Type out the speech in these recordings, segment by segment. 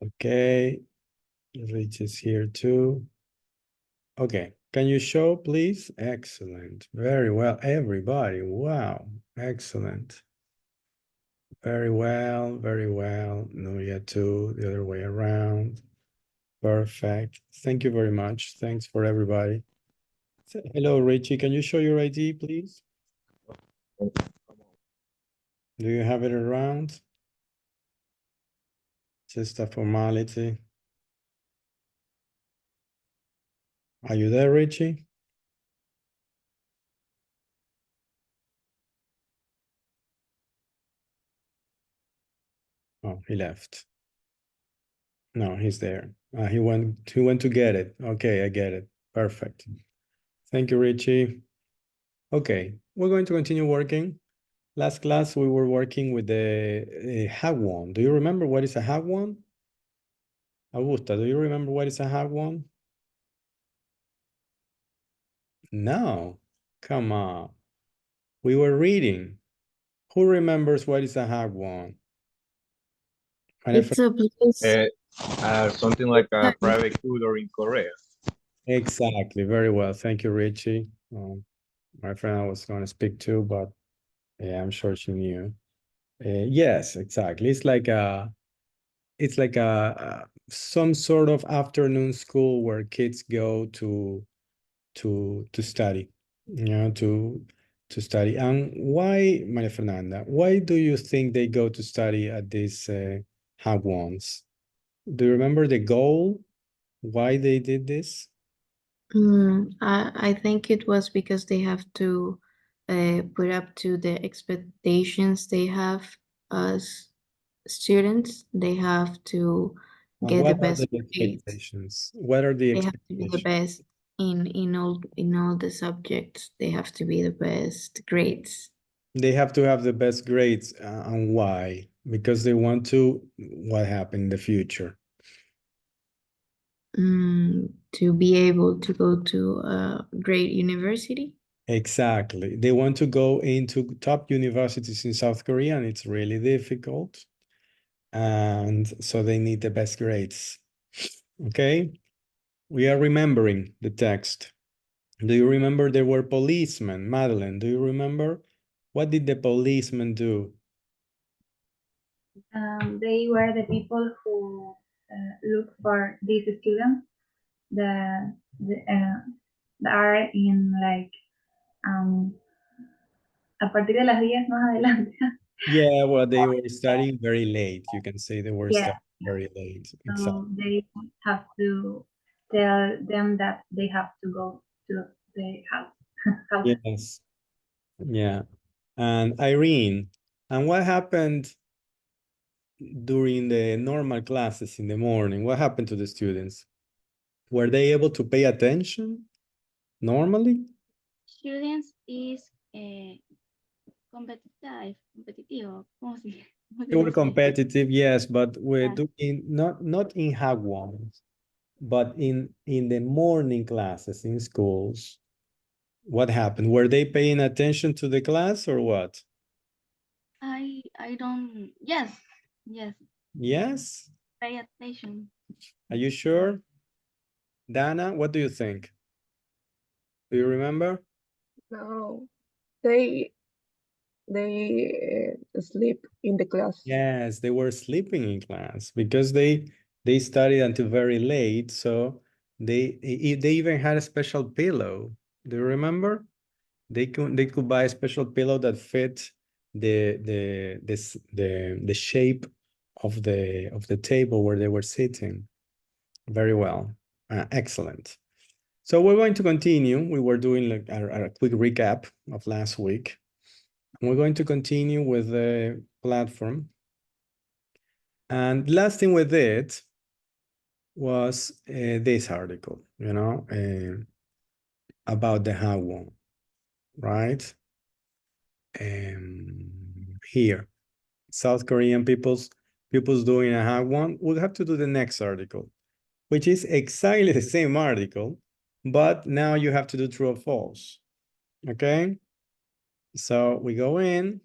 Okay, Rich is here too. Okay, can you show, please? Excellent. Very well, everybody. Wow, excellent. Very well, very well. Nuria too, the other way around. Perfect. Thank you very much. Thanks for everybody. Hello, Richie. Can you show your ID, please? Do you have it around? Just a formality. Are you there, Richie? Oh, he left. No, he's there. He went to get it. Okay, I get it. Perfect. Thank you, Richie. Okay, we're going to continue working. Last class, we were working with the hagwon. Do you remember what is a hagwon? Augusta, do you remember what is a hagwon? No, come on. We were reading. Who remembers what is a hagwon? It's a place. Something like a private tutor in Korea. Exactly. Very well. Thank you, Richie. My friend I was going to speak to, but yeah, I'm sure she knew. Yes, exactly. It's like some sort of afternoon school where kids go to study, to study. And why, Maria Fernanda, why do you think they go to study at these hagwons? Do you remember the goal? Why they did this? I think it was because they have to put up to the expectations they have as students. They have to And get the what are best the grades. expectations? What are the They have to be the expectations? best in all the subjects. They have to be the best grades. They have to have the best grades. And why? Because they want to, what happened in the future? To be able to go to a great university. Exactly. They want to go into top universities in South Korea, and it's really difficult. And so they need the best grades. Okay? We are remembering the text. Do you remember there were policemen? Madeline, do you remember? What did the policemen do? They were the people who look for these students that are in like a partir de las 10 más adelante. Yeah, well, they were studying very late. You can say they were Yeah. studying very late. So Exactly. they have to tell them that they have to go to the house. Yes. Yeah. And Irene, and what happened during the normal classes in the morning? What happened to the students? Were they able to pay attention normally? Students is competitive. They were competitive, yes, but we're doing not in hagwons, but in the morning classes in schools. What happened? Were they paying attention to the class or what? I don't. Yes. Yes? Pay attention. Are you sure? Dana, what do you think? Do you remember? No, they sleep in the class. Yes, they were sleeping in class because they studied until very late. So they even had a special pillow. Do you remember? They could buy a special pillow that fit the shape of the table where they were sitting. Very well. Excellent. So we're going to continue. We were doing like a quick recap of last week. We're going to continue with the platform. And last thing we did was this article, about the hagwon, right? Here, South Korean people's doing a hagwon. We'll have to do the next article, which is exactly the same article, but now you have to do true or false. Okay? So we go in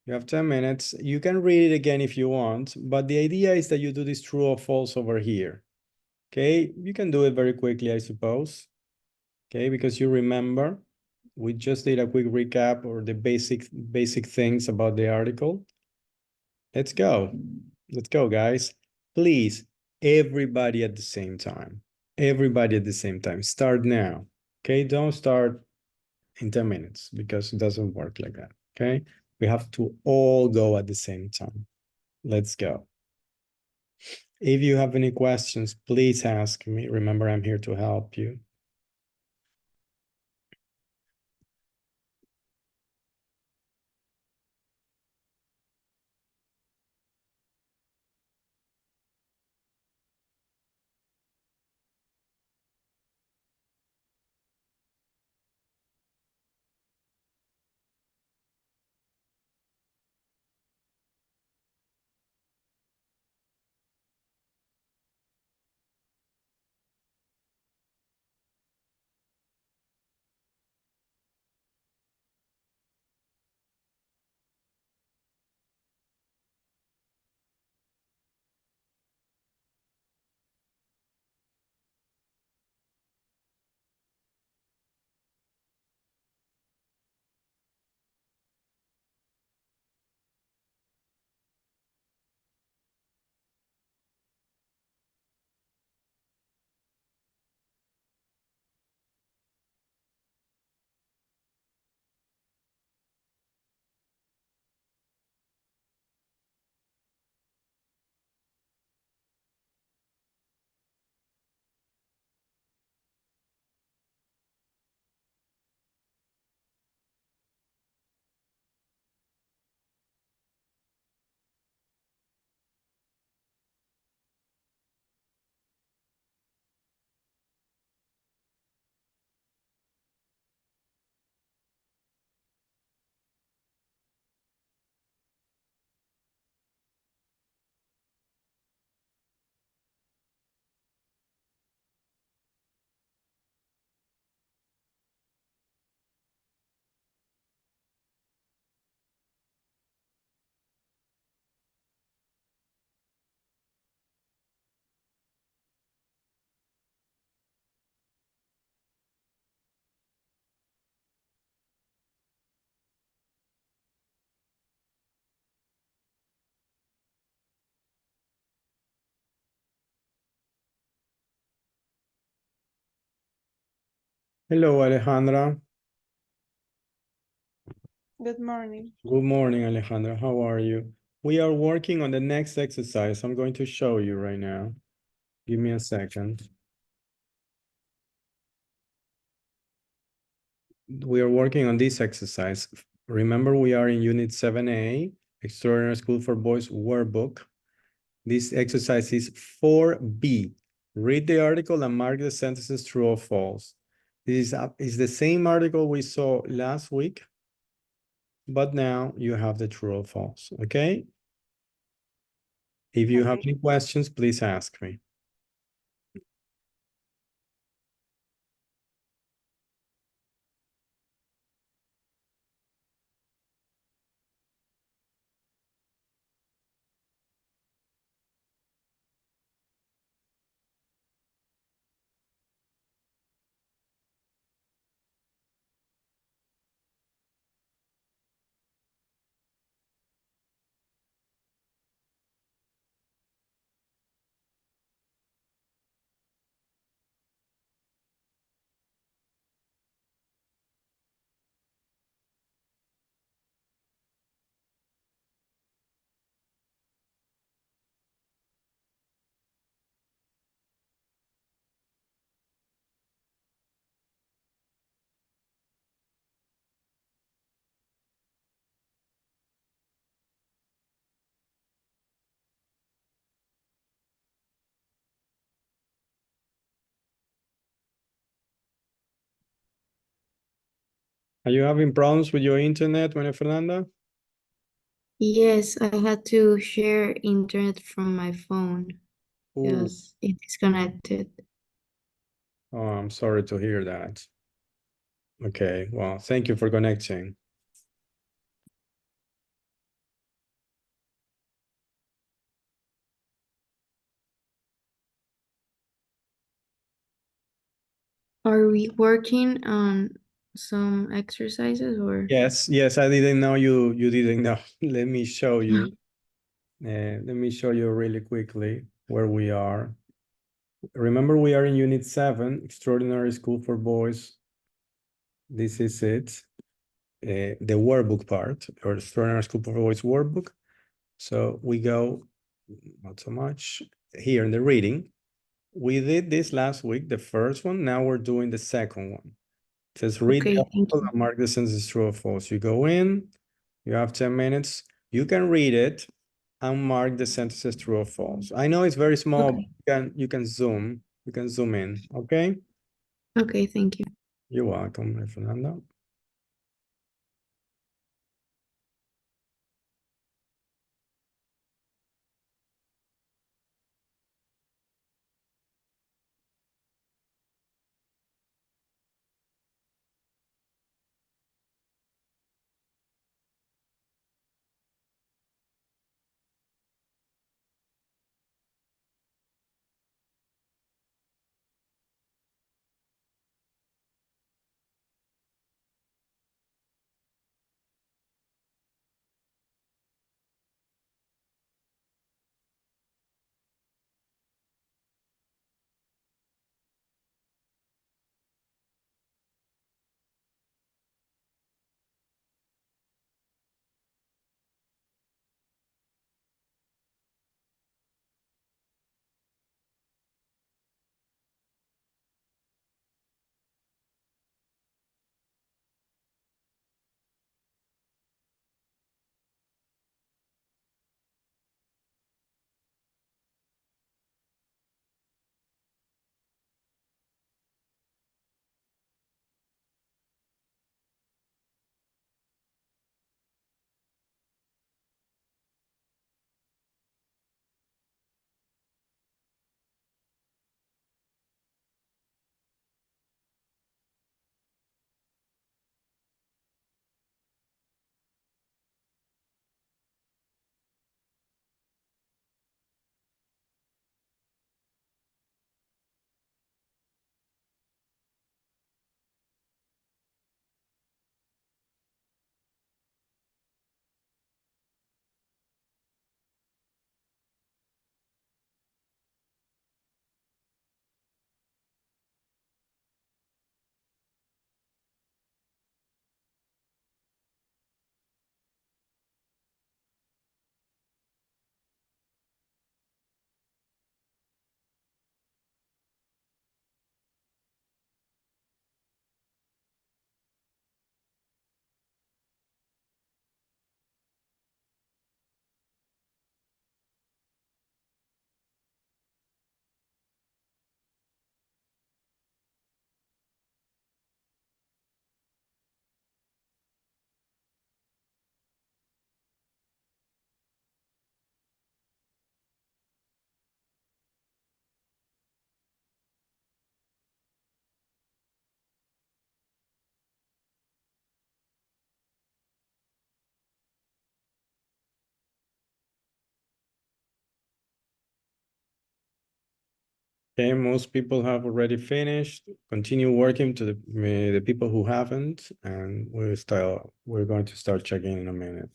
You have 10 minutes. You can read it again if you want, but the idea is that you do this true or false over here. Okay, you can do it very quickly, I suppose. Okay, because you remember, we just did a quick recap or the basic things about the article. Let's go. Let's go, guys. Please, everybody at the same time. Everybody at the same time. Start now. Okay, don't start in 10 minutes because it doesn't work like that. Okay, we have to all go at the same time. Let's go. If you have any questions, please ask me. Remember, I'm here to help you. Hello, Alejandra. Good morning. Good morning, Alejandra. How are you? We are working on the next exercise. I'm going to show you right now. Give me a second. We are working on this exercise. Remember, we are in Unit 7A, Extraordinary School for Boys Workbook. This exercise is 4B. Read the article and mark the sentences true or false. This is the same article we saw last week, but now you have the true or false, okay? If you have Okay. any questions, please ask me. Are you having problems with your internet, Maria Fernanda? Yes, I had to share internet from my phone Ooh, because it disconnected. oh, I'm sorry to hear that. Okay, well, thank you for connecting. are we working on some exercises or? Yes, yes, I didn't know you didn't know. Let me show you. Let me show you really quickly where we are. Remember, we are in Unit 7, Extraordinary School for Boys. This is it, the workbook part, or Extraordinary School for Boys workbook. So we go, not so much, here in the reading. We did this last week, the first one. Now we're doing the second one. It says read Okay, the thank article you. and mark the sentence as true or false. You go in, you have 10 minutes. You can read it and mark the sentence as true or false. I know it's very small, Okay. but you can zoom in, okay? Okay, thank you. You're welcome, Fernando. Okay, most people have already finished. Continue working to the people who haven't, and we're going to start checking in a minute.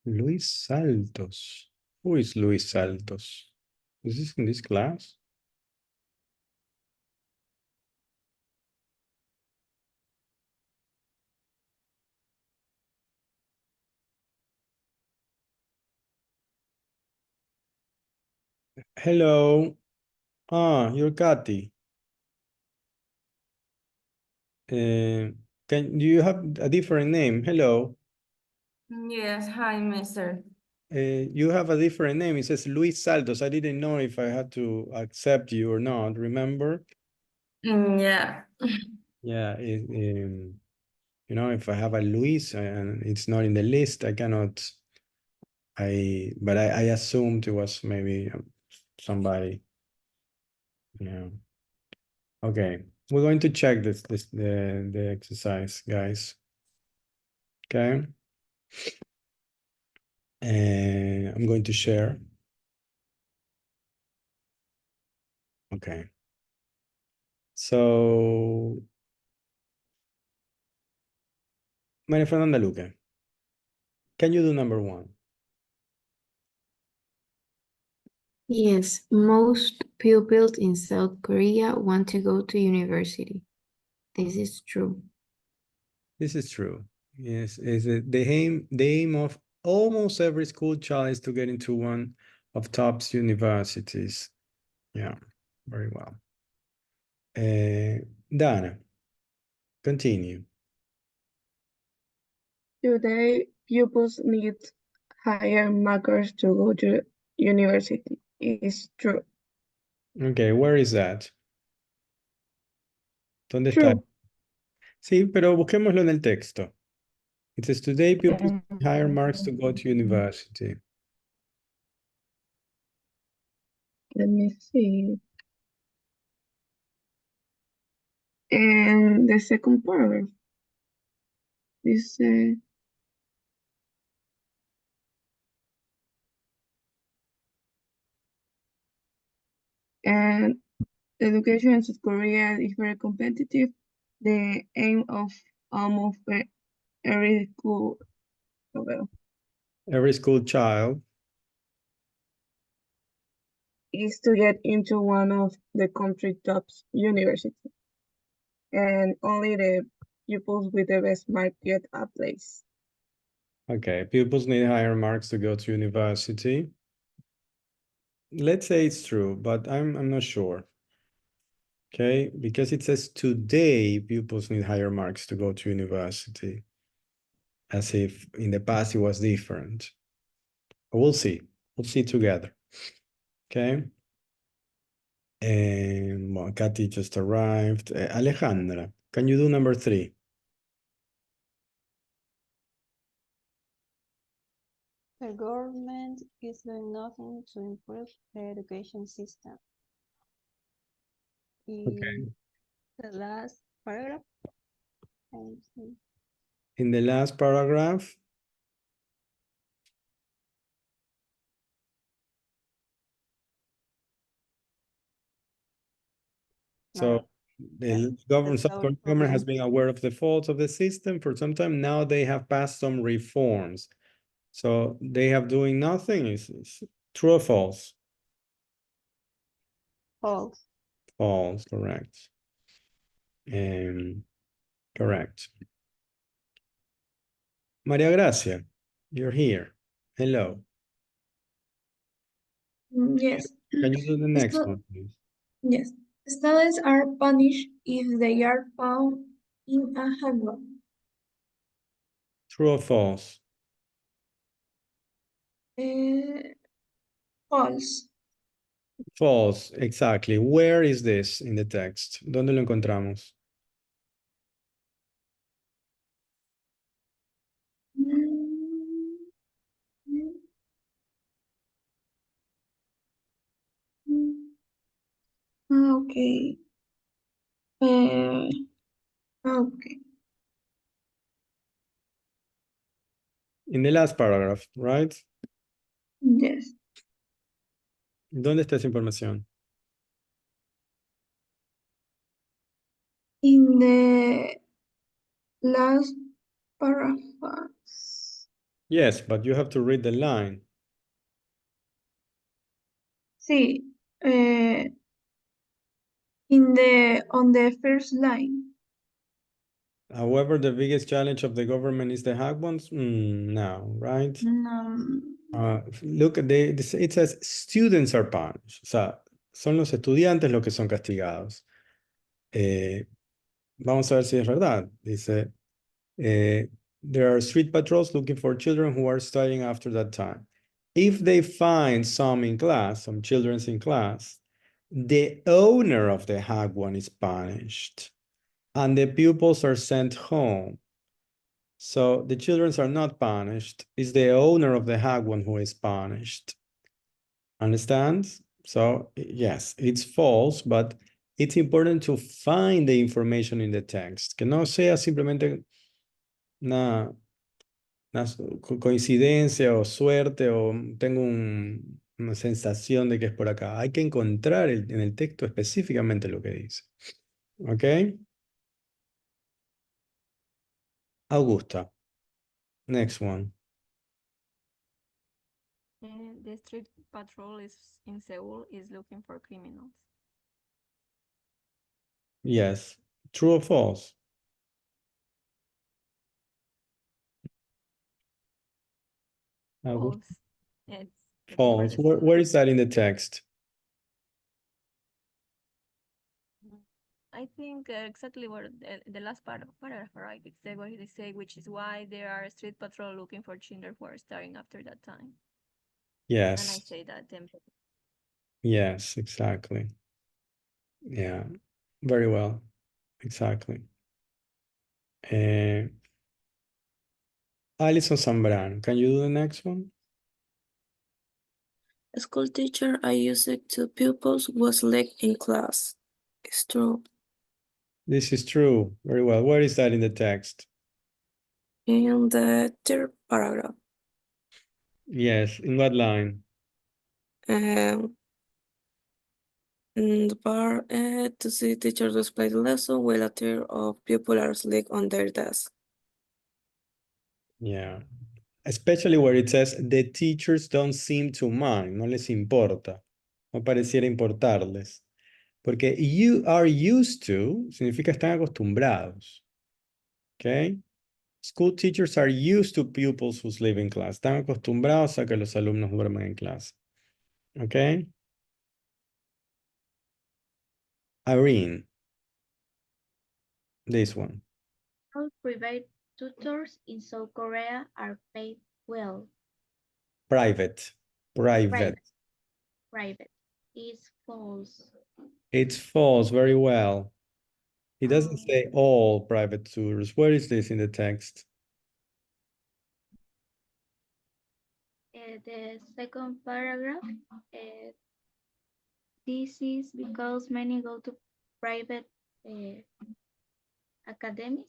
Luis Saltos. Who is Luis Saltos? Is this in this class? Hello. Ah, you're Kathy. Do you have a different name? Hello. Yes, hi, mister. You have a different name. It says Luis Saltos. I didn't know if I had to accept you or not. Remember? Yeah. Yeah. You know, if I have a Luis and it's not in the list, I cannot. But I assumed it was maybe somebody. Yeah. Okay. We're going to check the exercise, guys. Okay. And I'm going to share. Okay. So, Maria Fernanda Luque, can you do number 1? Yes, most pupils in South Korea want to go to university. This is true. This is true. Yes, is it the aim of almost every school child is to get into one of top universities. Yeah, very well. Dana, continue. Today, pupils need higher markers to go to university. It's true. Okay, where is that? ¿Dónde está? True. Sí, pero busquémoslo en el texto. It says today pupils need higher marks to go to university. Let me see. And the second paragraph is and education in South Korea is very competitive. The aim of almost every school, well, Every school child. is to get into one of the country top universities. And only the pupils with the best mark get a place. Okay, pupils need higher marks to go to university. Let's say it's true, but I'm not sure. Okay, because it says today pupils need higher marks to go to university, as if in the past it was different. But we'll see. We'll see together. Okay. And well, Katy just arrived. Alejandra, can you do number 3? The government is doing nothing to improve the education system. In the last paragraph, In the last paragraph, so the government, South Korean government has been aware of the faults of the system for some time. Now they have passed some reforms. So they have doing nothing. Is true or false? false. False, correct. Correct. Maria Gracia, you're here. Hello. Yes. Can you do the next one, please? Yes. Students are punished if they are found in a handbook. True or false? False. False, exactly. Where is this in the text? ¿Dónde lo encontramos? Mm, mm, mm. Okay. Okay. In the last paragraph, right? Yes. ¿Dónde está esa información? In the last paragraph. Yes, but you have to read the line. Sí, on the first line. However, the biggest challenge of the government is the Hagwons? No, right? No, Look, it says students are punished. O sea, son los estudiantes los que son castigados. Vamos a ver si es verdad. Dice, there are street patrols looking for children who are studying after that time. If they find some children in class, the owner of the Hagwon is punished and the pupils are sent home. So the children are not punished. It's the owner of the Hagwon who is punished. Understand? So yes, it's false, but it's important to find the information in the text. Que no sea simplemente una coincidencia o suerte o tengo una sensación de que es por acá. Hay que encontrar en el texto específicamente lo que dice. ¿Ok? Augusta. Next one. The street patrol is in Seoul is looking for criminals. Yes. True or false? Augusta. False. It's False. for the Where is that in the text? I think exactly where the last paragraph, right? It's the what they say, which is why there are street patrol looking for children who are starting after that time. And I Yes. say that Yes, exactly. Yeah, very well. Exactly. Alison Zambrano, can you do the next one? A school teacher I used to pupils was late in class. It's true. This is true. Very well. Where is that in the text? In the third paragraph, Yes, in what line? in the bar, to see teachers display the lesson while a tier of pupils are asleep on their desk. Yeah. Especially where it says the teachers don't seem to mind, no les importa, no pareciera importarles. Porque you are used to significa están acostumbrados. Okay? School teachers are used to pupils who sleep in class. Están acostumbrados a que los alumnos duerman en clase. Okay? Irene. This one. All private tutors in South Korea are paid well. Private. Private. Private is false. It's false. Very well. It doesn't say all private tutors. Where is this in the text? The second paragraph, this is because many go to private academies.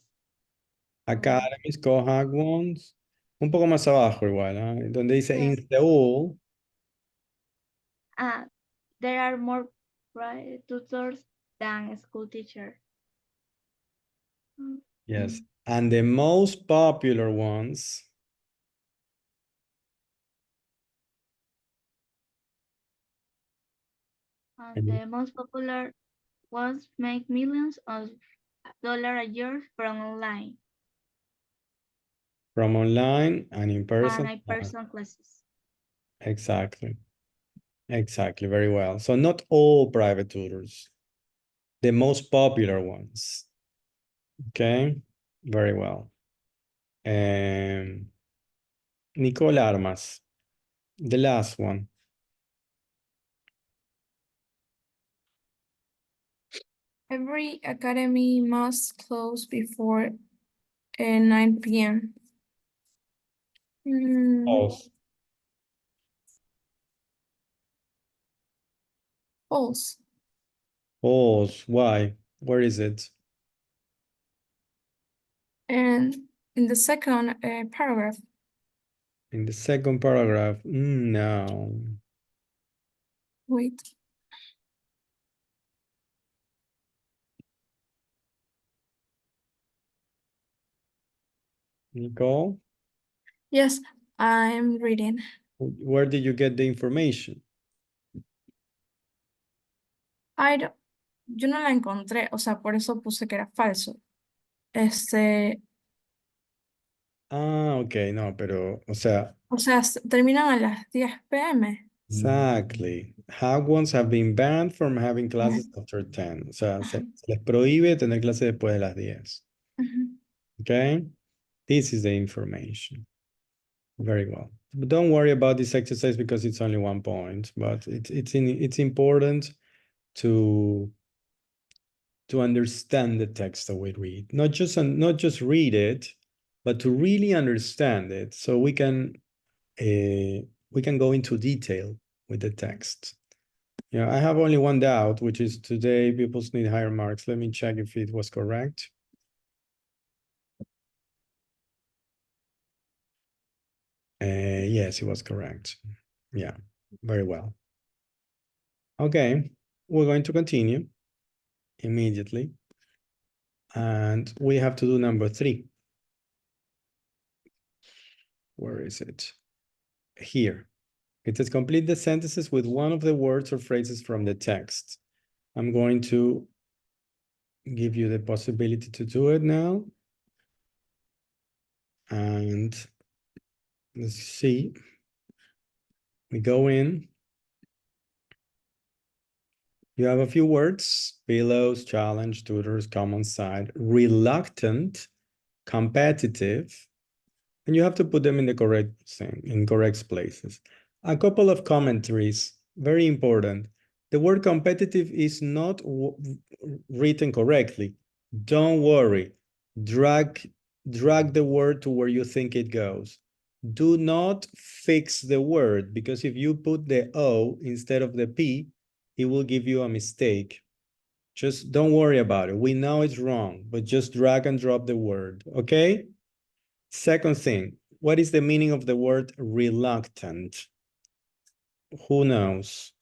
Academies, Hagwons. Un poco más abajo igual, ¿eh? Donde dice in Seoul. There are more private tutors than school teachers. Yes. And the most popular ones. And the most popular ones make millions of dollars a year from online. From online and in person. And in-person classes. Exactly. Exactly. Very well. So not all private tutors. The most popular ones. Okay. Very well. Nicole Armas. The last one. Every academy must close before 9 p.m. False. False. False. Why? Where is it? And in the second paragraph. In the second paragraph. No. Wait. Nicole? Yes, I'm reading. Where did you get the information? Yo no la encontré, o sea, por eso puse que era falso. Ok, no, pero, o sea, terminan a las 10 p.m. exactly. Hagwons have been banned from having classes after 10. O sea, se les prohíbe tener clases después de las 10. Ujú. Okay? This is the information. Very well. But don't worry about this exercise because it's only 1 point, but it's important to understand the text that we read. Not just read it, but to really understand it so we can go into detail with the text. Yeah, I have only one doubt, which is today pupils need higher marks. Let me check if it was correct. Yes, it was correct. Yeah, very well. Okay, we're going to continue immediately. And we have to do number 3. Where is it? Here. It says complete the sentences with one of the words or phrases from the text. I'm going to give you the possibility to do it now. And let's see. We go in. You have a few words: pillows, challenge, tutors, common side, reluctant, competitive, and you have to put them in the correct thing, in correct places. A couple of commentaries, very important. The word competitive is not written correctly. Don't worry. Drag the word to where you think it goes. Do not fix the word, because if you put the O instead of the P, it will give you a mistake. Just don't worry about it. We know it's wrong, but just drag and drop the word, okay? Second thing, what is the meaning of the word reluctant? Who knows?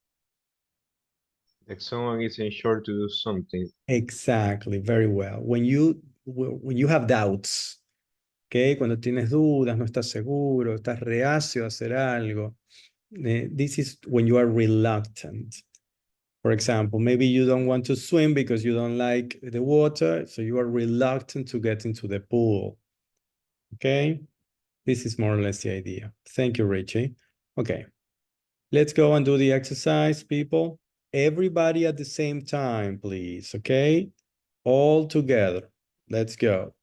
Like someone isn't sure to do something. Exactly, very well. When you have doubts, okay? Cuando tienes dudas, no estás seguro, estás reacio a hacer algo. This is when you are reluctant. For example, maybe you don't want to swim because you don't like the water, so you are reluctant to get into the pool. Okay? This is more or less the idea. Thank you, Richie. Okay. Let's go and do the exercise, people. Everybody at the same time, please, okay? All together. Let's go.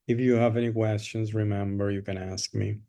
If you have any questions, remember, you can ask me.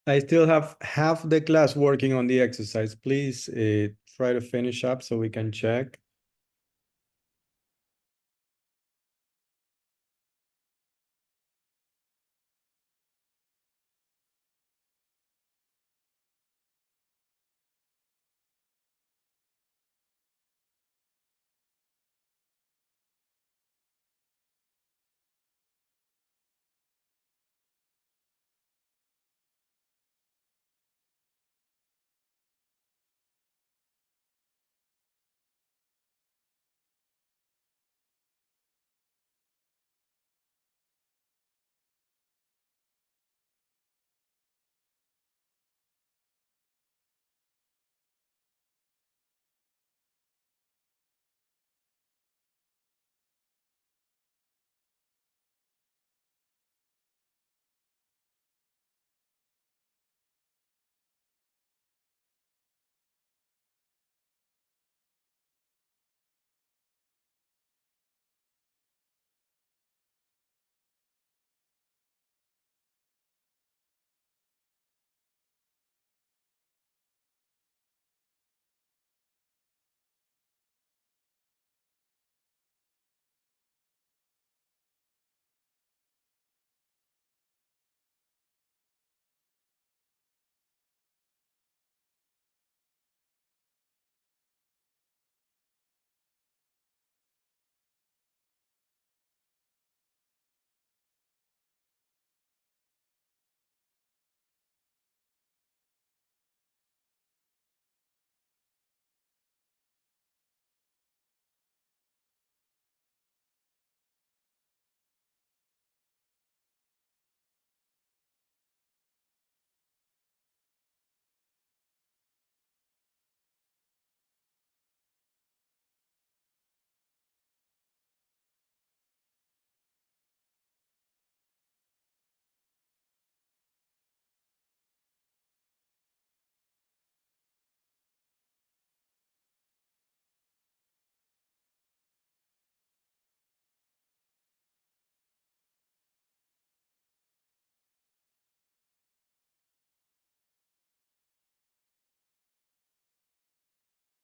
I still have half the class working on the exercise. Please try to finish up so we can check.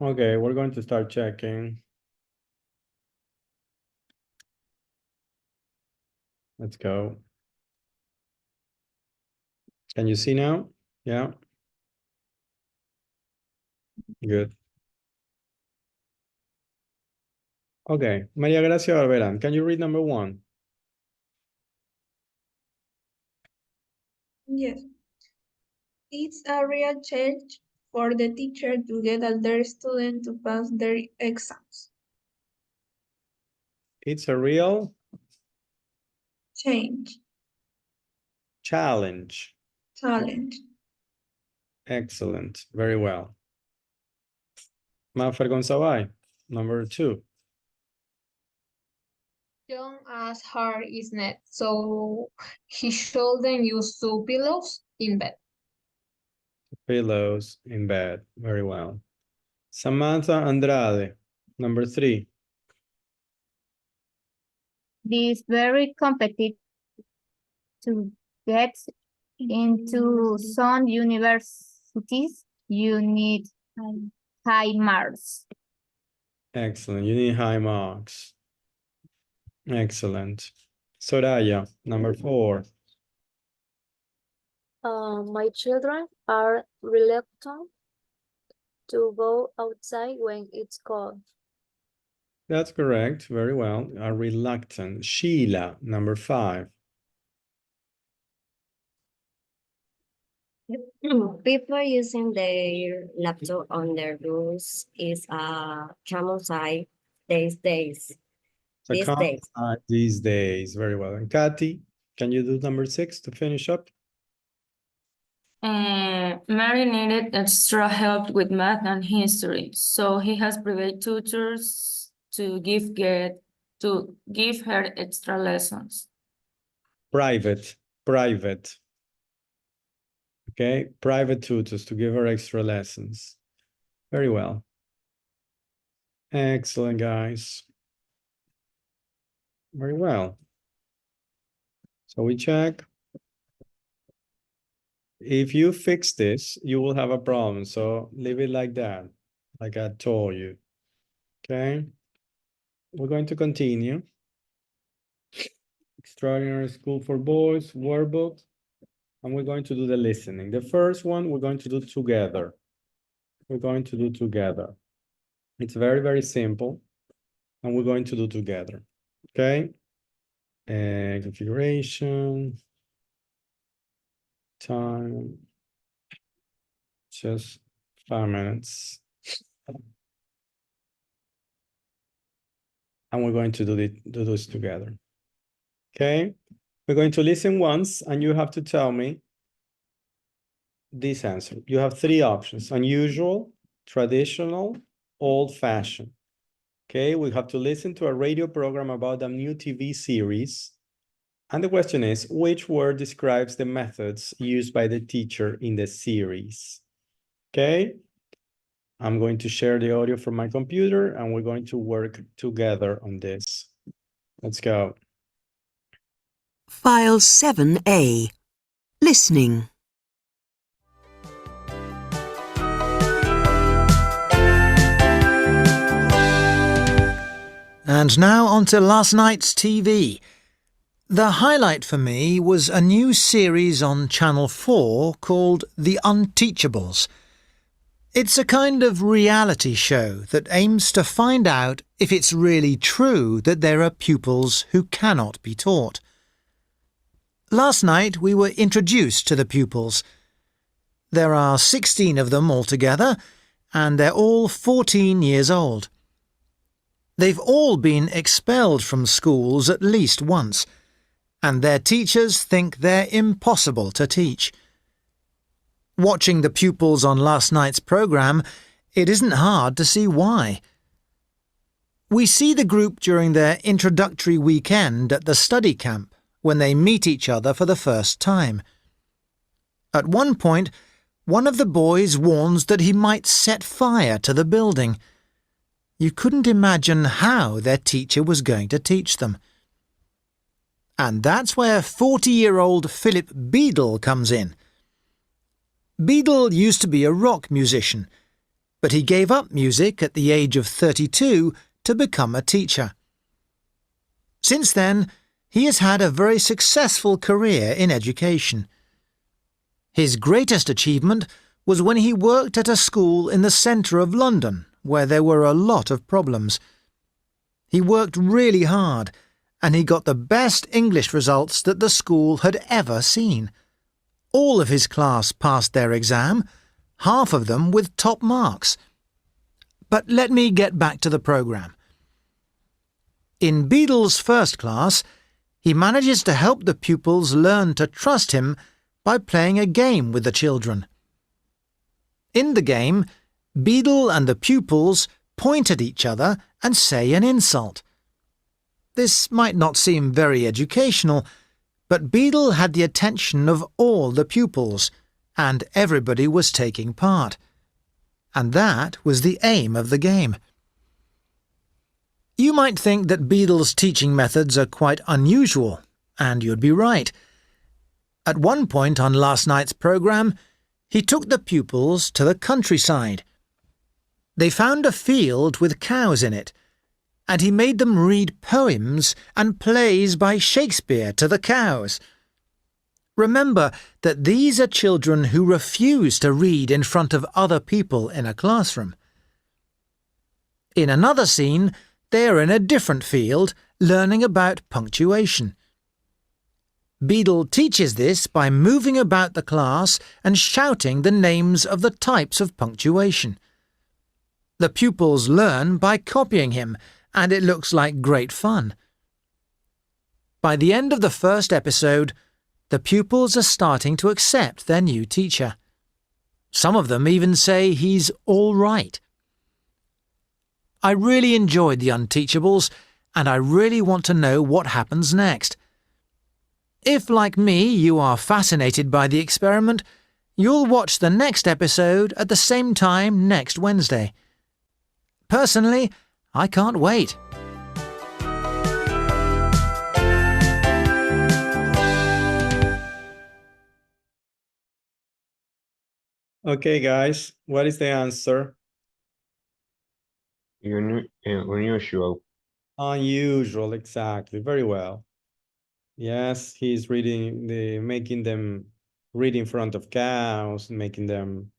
Okay, we're going to start checking. Let's go. Can you see now? Yeah. Good. Okay, Maria Gracia Barberán, can you read number 1? Yes. It's a real challenge for the teacher to get all their students to pass their exams. It's a real Change, challenge. challenge. Excellent. Very well. Manfred Gonzabay, number 2. John as hard is net, so he shouldn't use 2 pillows in bed. Pillows in bed. Very well. Samantha Andrade, number 3. This very competitive to get into some universities, you need high marks. Excellent. You need high marks. Excellent. Soraya, number 4. My children are reluctant to go outside when it's cold. That's correct. Very well. Are reluctant. Sheila, number 5. People using their laptop on their rooms is a common sight these days. These days. Very well. And Kathy, can you do number 6 to finish up? Mary needed extra help with math and history, so he has private tutors to give her extra lessons. Private. Okay, private tutors to give her extra lessons. Very well. Excellent, guys. Very well. So we check. if you fix this, you will have a problem. So leave it like that, like I told you. Okay. We're going to continue. Extraordinary School for Boys, workbook. And we're going to do the listening. The first one we're going to do together. We're going to do together. It's very, very simple. And we're going to do together. Okay. Configuration. Time. Just 5 minutes. And we're going to do this together. Okay. We're going to listen once and you have to tell me this answer. You have 3 options: unusual, traditional, old-fashioned. Okay, we have to listen to a radio program about a new TV series. And the question is, which word describes the methods used by the teacher in the series? Okay, I'm going to share the audio from my computer and we're going to work together on this. Let's go. File 7A. Listening. And now on to last night's TV. The highlight for me was a new series on Channel 4 called The Unteachables. It's a kind of reality show that aims to find out if it's really true that there are pupils who cannot be taught. Last night we were introduced to the pupils. There are 16 of them altogether, and they're all 14 years old. They've all been expelled from schools at least once, and their teachers think they're impossible to teach. Watching the pupils on last night's programme, it isn't hard to see why. We see the group during their introductory weekend at the study camp, when they meet each other for the first time. At one point, one of the boys warns that he might set fire to the building. You couldn't imagine how their teacher was going to teach them. And that's where 40-year-old Philip Beadle comes in. Beadle used to be a rock musician, but he gave up music at the age of 32 to become a teacher. Since then, he has had a very successful career in education. His greatest achievement was when he worked at a school in the centre of London, where there were a lot of problems. He worked really hard, and he got the best English results that the school had ever seen. All of his class passed their exam, half of them with top marks. But let me get back to the programme. In Beadle's first class, he manages to help the pupils learn to trust him by playing a game with the children. In the game, Beadle and the pupils point at each other and say an insult. This might not seem very educational, but Beadle had the attention of all the pupils, and everybody was taking part. And that was the aim of the game. You might think that Beadle's teaching methods are quite unusual, and you'd be right. At one point on last night's programme, he took the pupils to the countryside. They found a field with cows in it, and he made them read poems and plays by Shakespeare to the cows. Remember that these are children who refuse to read in front of other people in a classroom. In another scene, they are in a different field, learning about punctuation. Beadle teaches this by moving about the class and shouting the names of the types of punctuation. The pupils learn by copying him, and it looks like great fun. By the end of the first episode, the pupils are starting to accept their new teacher. Some of them even say he's all right. I really enjoyed The Unteachables, and I really want to know what happens next. If, like me, you are fascinated by the experiment, you'll watch the next episode at the same time next Wednesday. Personally, I can't wait. Okay, guys, what is the answer? Unusual. Unusual, exactly. Very well. Yes, he's making them read in front of cows, making them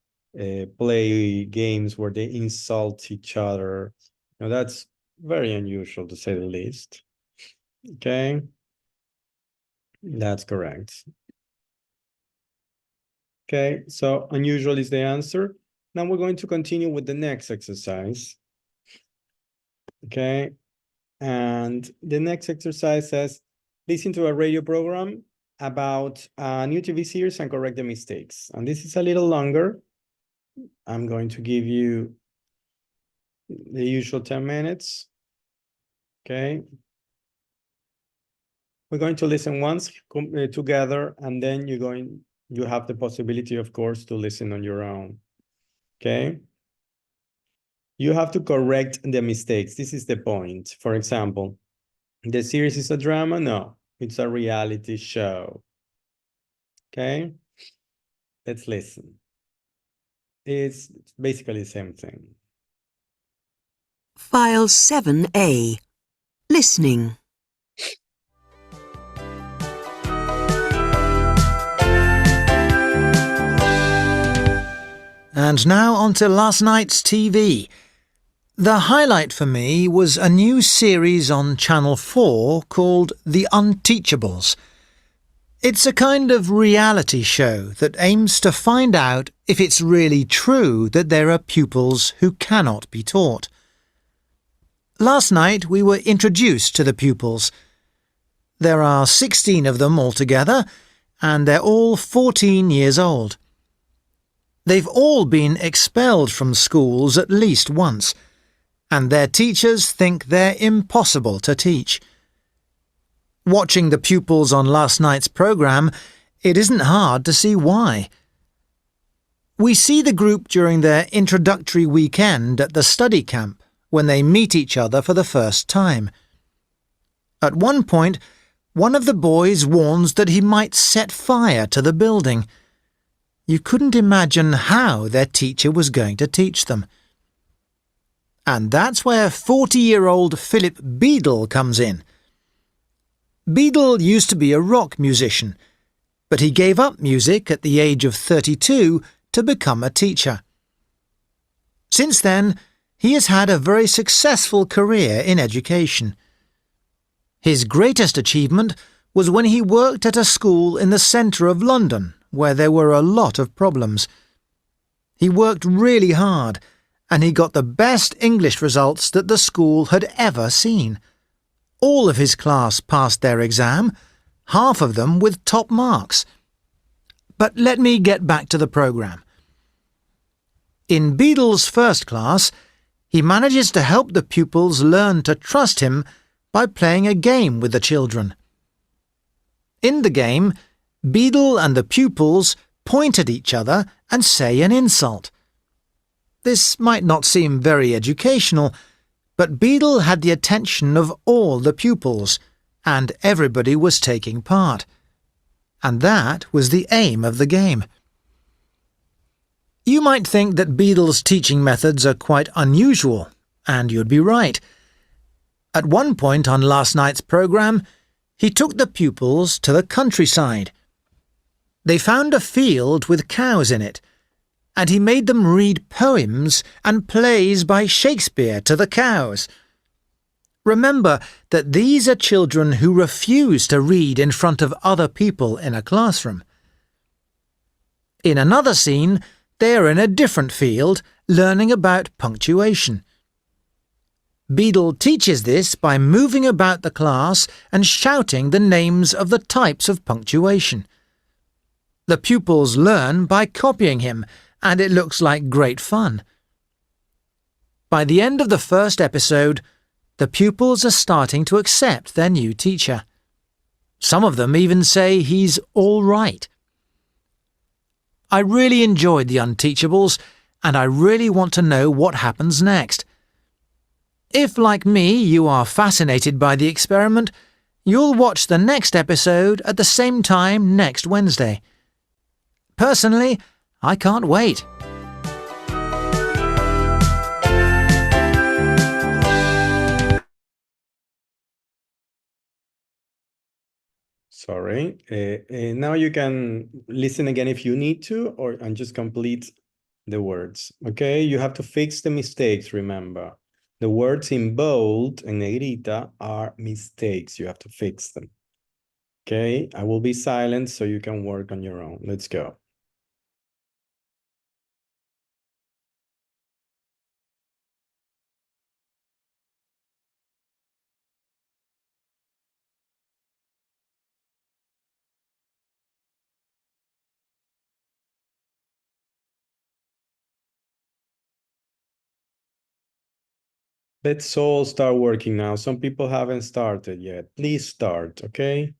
play games where they insult each other. Now that's very unusual to say the least. Okay, that's correct. Okay, so unusual is the answer. Now we're going to continue with the next exercise. Okay, and the next exercise says, listen to a radio program about a new TV series and correct the mistakes. And this is a little longer. I'm going to give you the usual 10 minutes. Okay. We're going to listen once together, and then you have the possibility, of course, to listen on your own. Okay. You have to correct the mistakes. This is the point. For example, the series is a drama? No, it's a reality show. Okay. Let's listen. It's basically the same thing. File 7A. Listening. And now on to last night's TV. The highlight for me was a new series on Channel 4 called The Unteachables. It's a kind of reality show that aims to find out if it's really true that there are pupils who cannot be taught. Last night we were introduced to the pupils. There are 16 of them altogether, and they're all 14 years old. They've all been expelled from schools at least once, and their teachers think they're impossible to teach. Watching the pupils on last night's programme, it isn't hard to see why. We see the group during their introductory weekend at the study camp, when they meet each other for the first time. At one point, one of the boys warns that he might set fire to the building. You couldn't imagine how their teacher was going to teach them. And that's where 40-year-old Philip Beadle comes in. Beadle used to be a rock musician, but he gave up music at the age of 32 to become a teacher. Since then, he has had a very successful career in education. His greatest achievement was when he worked at a school in the centre of London, where there were a lot of problems. He worked really hard, and he got the best English results that the school had ever seen. All of his class passed their exam, half of them with top marks. But let me get back to the programme. In Beadle's first class, he manages to help the pupils learn to trust him by playing a game with the children. In the game, Beadle and the pupils point at each other and say an insult. This might not seem very educational, but Beadle had the attention of all the pupils, and everybody was taking part. And that was the aim of the game. You might think that Beadle's teaching methods are quite unusual, and you'd be right. At one point on last night's programme, he took the pupils to the countryside. They found a field with cows in it, and he made them read poems and plays by Shakespeare to the cows. Remember that these are children who refuse to read in front of other people in a classroom. In another scene, they are in a different field, learning about punctuation. Beadle teaches this by moving about the class and shouting the names of the types of punctuation. The pupils learn by copying him, and it looks like great fun. By the end of the first episode, the pupils are starting to accept their new teacher. Some of them even say he's all right. I really enjoyed The Unteachables, and I really want to know what happens next. If, like me, you are fascinated by the experiment, you'll watch the next episode at the same time next Wednesday. Personally, I can't wait. Sorry. Now you can listen again if you need to, and just complete the words. Okay, you have to fix the mistakes, remember. The words in bold and negrita are mistakes. You have to fix them. Okay, I will be silent so you can work on your own. Let's go. Let's all start working now. Some people haven't started yet. Please start, okay?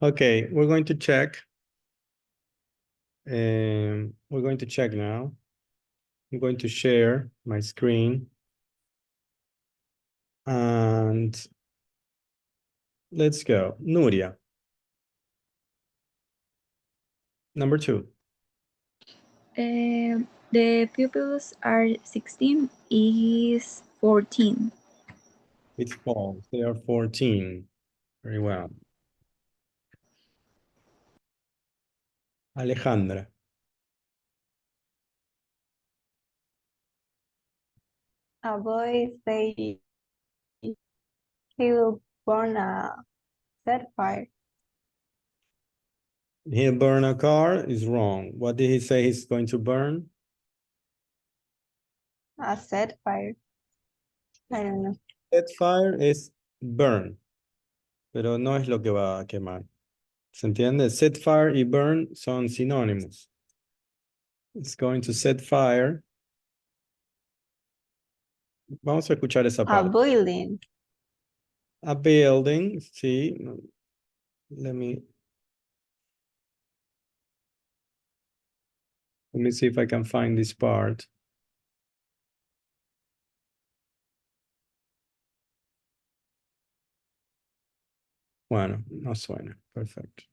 Okay, we're going to check. We're going to check now. I'm going to share my screen. And let's go. Nuria. Number 2. The pupils are 16 is 14. It's false. They are 14. Very well. Alejandra. A boy say he will burn a set fire. He'll burn a car is wrong. What did he say he's going to burn? A set fire. I don't know. Set fire is burn. Pero no es lo que va a quemar. ¿Se entiende? Set fire y burn son sinónimos. It's going to set fire. Vamos a escuchar esa A parte. building. A building, sí. Let me see if I can find this part. Bueno, no suena. Perfect.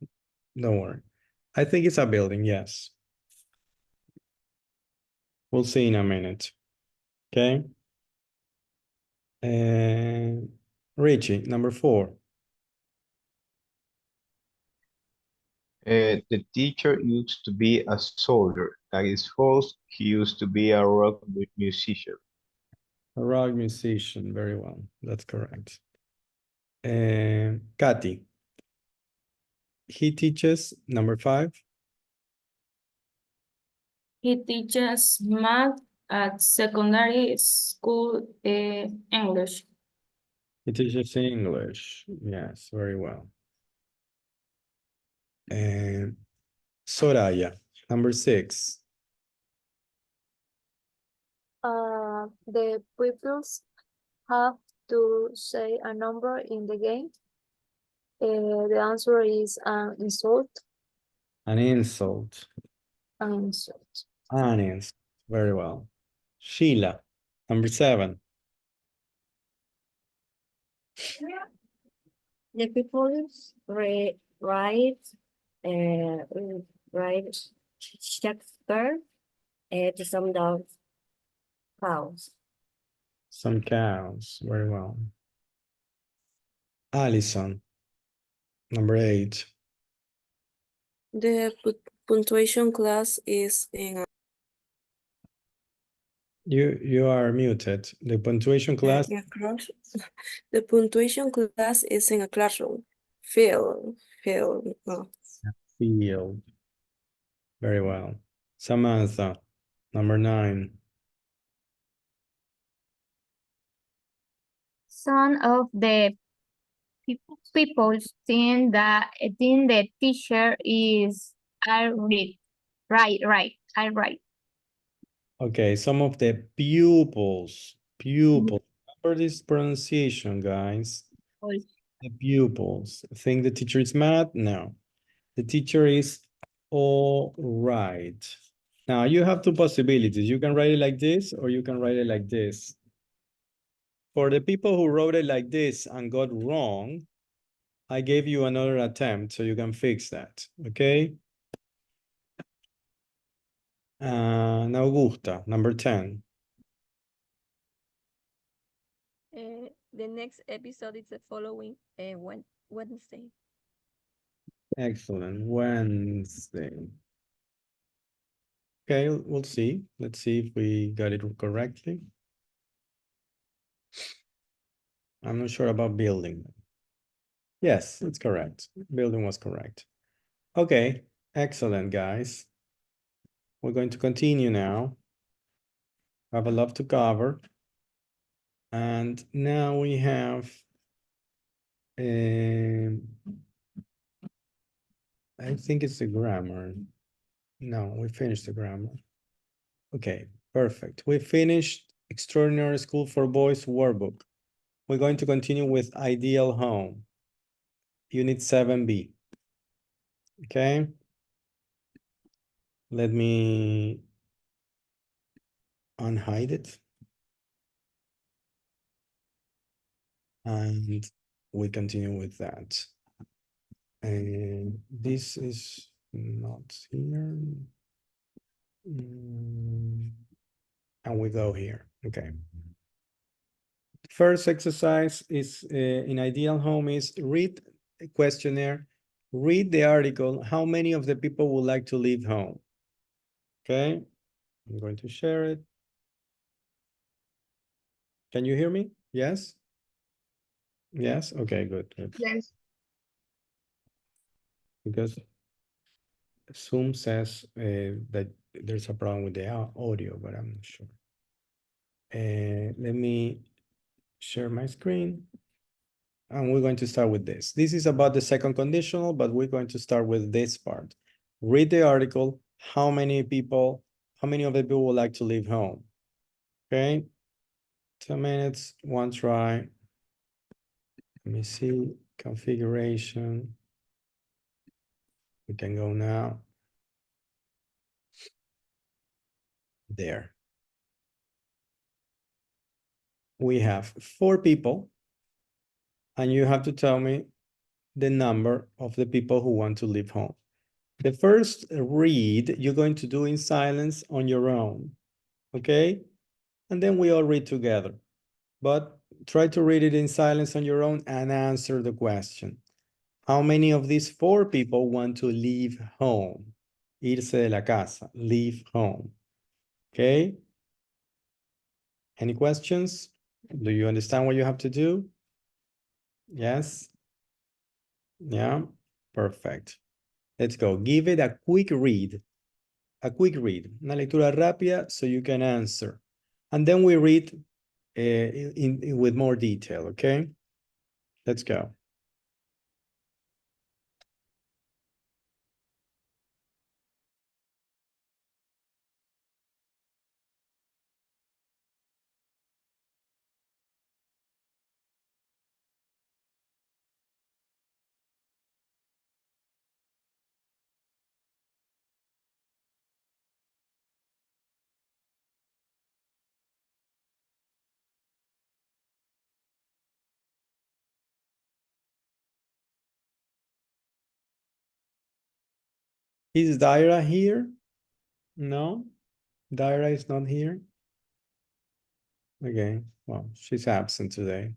Don't worry. I think it's a building, yes. We'll see in a minute. Okay. Richie, number 4. The teacher used to be a soldier. That is false. He used to be a rock musician. A rock musician, very well. That's correct. Kathy. He teaches, number 5. He teaches math at secondary school English. He teaches English. Yes, very well. Soraya, number 6. The pupils have to say a number in the game. The answer is an insult. An insult. An insult. An insult. Very well. Sheila, number 7. The people write Shakespeare to some dogs, cows. Some cows. Very well. Allison, number 8. The punctuation class is in a You are muted. The punctuation class. The punctuation class is in a classroom. Field. No. Field. Very well. Samantha, number 9. Some of the people think the teacher is I right. Okay, some of the pupils. Remember this pronunciation, guys. The pupils. Think the teacher is mad? No. The teacher is all right. Now you have 2 possibilities. You can write it like this or you can write it like this. For the people who wrote it like this and got wrong, I gave you another attempt so you can fix that, okay? Now Augusta, number 10. The next episode is the following Wednesday. Excellent. Wednesday. Okay, we'll see. Let's see if we got it correctly. I'm not sure about building. Yes, it's correct. Building was correct. Okay, excellent, guys. We're going to continue now. I have a lot to cover. And now we have I think it's the grammar. No, we finished the grammar. Okay, perfect. We finished Extraordinary School for Boys workbook. We're going to continue with Ideal Home, Unit 7B. Okay. Let me unhide it. And we continue with that. And this is not here. And we go here. Okay. First exercise is in ideal home is read a questionnaire, read the article, how many of the people would like to leave home? Okay, I'm going to share it. Can you hear me? Yes? Yes? Okay, good. Yes. Because Zoom says that there's a problem with the audio, but I'm not sure. Let me share my screen. And we're going to start with this. This is about the second conditional, but we're going to start with this part. Read the article. How many of the people would like to leave home? Okay. 2 minutes, one try. Let me see, configuration. We can go now. There. We have 4 people, and you have to tell me the number of the people who want to leave home. The first read, you're going to do in silence on your own, okay? And then we all read together. But try to read it in silence on your own and answer the question. How many of these 4 people want to leave home? Irse de la casa, leave home. Okay? Any questions? Do you understand what you have to do? Yes? Yeah? Perfect. Let's go. Give it a quick read. A quick read. Una lectura rápida so you can answer. And then we read with more detail, okay? Let's go. Is Daira here? No? Daira is not here? Okay, well, she's absent today.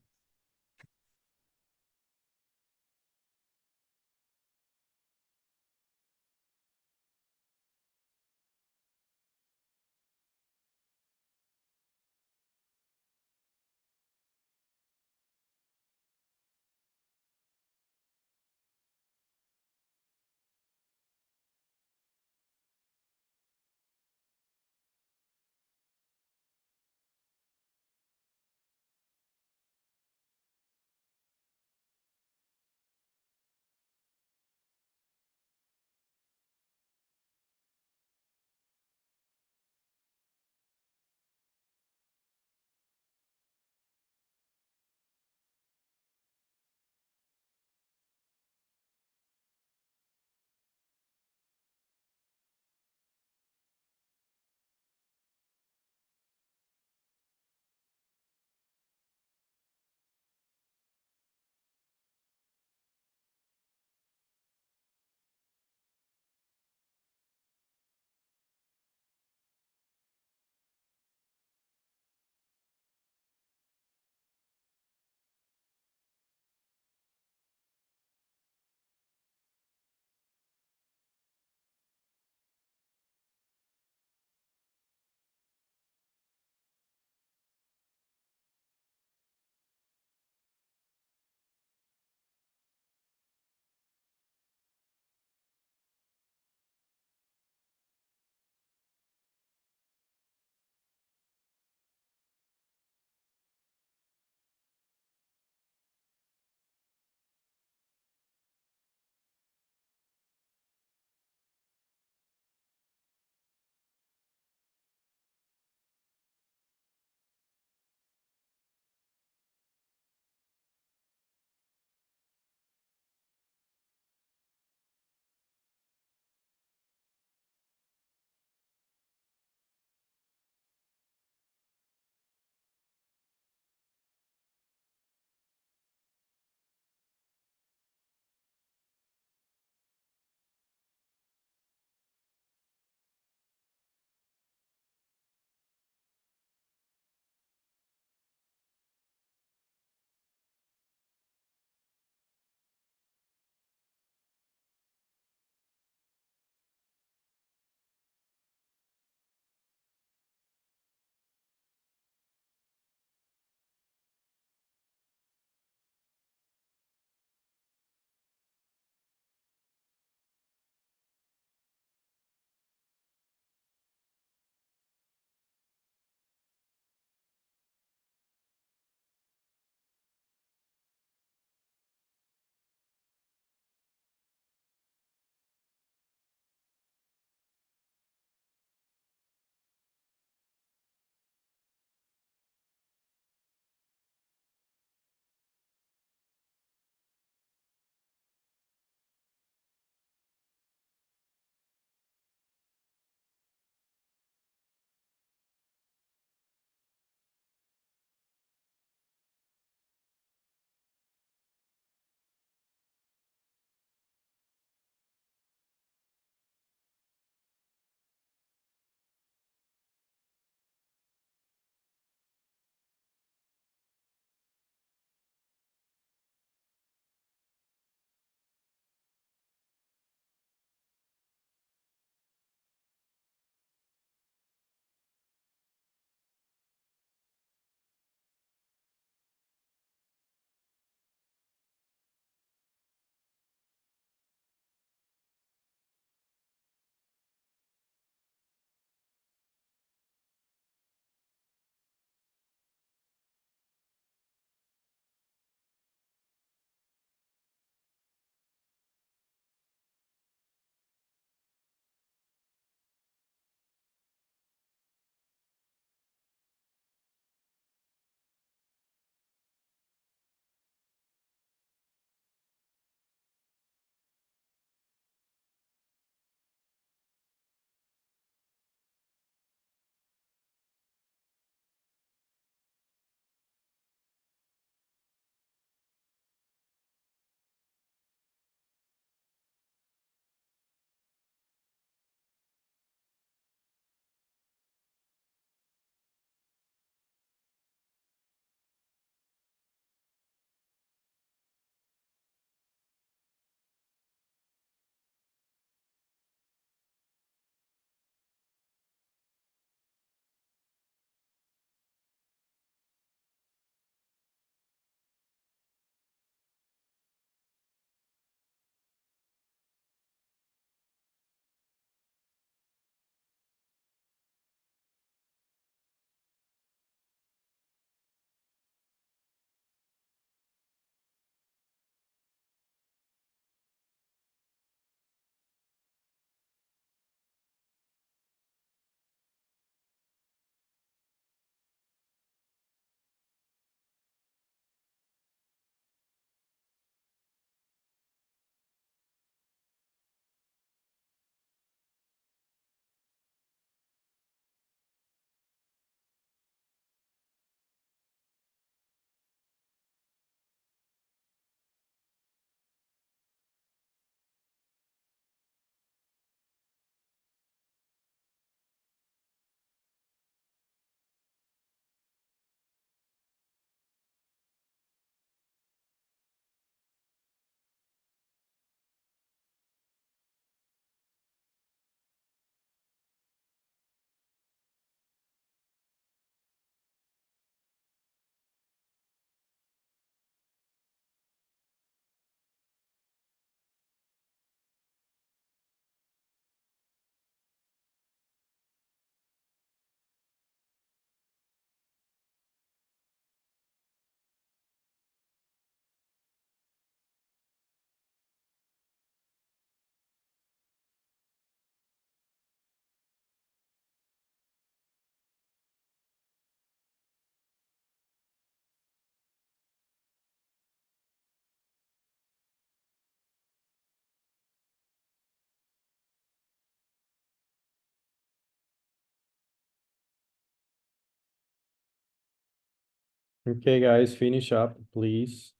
Okay, guys, finish up, please.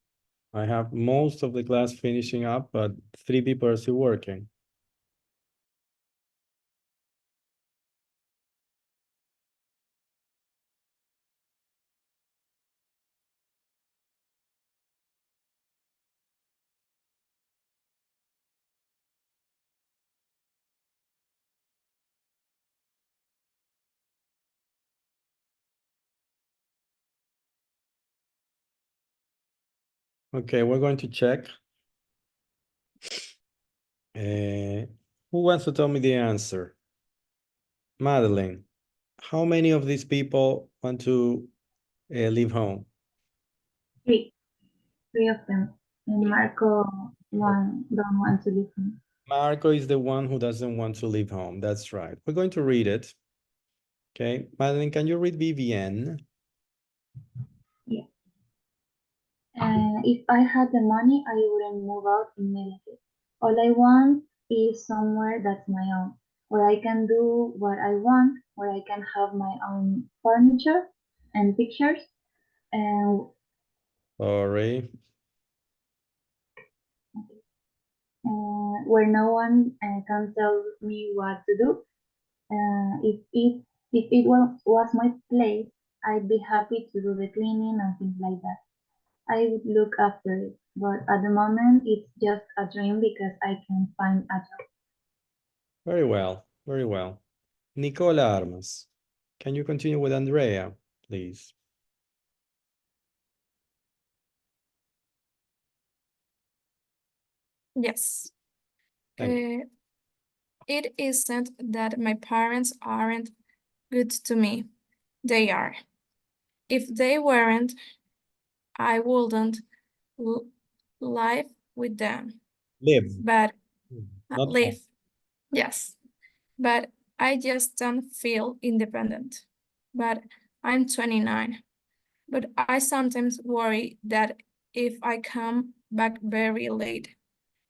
I have most of the class finishing up, but 3 people are still working. Okay, we're going to check. Who wants to tell me the answer? Madeline, how many of these people want to leave home? Three of them. And Marco one don't want to listen. Marco is the one who doesn't want to leave home. That's right. We're going to read it. Okay, Madeline, can you read Vivienne? Yeah. If I had the money, I wouldn't move out immediately. All I want is somewhere that's my own, where I can do what I want, where I can have my own furniture and pictures, and Sorry. where no one can tell me what to do. If it was my place, I'd be happy to do the cleaning and things like that. I would look after it, but at the moment it's just a dream because I can't find a job. Very well, very well. Nicola Armas, can you continue with Andrea, please? Yes. Thank It isn't that my parents aren't good to me. They are. If they weren't, I wouldn't live with them. Live. But Not live. Yes. But I just don't feel independent. But I'm 29. But I sometimes worry that if I come back very late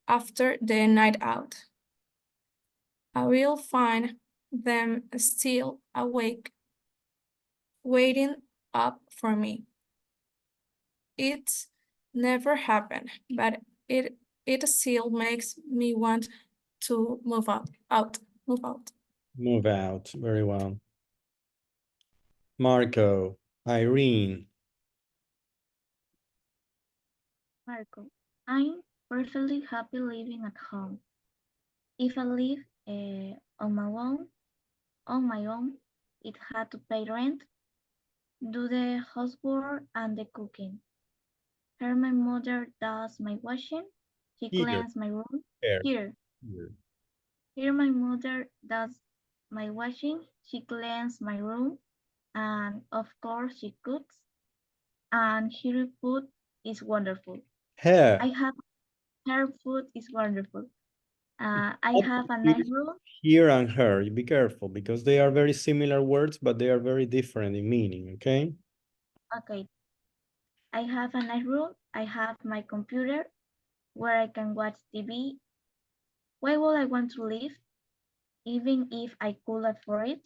after the night out, I will find them still awake, waiting up for me. It's never happened, but it still makes me want to move out. Move out, very well. Marco, Irene. Marco, I'm perfectly happy living at home. If I live on my own, it had to pay rent, do the housework and the cooking. Here my mother does my washing. She cleans my room. Here my mother does my washing. She cleans my room, and of course she cooks. And her food is wonderful. Her food is wonderful. I have a nice room. Here and her, be careful because they are very similar words, but they are very different in meaning, okay? Okay. I have a nice room. I have my computer where I can watch TV. Why would I want to live? Even if I could afford it,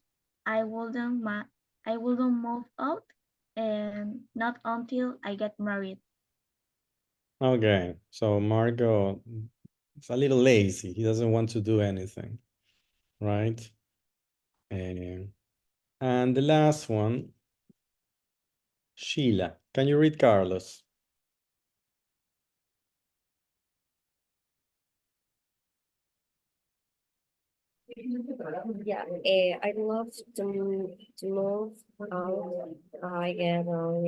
I wouldn't move out, and not until I get married. Okay, so Marco is a little lazy. He doesn't want to do anything, right? And the last one, Sheila. Can you read Carlos? Yeah, I love to move out. I get on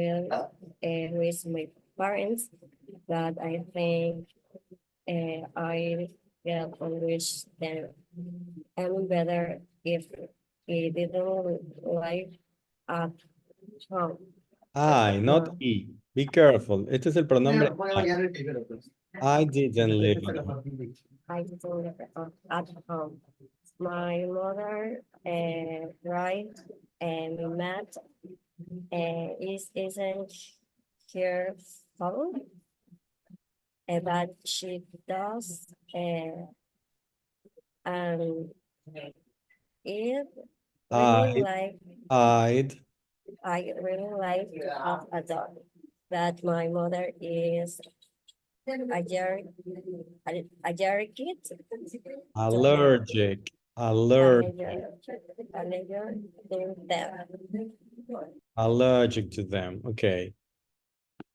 with my parents, but I think I get on with them. I'm better if he didn't live at home. I, not he. Be careful. Este es el pronombre I didn't live at home. I didn't live at home. My mother right and Matt isn't here phone, but she does and it really like I'd I really like to have a dog, but my mother is allergic, allergic Allergic. Allergic. Allergic to them. Okay.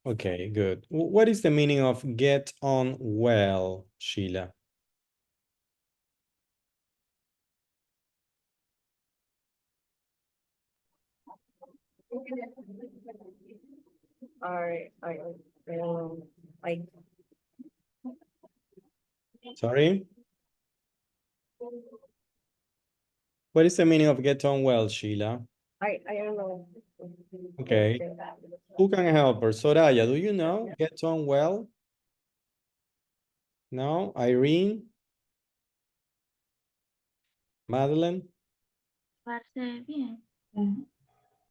Okay, good. What is the meaning of get on well, Sheila? I, I, Sorry? What is the meaning of get on well, Sheila? I don't know. Okay. Who can help her? Soraya, do you know? Get on well? No? Irene? Madeline? Llevarse bien.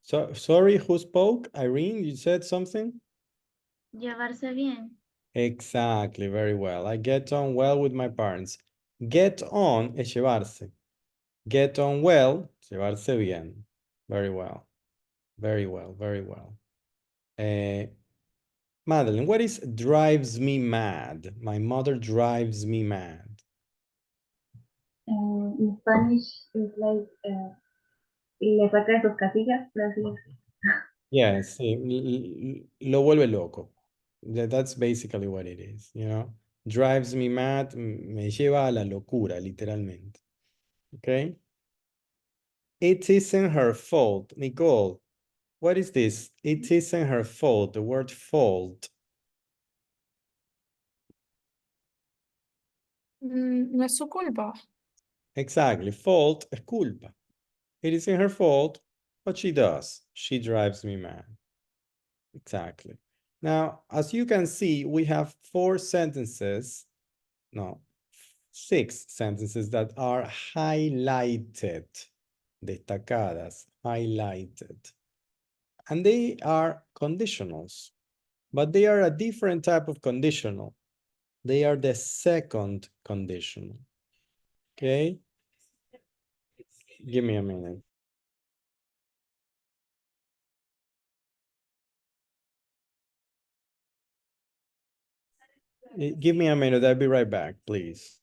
So, sorry, who spoke? Irene, you said something? Llevarse bien. Exactly, very well. I get on well with my parents. Get on es llevarse. Get on well, llevarse bien. Very well. Very well, very well. Madeline, what is drives me mad? My mother drives me mad. In Spanish, it's like le saca de sus casillas, por así decirlo. Yes, lo vuelve loco. That's basically what it is, you know. Drives me mad, me lleva a la locura, literalmente. Okay? It isn't her fault. Nicole, what is this? It isn't her fault, the word fault. No es su culpa. Exactly, fault es culpa. It isn't her fault, but she does. She drives me mad. Exactly. Now, as you can see, we have 4 sentences, no, 6 sentences that are highlighted, destacadas, highlighted. And they are conditionals, but they are a different type of conditional. They are the second conditional. Okay? Give me a minute. Give me a minute. I'll be right back, please.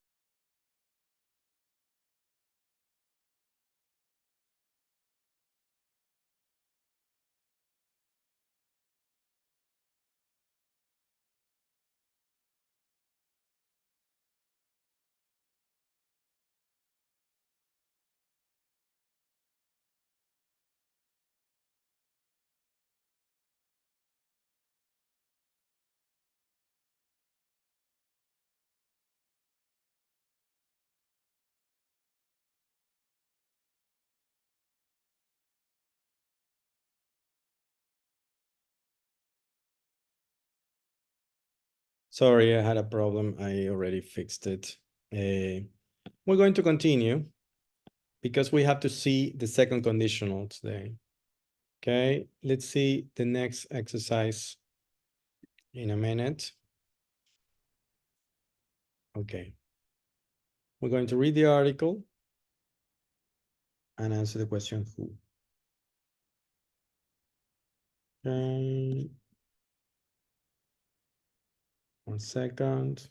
Sorry, I had a problem. I already fixed it. We're going to continue because we have to see the second conditional today. Okay, let's see the next exercise in a minute. Okay. We're going to read the article and answer the question who. Okay. 1 second.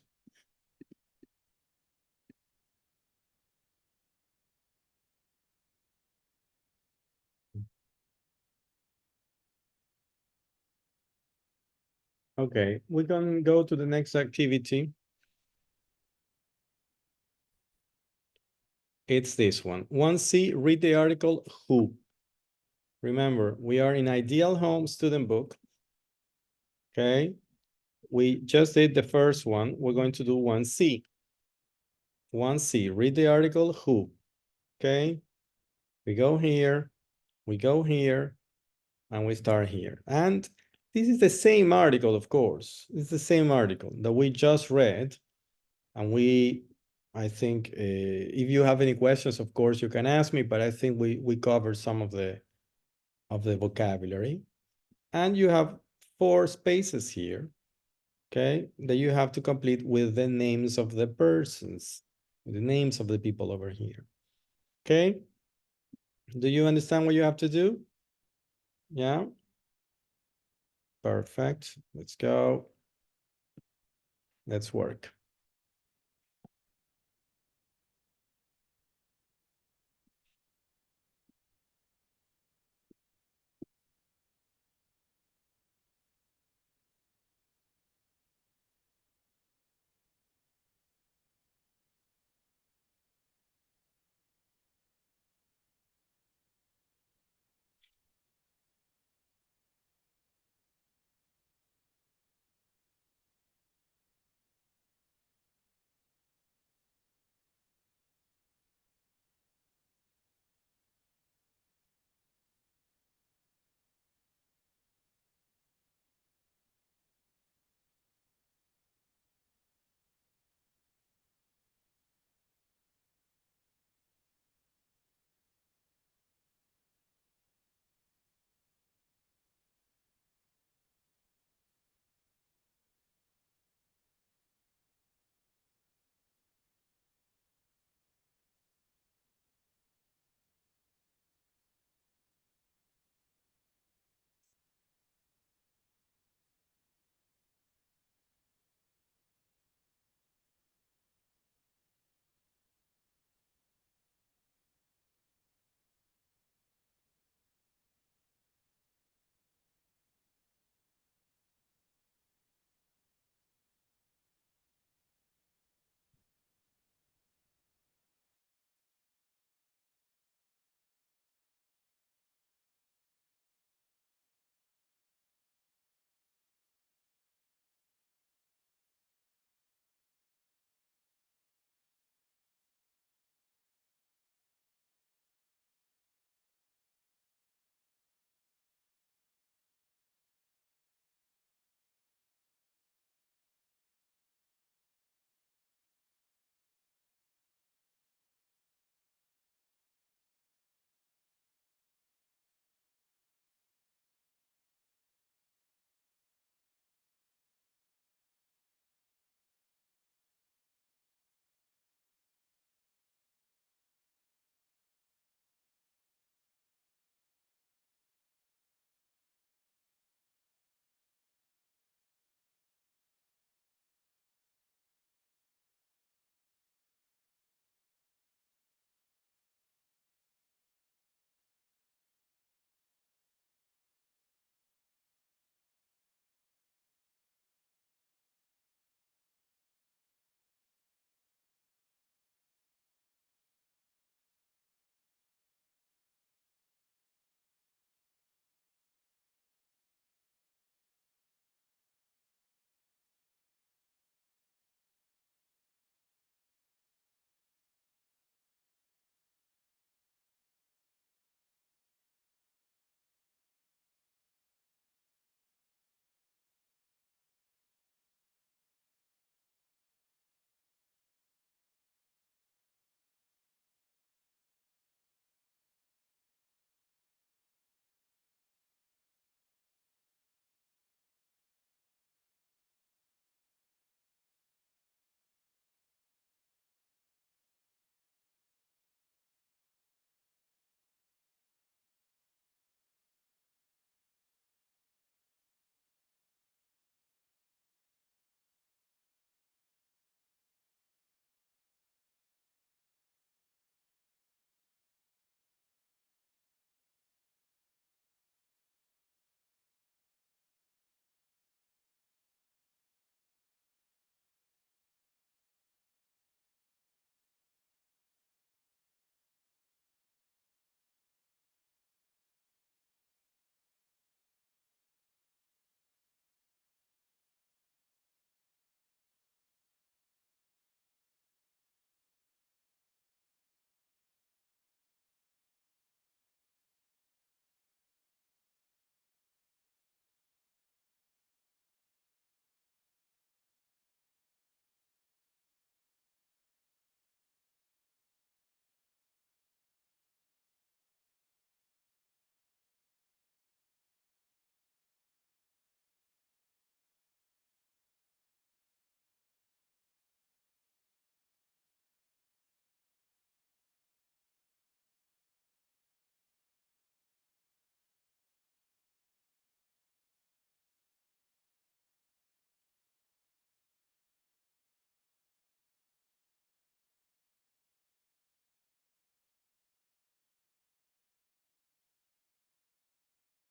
Okay, we can go to the next activity. It's this one. 1C, read the article who. Remember, we are in Ideal Home student book. Okay, we just did the first one. We're going to do 1C. 1C, read the article who. Okay, we go here, and we start here. And this is the same article, of course. It's the same article that we just read. And I think if you have any questions, of course, you can ask me, but I think we covered some of the vocabulary. And you have 4 spaces here, okay, that you have to complete with the names of the persons, the names of the people over here. Okay? Do you understand what you have to do? Yeah. Perfect. Let's go. Let's work.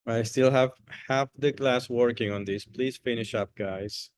I still have half the class working on this. Please finish up, guys.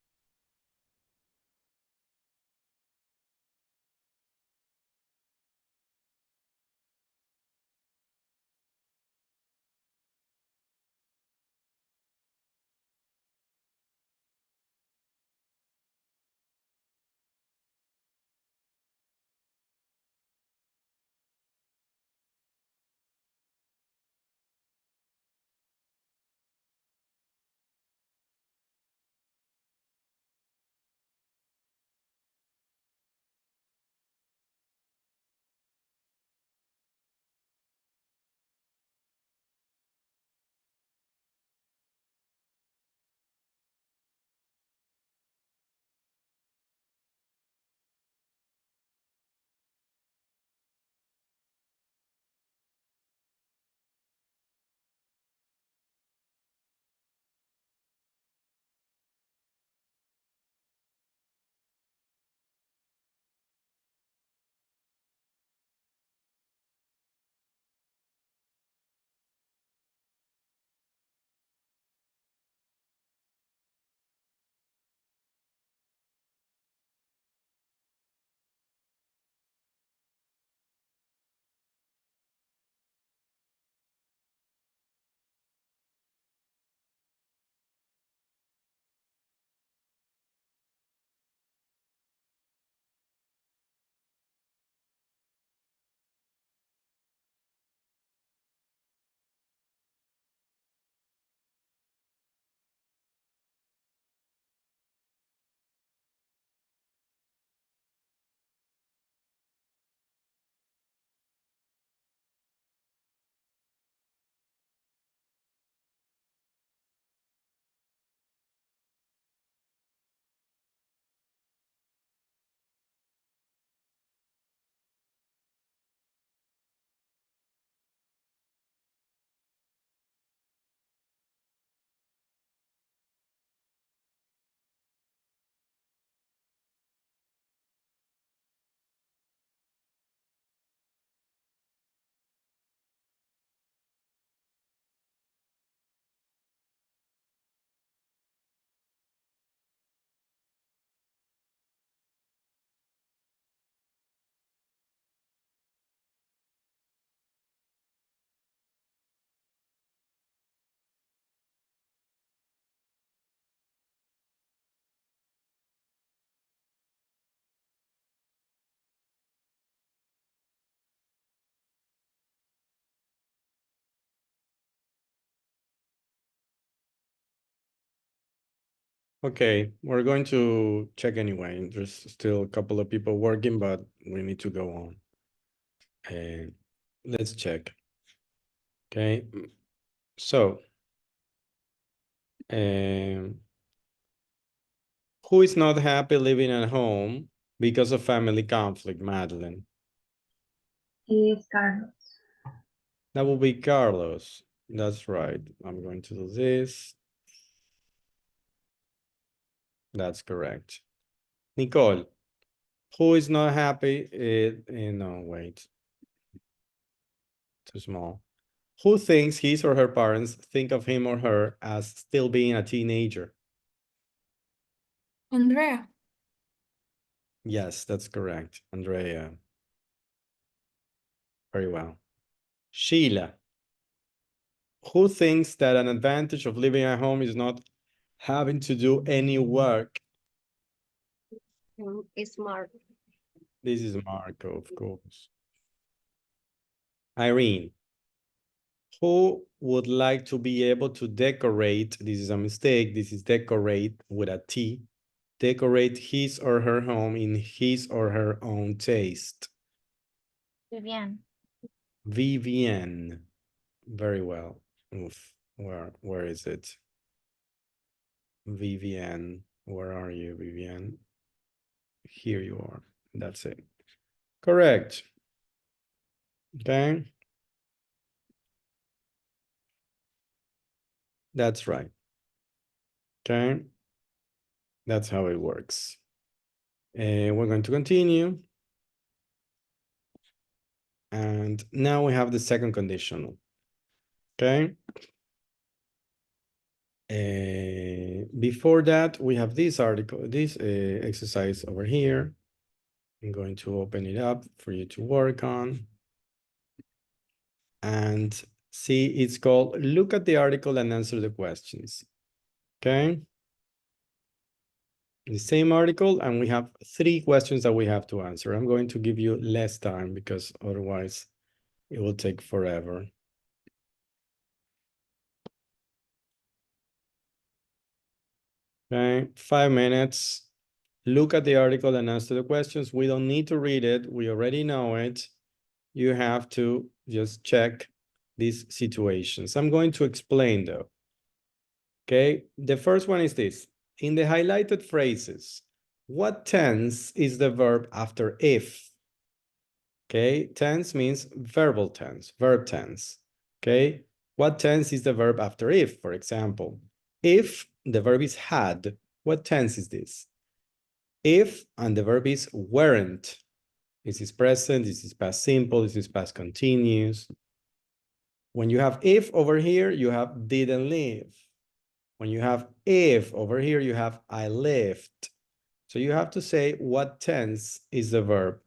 Okay, we're going to check anyway. There's still a couple of people working, but we need to go on. And let's check. Okay, so who is not happy living at home because of family conflict, Madeline? Is Carlos. That will be Carlos. That's right. I'm going to do this. That's correct. Nicole, who is not happy? No, wait. Too small. Who thinks his or her parents think of him or her as still being a teenager? Andrea. Yes, that's correct. Andrea. Very well. Sheila. Who thinks that an advantage of living at home is not having to do any work? It's Mark. This is Marco, of course. Irene. Who would like to be able to decorate? This is a mistake. This is decorate with a T. Decorate his or her home in his or her own taste. Vivian. Vivian. Very well. Oof. Where is it? Vivian. Where are you, Vivian? Here you are. That's it. Correct. Okay. That's right. Okay. That's how it works. And we're going to continue. And now we have the second conditional. Okay. Before that, we have this article, this exercise over here. I'm going to open it up for you to work on. And see, it's called look at the article and answer the questions. Okay. The same article, and we have 3 questions that we have to answer. I'm going to give you less time because otherwise it will take forever. Okay, 5 minutes. Look at the article and answer the questions. We don't need to read it. We already know it. You have to just check these situations. I'm going to explain though. Okay, the first one is this. In the highlighted phrases, what tense is the verb after if? Okay, tense means verbal tense, verb tense. Okay, what tense is the verb after if? For example, if the verb is had, what tense is this? If and the verb is weren't. This is present, this is past simple, this is past continuous. When you have if over here, you have didn't live. When you have if over here, you have I lived. So you have to say what tense is the verb.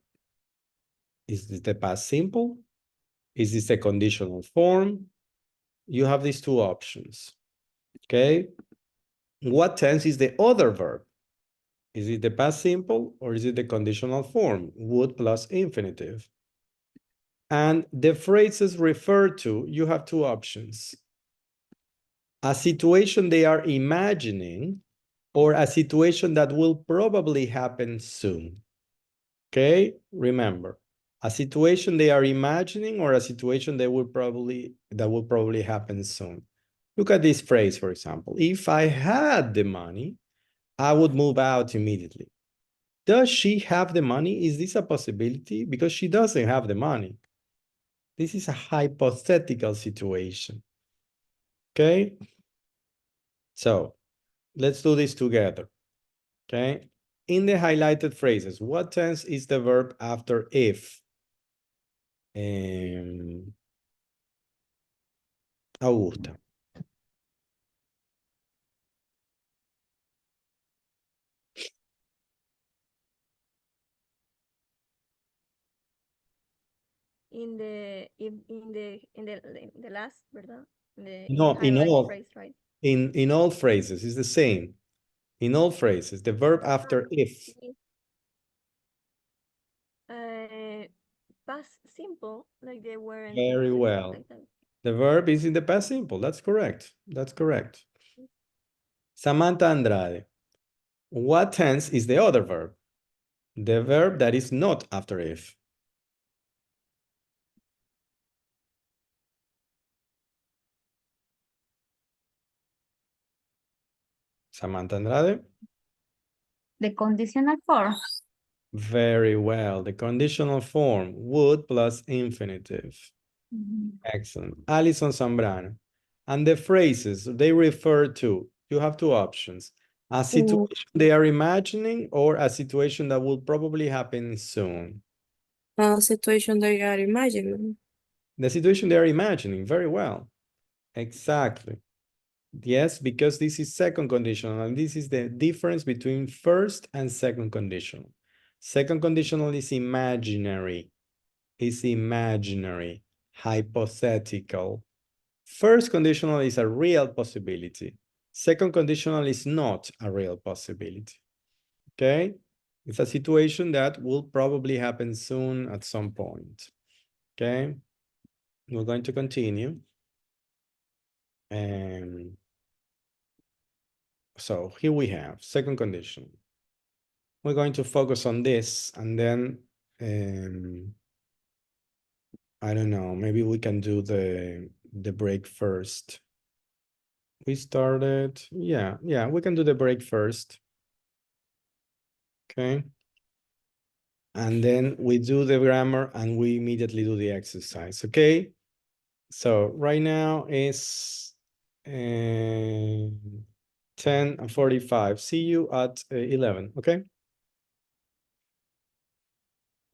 Is this the past simple? Is this a conditional form? You have these 2 options. Okay. What tense is the other verb? Is it the past simple or is it the conditional form? Would plus infinitive. And the phrases referred to, you have 2 options. A situation they are imagining or a situation that will probably happen soon. Okay, remember, a situation they are imagining or a situation that will probably happen soon. Look at this phrase, for example. If I had the money, I would move out immediately. Does she have the money? Is this a possibility? Because she doesn't have the money. This is a hypothetical situation. Okay? So let's do this together. Okay? In the highlighted phrases, what tense is the verb after if? Augusta. In the last, ¿verdad? No, in highlight all, phrase, right? in all phrases, it's the same. In all phrases, the verb after if. Past simple, like they weren't. Very well. Like that. The verb is in the past simple. That's correct. That's correct. Samantha Andrade. What tense is the other verb? The verb that is not after if. Samantha Andrade. The conditional form. Very well. The conditional form, would plus infinitive. Excellent. Alison Zambrano. And the phrases they refer to, you have 2 options. A situation they are imagining or a situation that will probably happen soon. A situation they are imagining. The situation they are imagining, very well. Exactly. Yes, because this is second conditional, and this is the difference between first and second conditional. Second conditional is imaginary. It's imaginary, hypothetical. First conditional is a real possibility. Second conditional is not a real possibility. Okay? It's a situation that will probably happen soon at some point. Okay? We're going to continue. So here we have second condition. We're going to focus on this and then I don't know, maybe we can do the break first. We started, yeah, we can do the break first. Okay. And then we do the grammar and we immediately do the exercise, okay? So right now is 10:45. See you at 11, okay?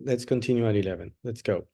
Let's continue at 11. Let's go.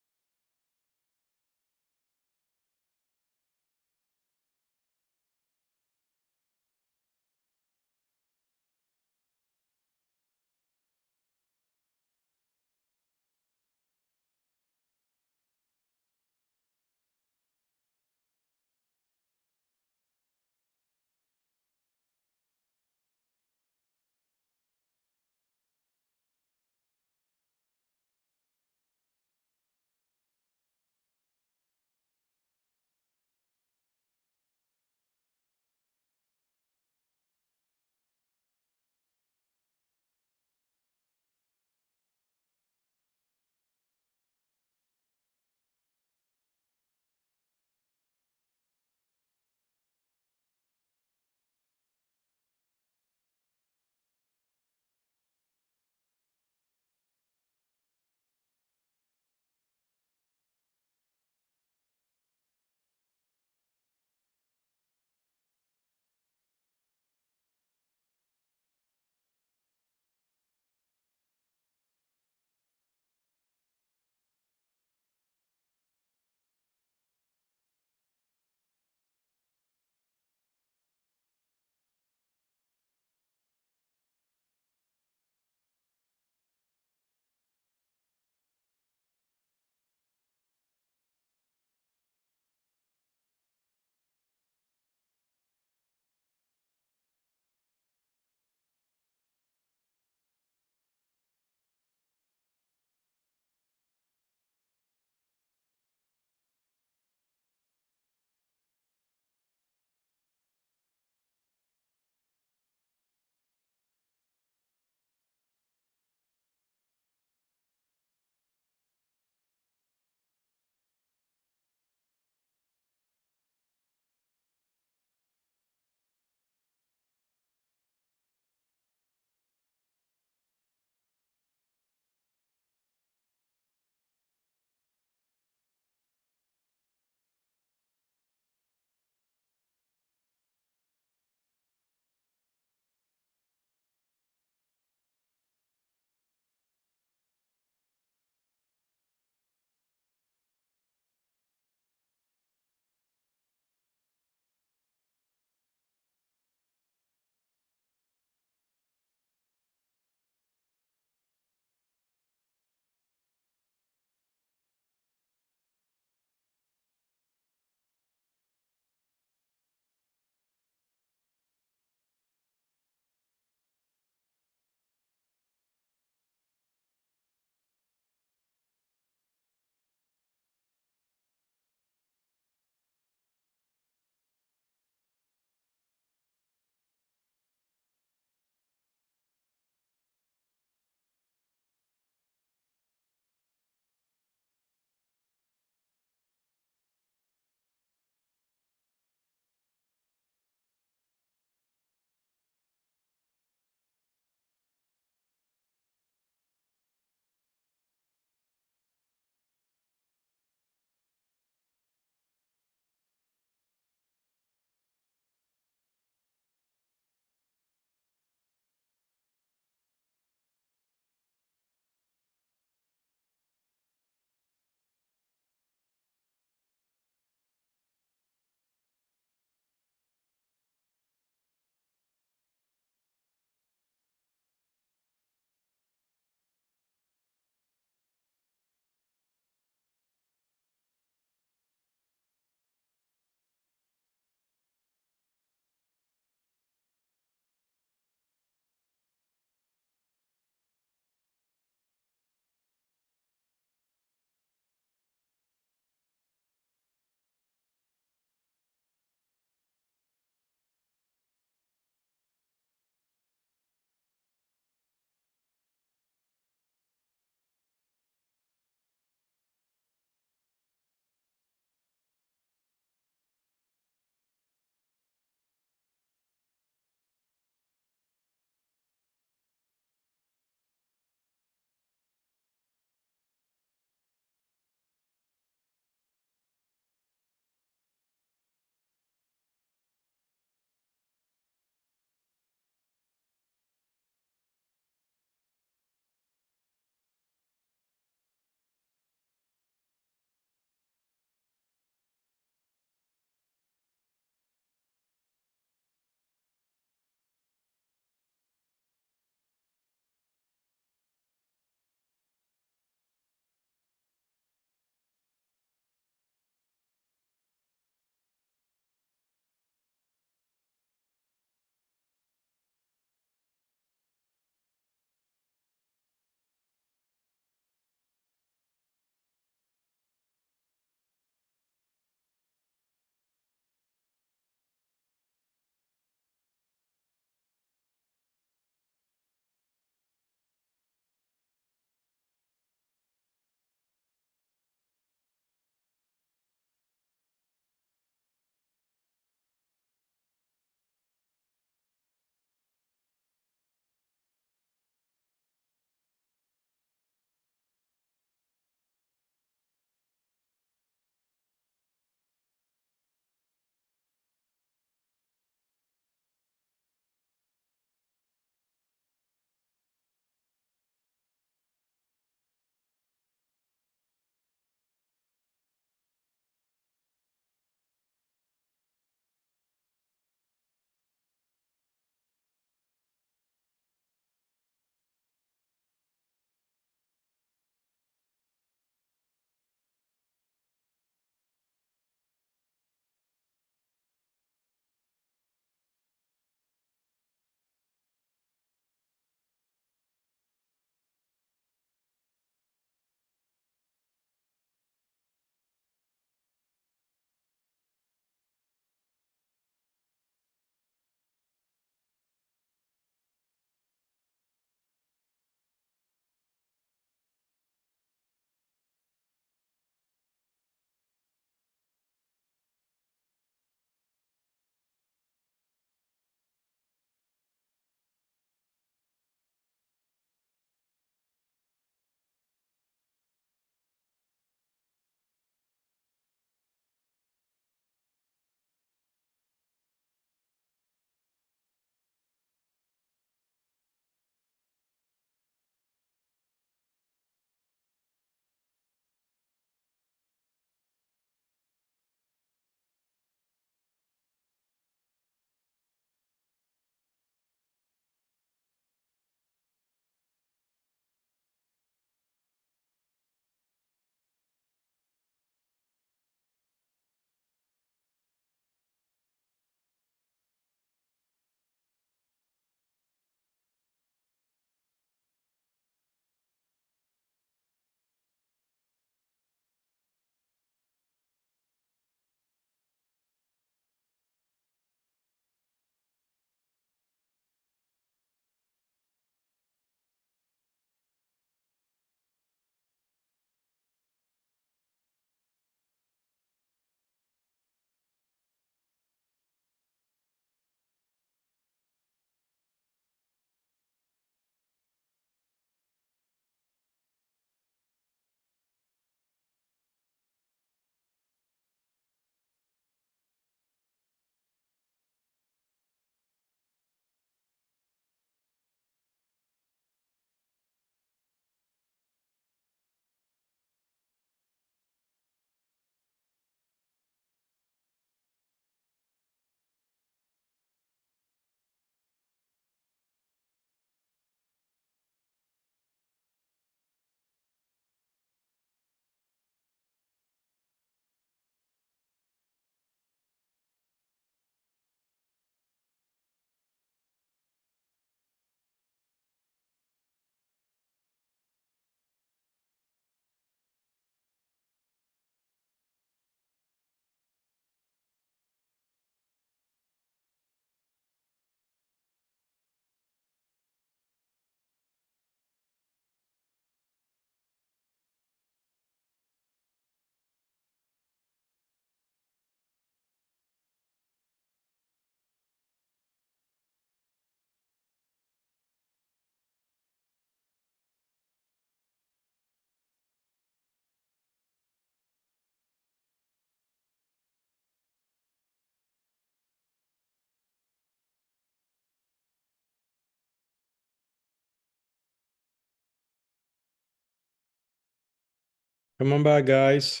Come on back, guys.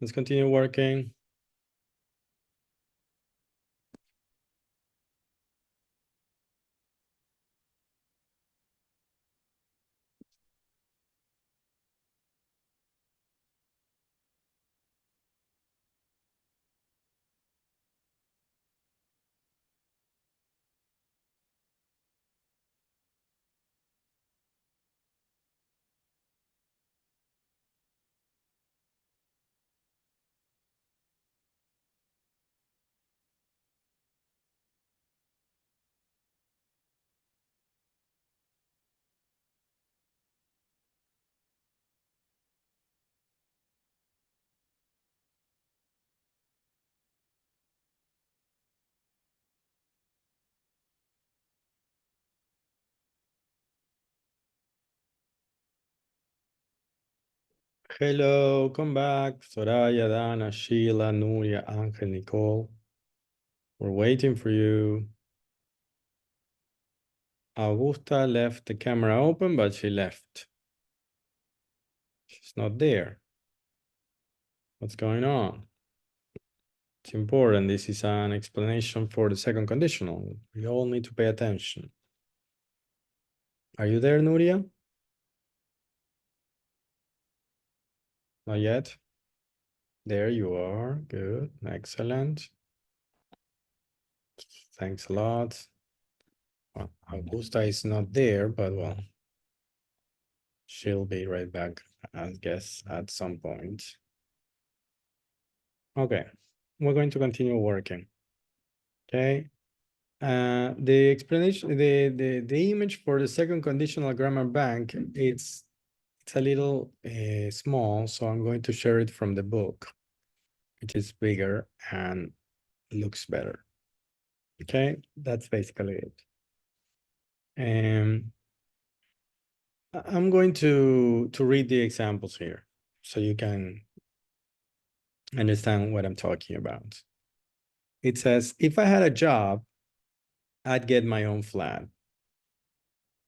Let's continue working. Hello, come back. Soraya, Dana, Sheila, Nuria, Angel, Nicole. We're waiting for you. Augusta left the camera open, but she left. She's not there. What's going on? It's important. This is an explanation for the second conditional. We all need to pay attention. Are you there, Nuria? Not yet? There you are. Good. Excellent. Thanks a lot. Well, Augusta is not there, but well, she'll be right back, I guess, at some point. Okay, we're going to continue working. Okay. The explanation, the image for the second conditional grammar bank, it's a little small, so I'm going to share it from the book, which is bigger and looks better. Okay, that's basically it. I'm going to read the examples here so you can understand what I'm talking about. It says, if I had a job, I'd get my own flat.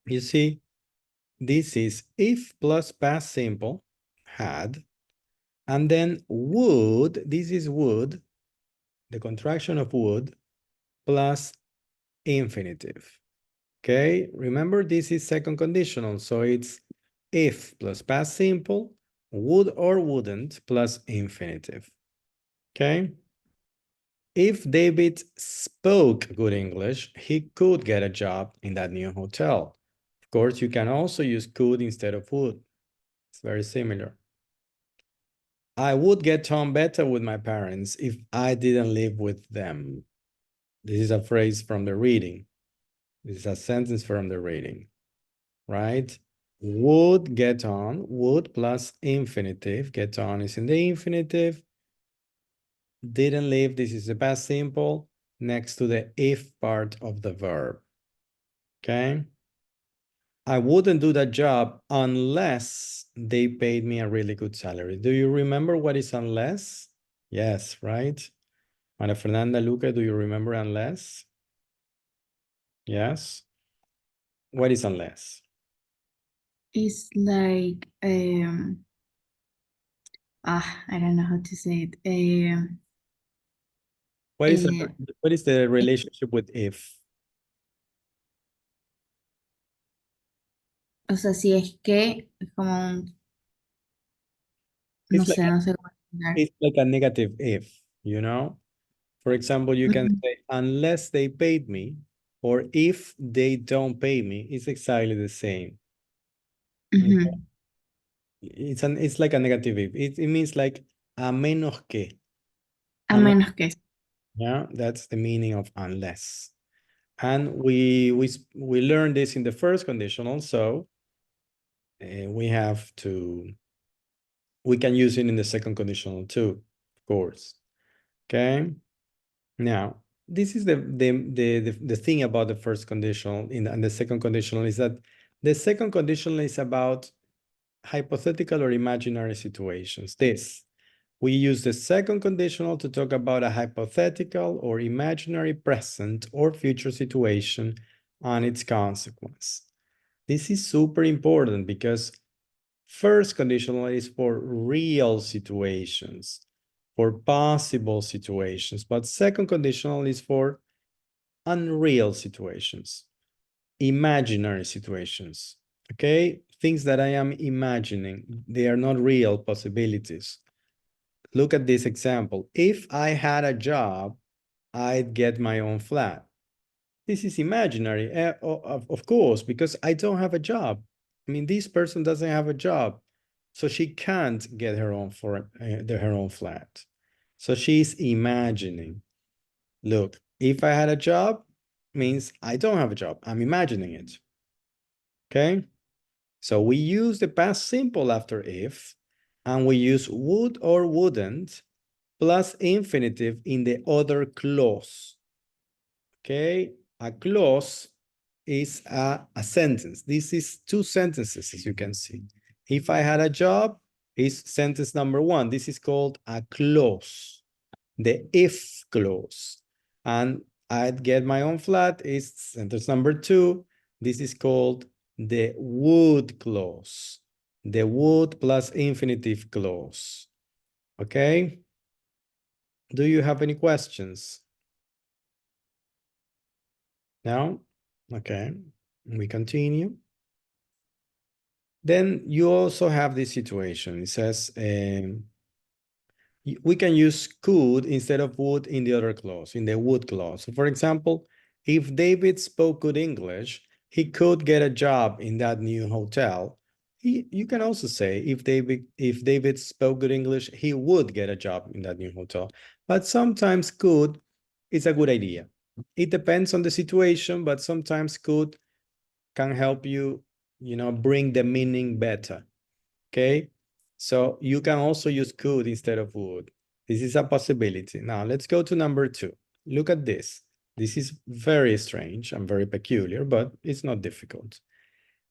You see, this is if plus past simple, had, and then would, this is would, the contraction of would, plus infinitive. Okay, remember this is second conditional, so it's if plus past simple, would or wouldn't, plus infinitive. Okay. If David spoke good English, he could get a job in that new hotel. Of course, you can also use could instead of would. It's very similar. I would get on better with my parents if I didn't live with them. This is a phrase from the reading. This is a sentence from the reading, right? Would get on, would plus infinitive. Get on is in the infinitive. Didn't live, this is the past simple next to the if part of the verb. Okay. I wouldn't do that job unless they paid me a really good salary. Do you remember what is unless? Yes, right? Maria Fernanda, Luca, do you remember unless? Yes. What is unless? It's like I don't know how to say it. What is the relationship with if? O sea, si es que es como un, no It's like sé, no sé cómo explicar. it's like a negative if, you know? For example, you can say, unless they paid me, or if they don't pay me, it's exactly the same. Okay? It's like a negative if. It means like a menos que. A menos que. Yeah, that's the meaning of unless. And we learned this in the first conditional, so we can use it in the second conditional too, of course. Okay. Now, this is the thing about the first conditional and the second conditional is that the second conditional is about hypothetical or imaginary situations. We use the second conditional to talk about a hypothetical or imaginary present or future situation and its consequence. This is super important because First conditional is for real situations, for possible situations, but second conditional is for unreal situations, imaginary situations, okay? Things that I am imagining, they are not real possibilities. Look at this example. If I had a job, I'd get my own flat. This is imaginary, of course, because I don't have a job. I mean, this person doesn't have a job, so she can't get her own her own flat. So she's imagining. Look, if I had a job, means I don't have a job. I'm imagining it. Okay? So we use the past simple after if, and we use would or wouldn't plus infinitive in the other clause. Okay? A clause is a sentence. This is two sentences, as you can see. If I had a job, is sentence number one. This is called a clause, the if clause. And I'd get my own flat is sentence number two. This is called the would clause, the would plus infinitive clause. Okay? Do you have any questions? No? Okay, we continue. Then you also have this situation. It says we can use could instead of would in the other clause, in the would clause. So for example, if David spoke good English, he could get a job in that new hotel. You can also say if David spoke good English, he would get a job in that new hotel. But sometimes could is a good idea. It depends on the situation, but sometimes could can help you, bring the meaning better. Okay? So you can also use could instead of would. This is a possibility. Now let's go to number two. Look at this. This is very strange and very peculiar, but it's not difficult.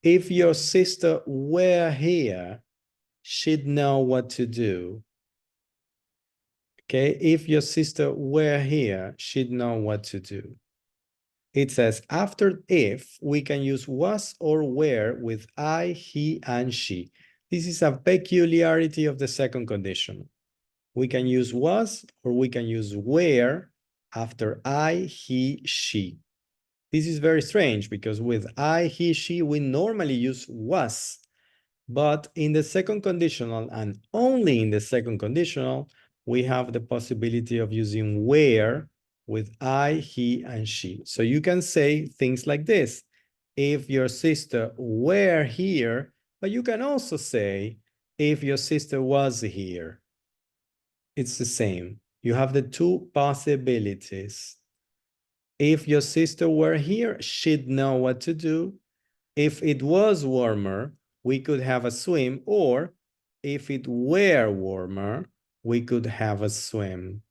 If your sister were here, she'd know what to do. Okay? If your sister were here, she'd know what to do. It says after if, we can use was or were with I, he, and she. This is a peculiarity of the second condition. We can use was or we can use were after I, he, she. This is very strange because with I, he, she, we normally use was. But in the second conditional and only in the second conditional, we have the possibility of using were with I, he, and she. So you can say things like this. If your sister were here, but you can also say if your sister was here. It's the same. You have the two possibilities. If your sister were here, she'd know what to do. If it was warmer, we could have a swim, or if it were warmer, we could have a swim.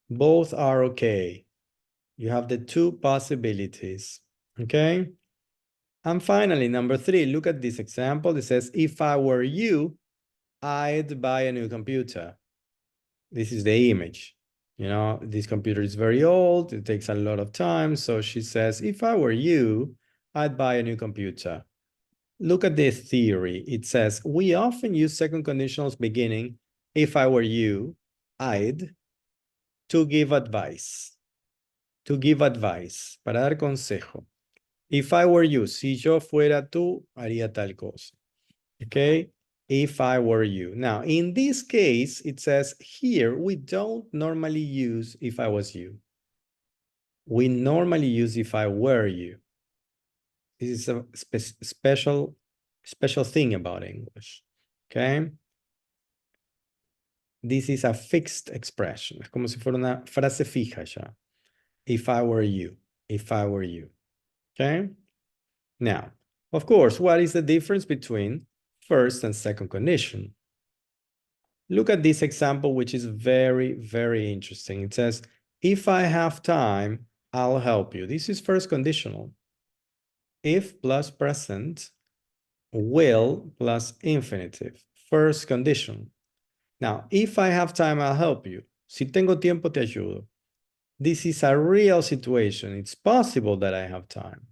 Both are okay. You have the two possibilities, okay? And finally, number three, look at this example. It says, if I were you, I'd buy a new computer. This is the image. This computer is very old. It takes a lot of time. So she says, if I were you, I'd buy a new computer. Look at this theory. It says, we often use second conditionals beginning, if I were you, I'd, to give advice. To give advice, para dar consejo. If I were you, si yo fuera tú, haría tal cosa. Okay? If I were you. Now, in this case, it says here, we don't normally use if I was you. We normally use if I were you. This is a special thing about English, okay? This is a fixed expression. Es como si fuera una frase fija ya. If I were you, if I were you, okay? Now, of course, what is the difference between first and second condition? Look at this example, which is very, very interesting. It says, if I have time, I'll help you. This is first conditional. If plus present, will plus infinitive, first condition. Now, if I have time, I'll help you. Si tengo tiempo, te ayudo. This is a real situation. It's possible that I have time.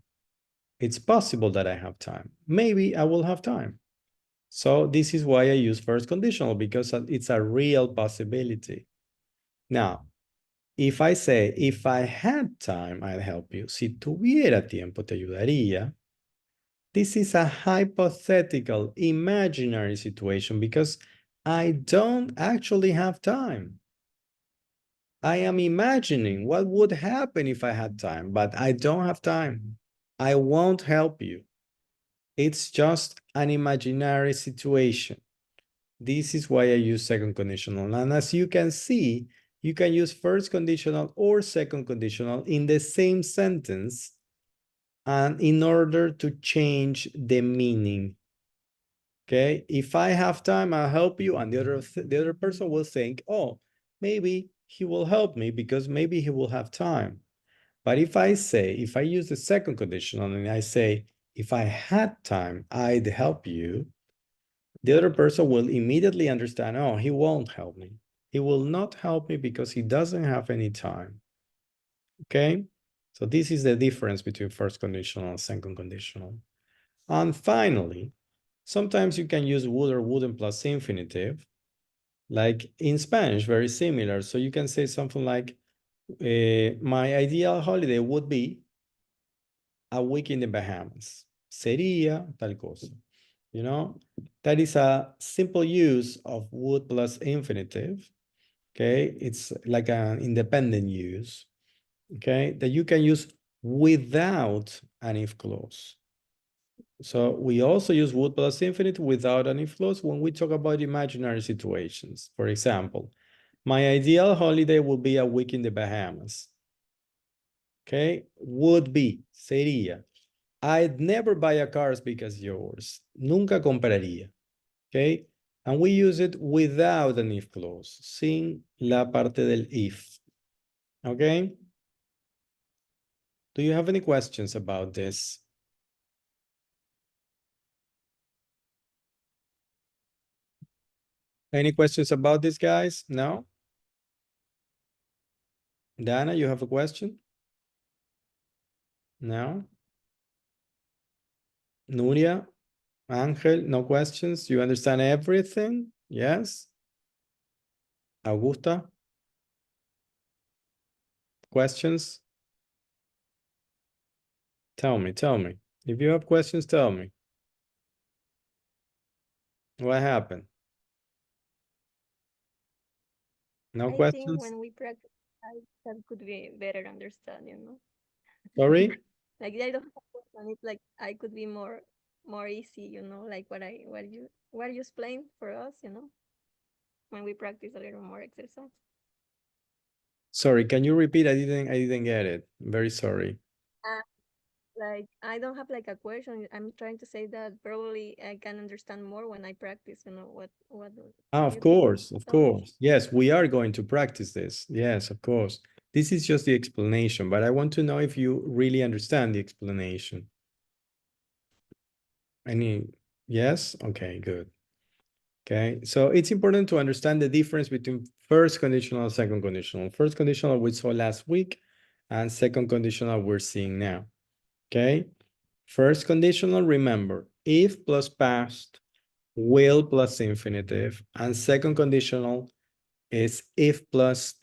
It's possible that I have time. Maybe I will have time. So this is why I use first conditional, because it's a real possibility. Now, if I say, if I had time, I'd help you. Si tuviera tiempo, te ayudaría. This is a hypothetical, imaginary situation because I don't actually have time. I am imagining what would happen if I had time, but I don't have time. I won't help you. It's just an imaginary situation. This is why I use second conditional. And as you can see, you can use first conditional or second conditional in the same sentence and in order to change the meaning. Okay, if I have time, I'll help you, and the other person will think, oh, maybe he will help me because maybe he will have time. But if I use the second conditional and I say, if I had time, I'd help you, the other person will immediately understand, oh, he won't help me. He will not help me because he doesn't have any time. Okay, so this is the difference between first conditional and second conditional. And finally, sometimes you can use would or wouldn't plus infinitive, like in Spanish, very similar. So you can say something like, my ideal holiday would be a week in the Bahamas. Sería tal cosa. You know, that is a simple use of would plus infinitive. Okay, it's like an independent use. Okay, that you can use without an if clause. So we also use would plus infinitive without an if clause when we talk about imaginary situations. For example, my ideal holiday would be a week in the Bahamas. Okay, would be, sería. I'd never buy a car as big as yours. Nunca compraría. Okay, and we use it without an if clause, sin la parte del if. Okay, do you have any questions about this? Any questions about this, guys? No? Dana, you have a question? No? Nuria? Angel, no questions? You understand everything? Yes? Augusta? Questions? Tell me. If you have questions, tell me. What happened? No I think questions? when we practice, that could be better understand, you know. Sorry? Like I don't have a question. It's like I could be more easy, you know, like what you explained for us, you know, when we practice a little more exercise. Sorry, can you repeat? I didn't get it. I'm very sorry. Like I don't have like a question. I'm trying to say that probably I can understand more when I practice, you know, what Of you course, of tell me. course. Yes, we are going to practice this. Yes, of course. This is just the explanation, but I want to know if you really understand the explanation. Yes? Okay, good. Okay, so it's important to understand the difference between first conditional and second conditional. First conditional we saw last week and second conditional we're seeing now. Okay, first conditional, remember, if plus past, will plus infinitive, and second conditional is if plus,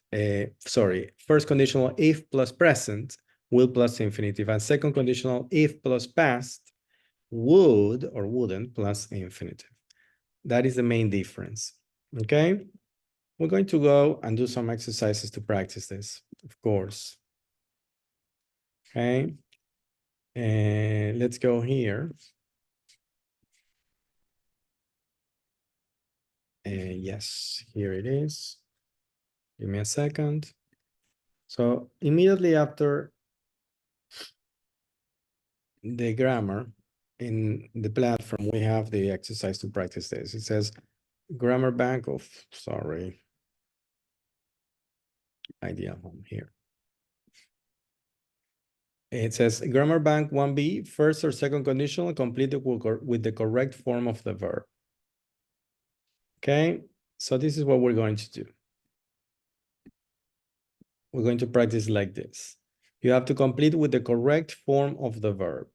first conditional if plus present, will plus infinitive, and second conditional if plus past, would or wouldn't plus infinitive. That is the main difference, okay? We're going to go and do some exercises to practice this, of course. Okay, and let's go here. Yes, here it is. Give me a second. So immediately after the grammar in the platform, we have the exercise to practice this. It says grammar bank of, sorry, idea home here. It says grammar bank 1B, first or second conditional completed with the correct form of the verb. Okay, so this is what we're going to do. We're going to practice like this. You have to complete with the correct form of the verb.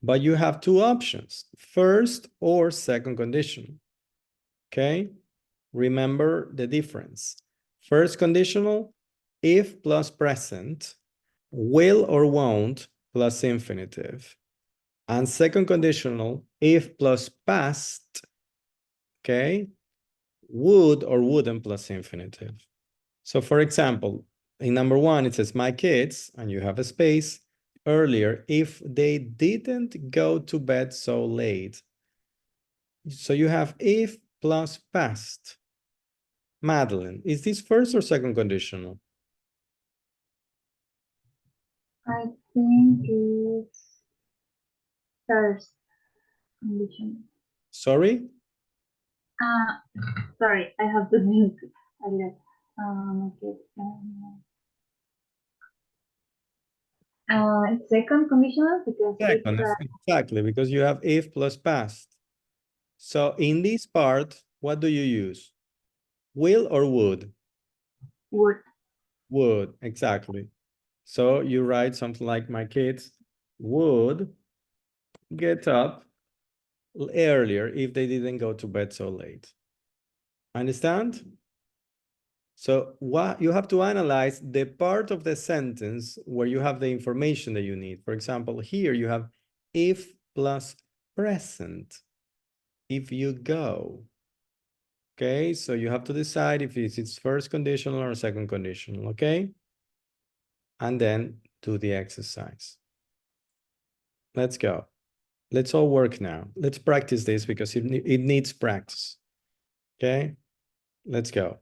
but you have two options, first or second conditional. Okay? Remember the difference. First conditional, if plus present, will or won't plus infinitive. And second conditional, if plus past, okay, would or wouldn't plus infinitive. So for example, in number one, it says my kids, and you have a space earlier, if they didn't go to bed so late. So you have if plus past. Madeline, is this first or second conditional? I think it's first condition. Sorry? Sorry, I have to think a little. Okay. It's second conditional because Second, it's exactly, because you have if plus past. So in this part, what do you use? Will or would? would. Would, exactly. So you write something like my kids would get up earlier if they didn't go to bed so late. Understand? So what you have to analyze the part of the sentence where you have the information that you need. For example, here you have if plus present. If you go. Okay, so you have to decide if it's first conditional or second conditional, okay? And then do the exercise. Let's go. Let's all work now. Let's practice this because it needs practice. Okay, let's go.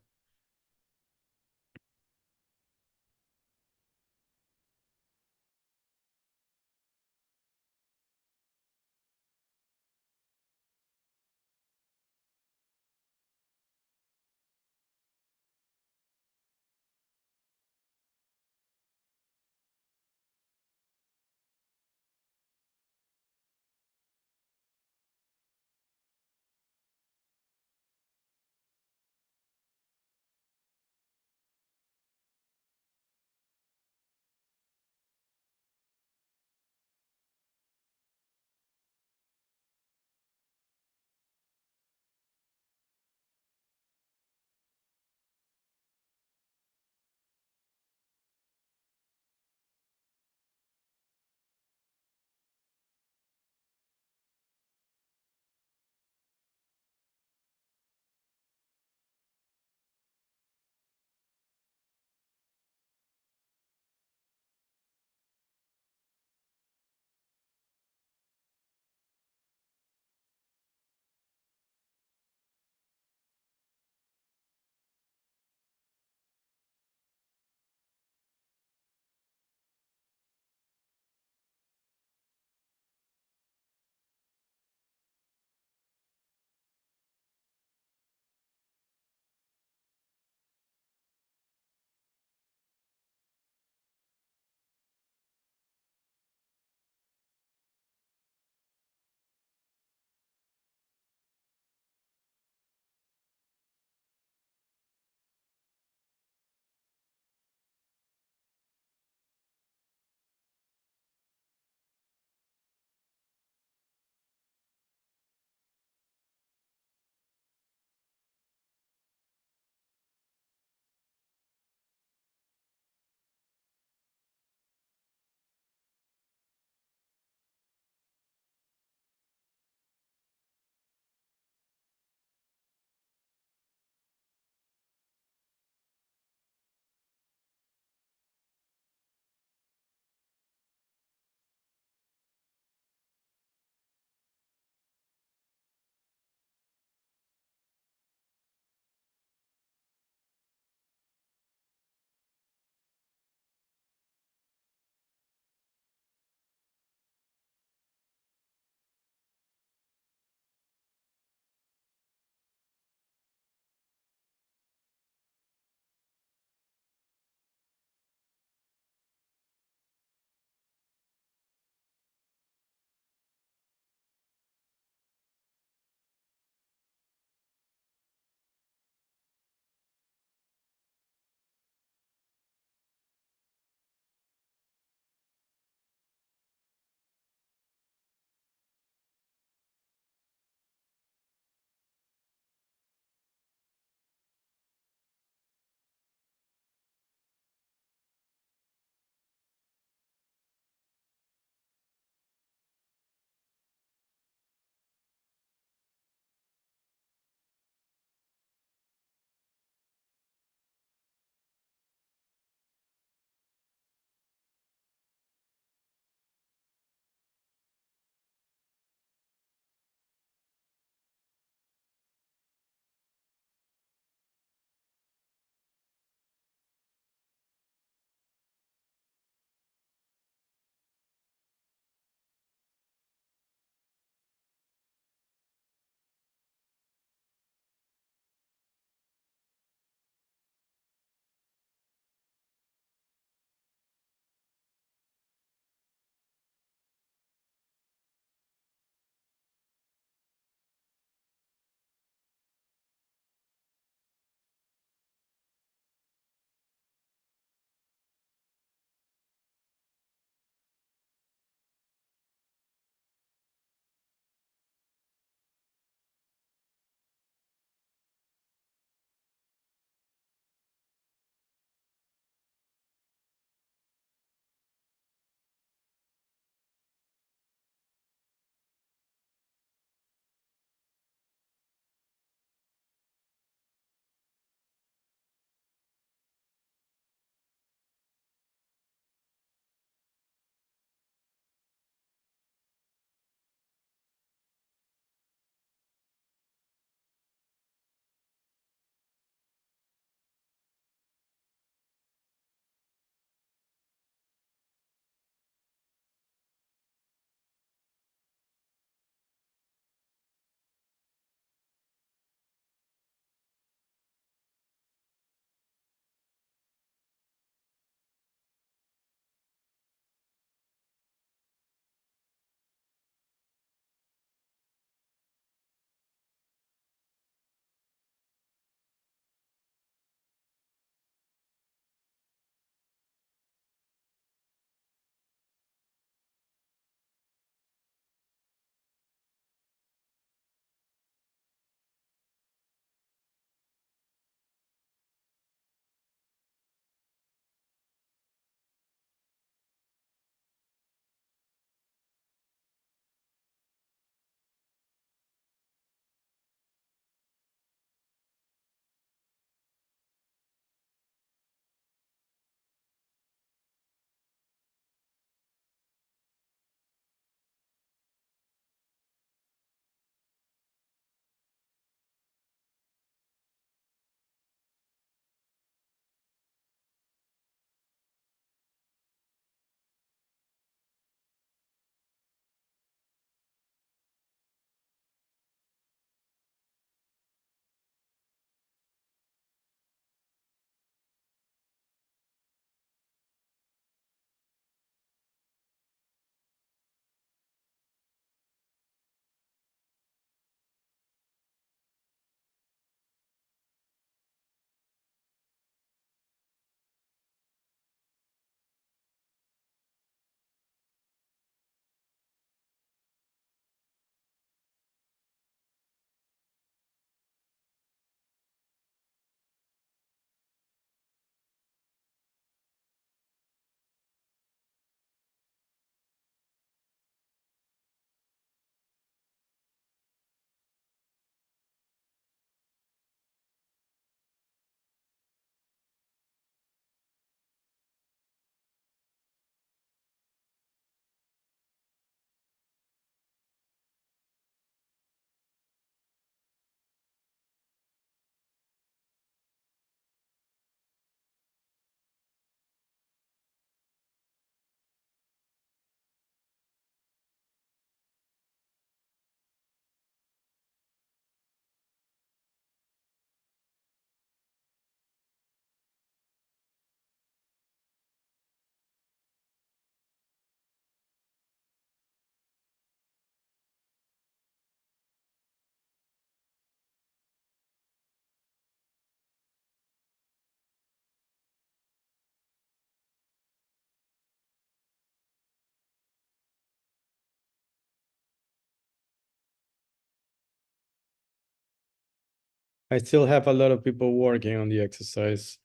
I still have a lot of people working on the exercise.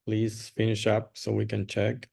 Please finish up so we can check.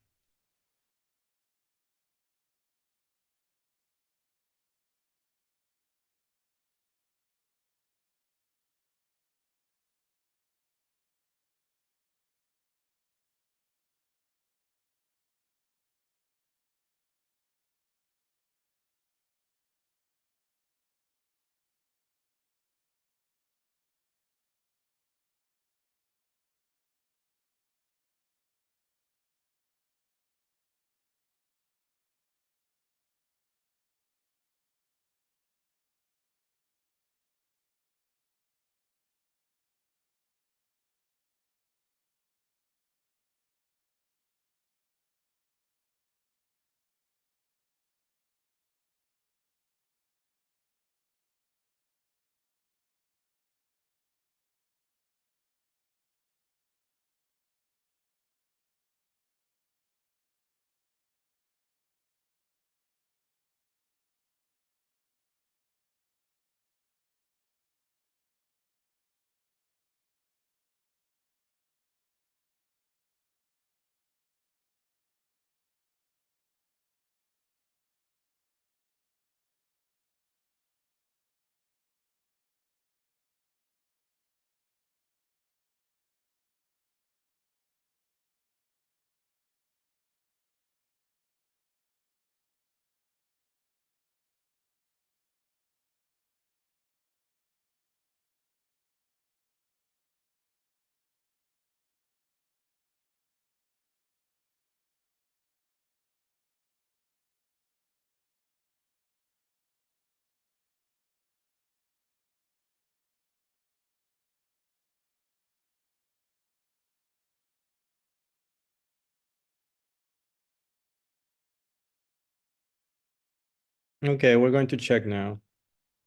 Okay, we're going to check now.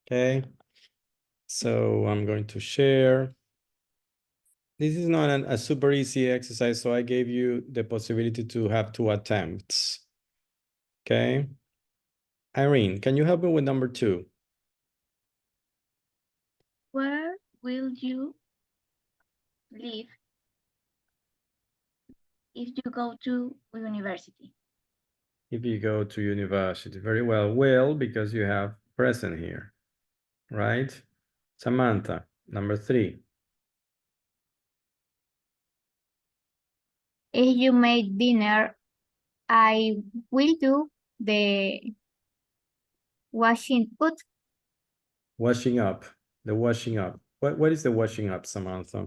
Okay. So I'm going to share. This is not a super easy exercise, so I gave you the possibility to have 2 attempts. Okay. Irene, can you help me with number 2? Where will you live if you go to university? If you go to university, very well. Will, because you have present here, right? Samantha, number 3. If you make dinner, I will do the washing put. Washing up, the washing up. What is the washing up, Samantha?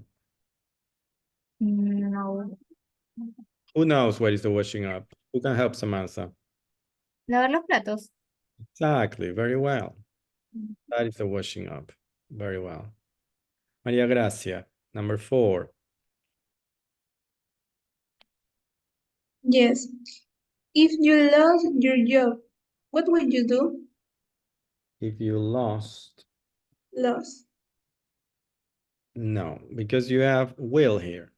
No. Who knows what is the washing up? Who can help Samantha? Lavar los platos. Exactly, very well. That is the washing up. Very well. Maria Gracia, number 4. Yes. If you lost your job, what would you do? If you lost, Lost. no, because you have will here.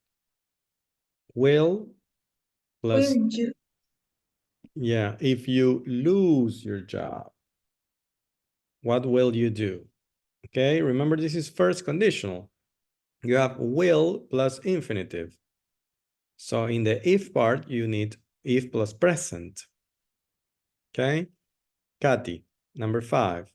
Will plus, Will you? yeah, if you lose your job, what will you do? Okay, remember this is first conditional. You have will plus infinitive. So in the if part, you need if plus present. Okay, Kathy, number 5.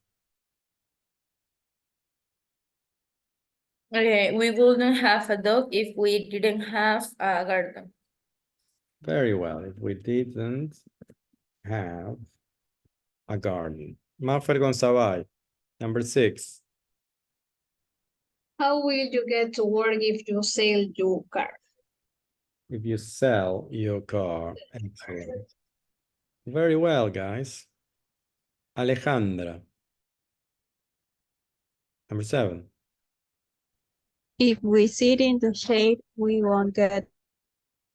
Okay, we wouldn't have a dog if we didn't have a garden. Very well, if we didn't have a garden. Mafer Gonzabay, number 6. How will you get to work if you sell your car? If you sell your car, excellent. Very well, guys. Alejandra, number 7. If we sit in the shade, we won't get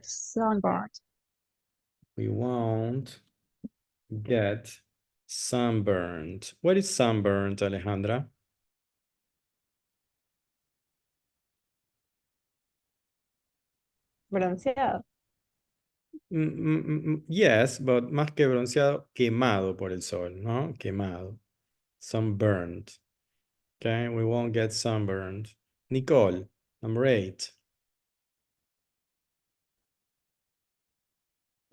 sunburned. We won't get sunburned. What is sunburned, Alejandra? Bronceado. Yes, but más que bronceado, quemado por el sol, ¿no? Quemado. Sunburned. Okay, we won't get sunburned. Nicole, number 8.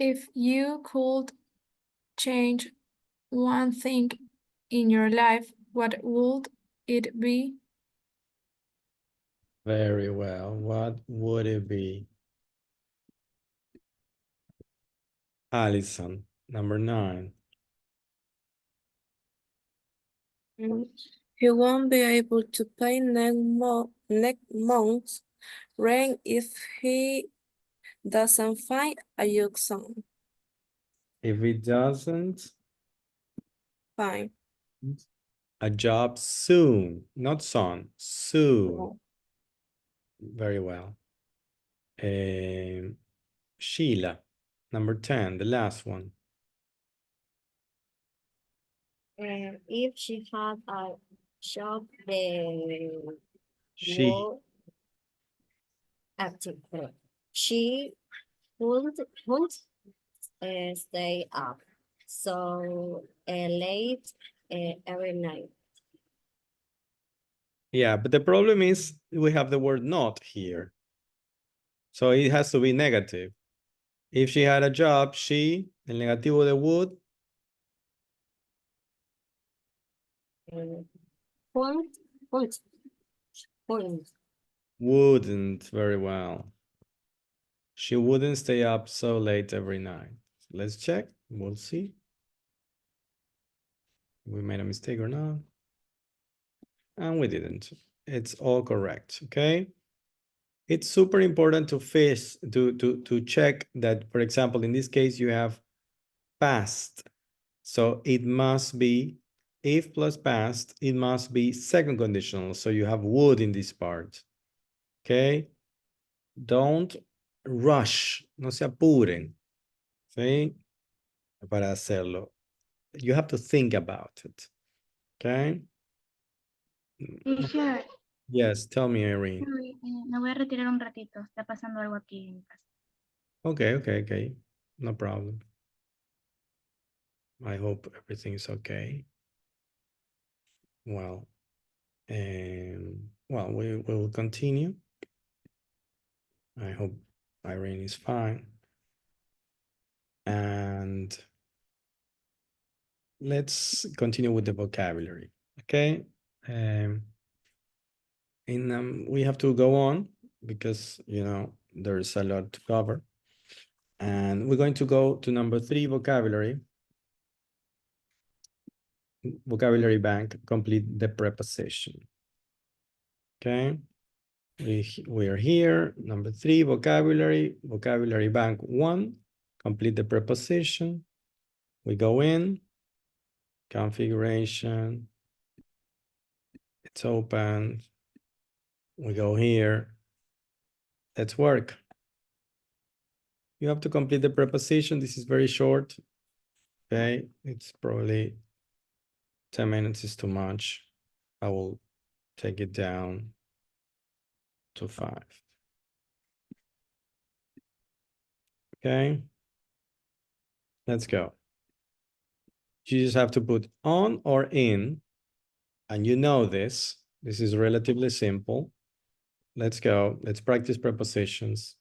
If you could change one thing in your life, what would it be? Very well. What would it be? Allison, number 9. He won't be able to pay next month's rent if he doesn't find a young son. If it doesn't, Fine. a job soon, not soon, soon. Very well. Sheila, number 10, the last one. If she had a job, the She, work active. She would stay up so late every night. yeah, but the problem is we have the word not here. So it has to be negative. If she had a job, she, el negativo de would, wouldn't, very well. She wouldn't stay up so late every night. Let's check, we'll see. We made a mistake or not. And we didn't. It's all correct, okay? It's super important to check that, for example, in this case, you have past. So it must be, if plus past, it must be second conditional. So you have would in this part, okay? Don't rush, no se apuren, ¿sí? Para hacerlo. You have to think about it, okay? Teacher, Yes, tell me, Irene. me voy a retirar un ratito. Está pasando algo aquí en mi casa. Okay. No problem. I hope everything is okay. Well, we will continue. I hope Irene is fine. And let's continue with the vocabulary, okay? We have to go on because, there's a lot to cover. And we're going to go to number 3, vocabulary. Vocabulary bank, complete the preposition. Okay. We are here, number 3, vocabulary bank 1, complete the preposition. We go in, configuration, it's open. We go here, let's work. You have to complete the preposition. This is very short. Okay, it's probably 10 minutes is too much. I will take it down to 5. Okay, let's go. You just have to put on or in, and you know this. This is relatively simple. Let's go. Let's practice prepositions.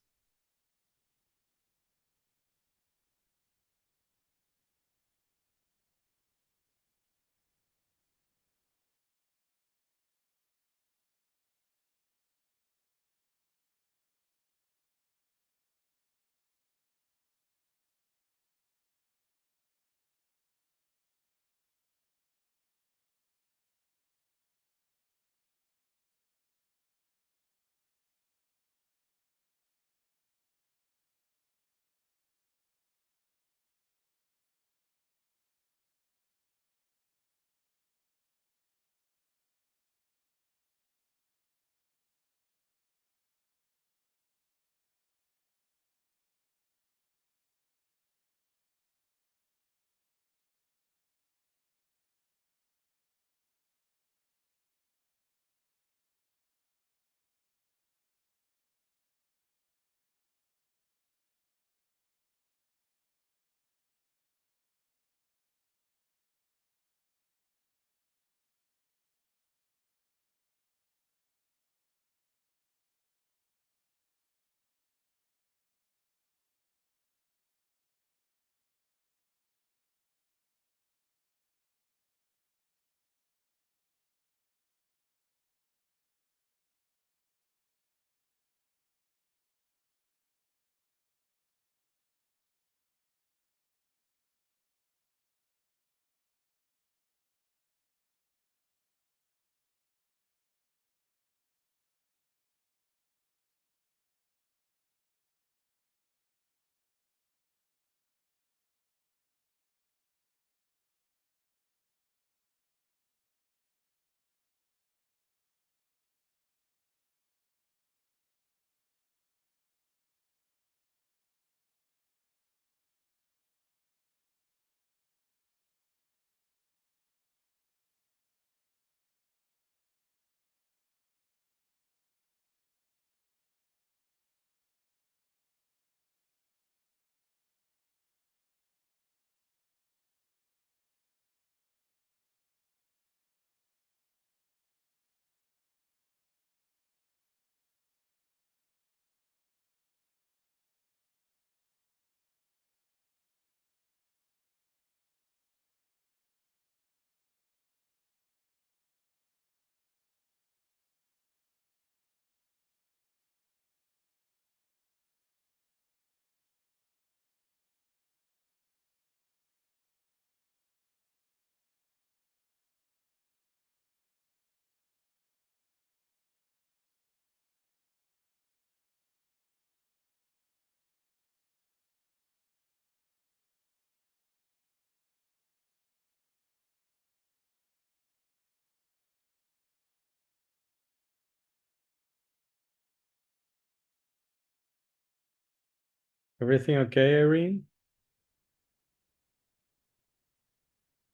Everything okay, Irene?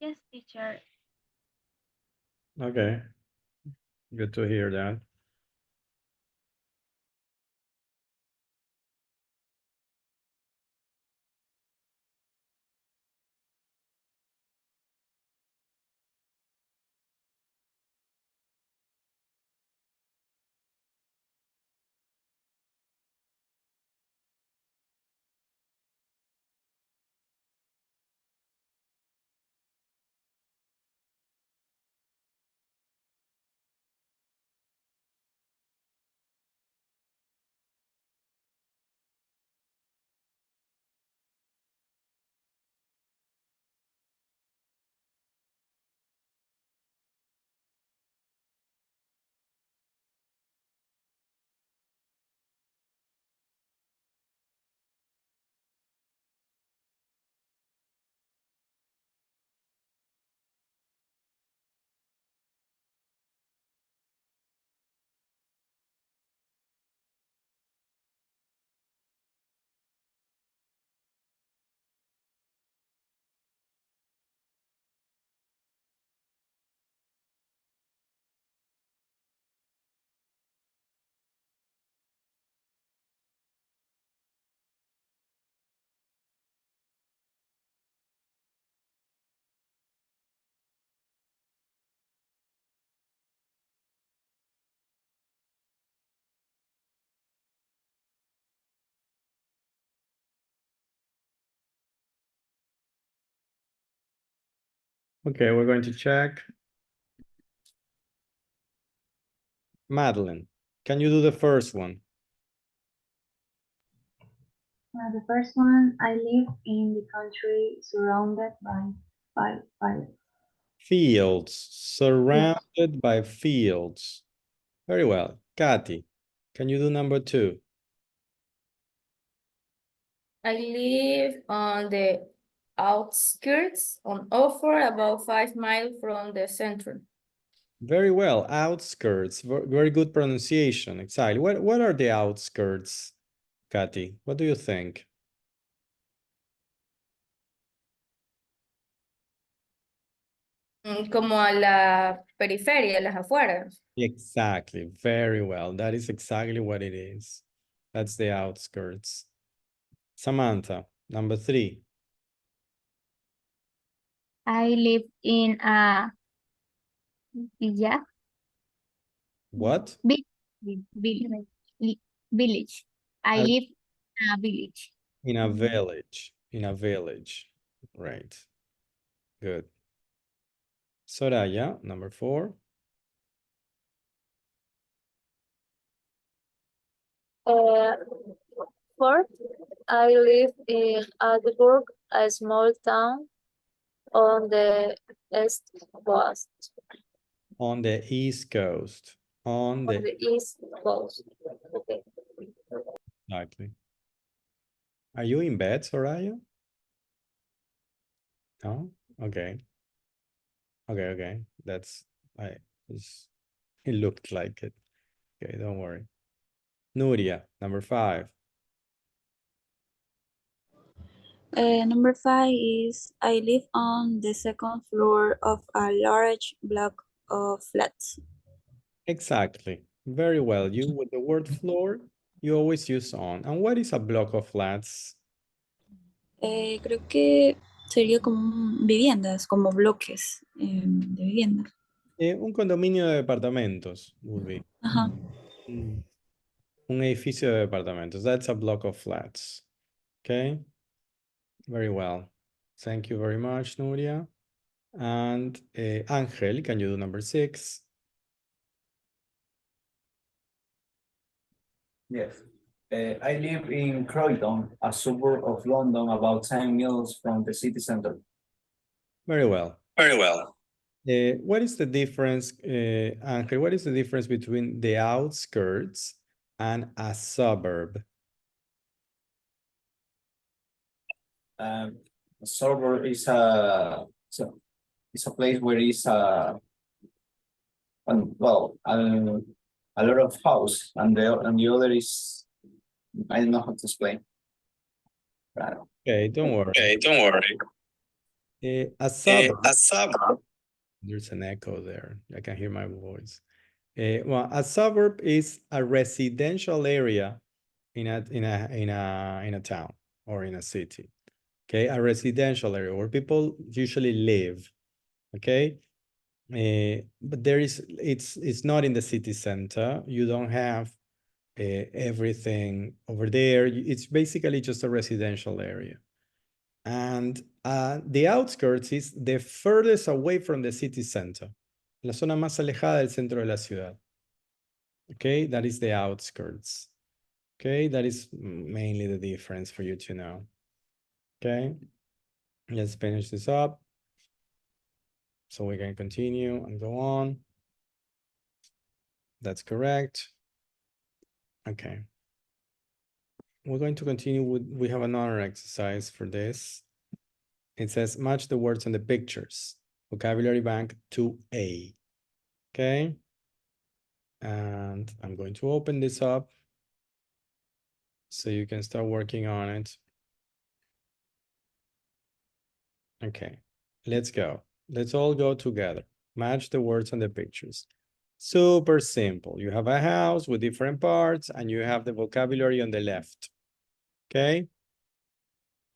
Yes, teacher. Okay. Good to hear that. Okay, we're going to check. Madeline, can you do the first one? The first one, I live in the country surrounded by Fields, surrounded by fields. Very well. Kathy, can you do number 2? I live on the outskirts on offer about 5 miles from the center. Very well. Outskirts, very good pronunciation. Exactly. What are the outskirts, Kathy? What do you think? Como a la periferia, las afueras. Exactly. Very well. That is exactly what it is. That's the outskirts. Samantha, number 3. I live in a villa. What? Village. I I- live in a village. In a village. In a village. Right. Good. Soraya, number 4. Fourth, I live in Aldeburgh, a small town on the east coast. On the East Coast. On the East coast. Okay. Exactly. Are you in bed, Soraya? No? Okay. Okay. That's it looked like it. Okay, don't worry. Nuria, number 5. Number 5 is I live on the second floor of a large block of flats. Exactly. Very well. You with the word floor, you always use on. And what is a block of flats? Creo que sería como viviendas, como bloques de viviendas. Un condominio de departamentos would be. Ajá. Un edificio de departamentos. That's a block of flats. Okay. Very well. Thank you very much, Nuria. And Angel, can you do number 6? Yes. I live in Croydon, a suburb of London, about 10 miles from the city center. Very well. Very well. What is the difference, Angel, what is the difference between the outskirts and a suburb? A suburb is a place where is a lot of house, and the other is, I don't know how to explain. Okay, don't worry. Okay, don't worry. A suburb. A suburb. There's an echo there. I can hear my voice. Well, a suburb is a residential area in a town or in a city. Okay, a residential area where people usually live. Okay, but it's not in the city center. You don't have everything over there. It's basically just a residential area. And the outskirts is the furthest away from the city center. La zona más alejada del centro de la ciudad. Okay, that is the outskirts. Okay, that is mainly the difference for you to know. Okay, let's finish this up so we can continue and go on. That's correct. Okay. We're going to continue with, we have another exercise for this. It says match the words on the pictures. Vocabulary Bank 2A. Okay. And I'm going to open this up so you can start working on it. Okay, let's go. Let's all go together. Match the words on the pictures. Super simple. You have a house with different parts and you have the vocabulary on the left. Okay.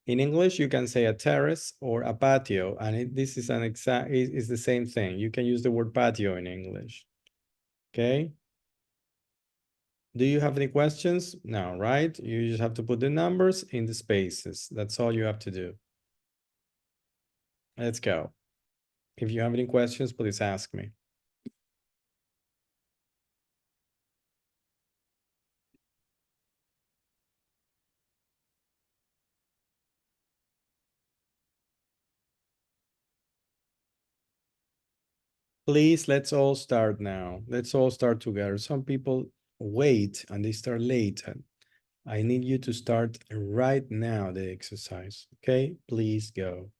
In English, you can say a terrace or a patio, and this is an exact, is the same thing. You can use the word patio in English. Okay. Do you have any questions? No, right? You just have to put the numbers in the spaces. That's all you have to do. Let's go. If you have any questions, please ask me. Please, let's all start now. Let's all start together. Some people wait and they start late. I need you to start right now, the exercise. Okay, please go.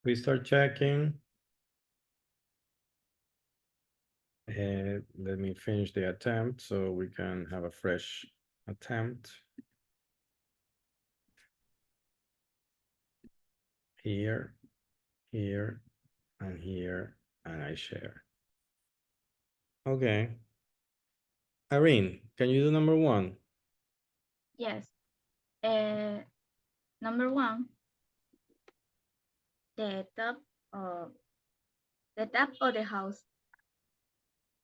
We start checking. Let me finish the attempt so we can have a fresh attempt. Here, here, and here, and I share. Okay. Irene, can you do number 1? Yes. Number 1, the top of the house.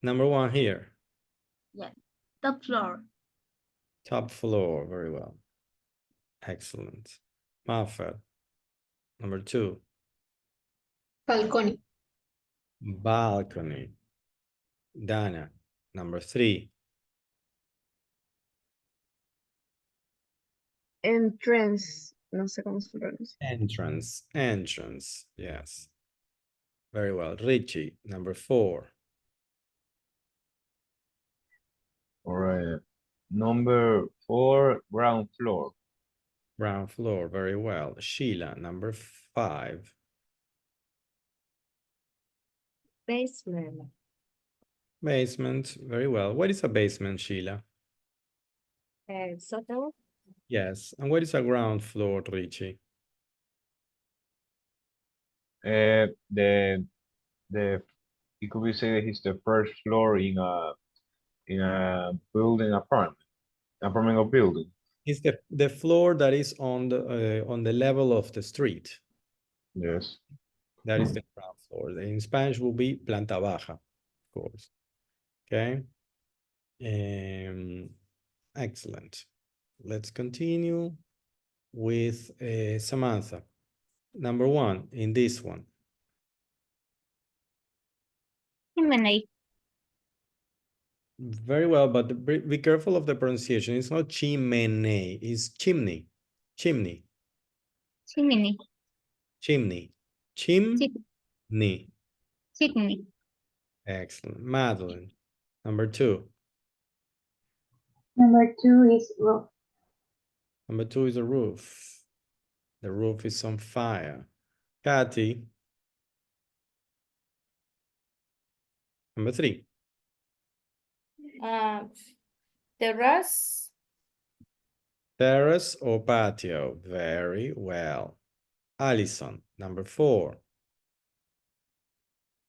Number 1 here. Yes. Top floor. Top floor, very well. Excellent. Maffer. Number 2. Balcony. Balcony. Dana. Number 3. Entrance. No sé cómo se pronuncia. Entrance. Entrance. Yes. Very well. Richie. Number 4. All right. Number 4, ground floor. Ground floor. Very well. Sheila. Number 5. Basement. Basement. Very well. What is a basement, Sheila? Sótano. Yes. And what is a ground floor, Richie? The it could be said that it's the first floor in a building apartment or building. It's the floor that is on the level of the street. Yes. That is the ground floor. In Spanish will be planta baja, of course. Okay. Excellent. Let's continue with Samantha. Number 1 in this one. Chimney. Very well, but be careful of the pronunciation. It's not chimney, it's chimney. Chimney. Chimney. Chimney. Chimney. Chimney. Excellent. Madeline. Number 2. Number 2 is roof. Number 2 is a roof. The roof is on fire. Kathy. Number 3. Terrace. Terrace or patio. Very well. Alison. Number 4.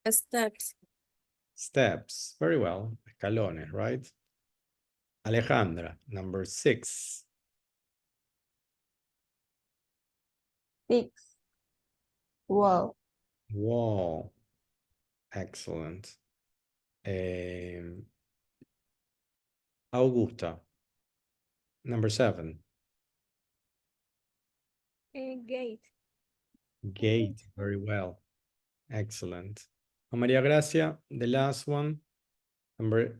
Steps. Steps. Very well. Escalones, right? Alejandra. Number 6. Six. Wall. Wall. Excellent. Augusta. Number 7. Gate. Gate. Very well. Excellent. Maria Gracia, the last one. Number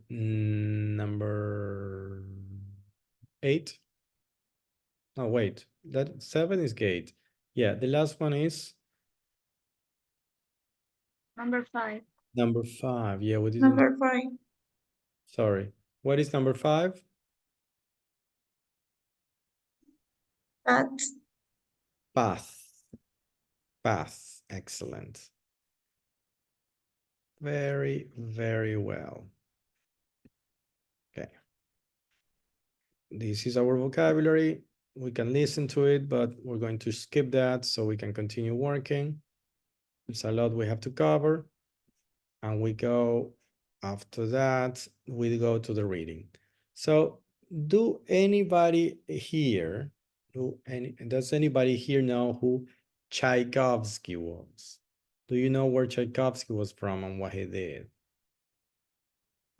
8. No, wait. That 7 is gate. Yeah, the last one is Number 5. number 5. Yeah, what is Number 5. Sorry. What is number 5? Path. Path. Path. Excellent. Very, very well. Okay. This is our vocabulary. We can listen to it, but we're going to skip that so we can continue working. There's a lot we have to cover. And we go, after that, we go to the reading. So does anybody here know who Tchaikovsky was? Do you know where Tchaikovsky was from and what he did?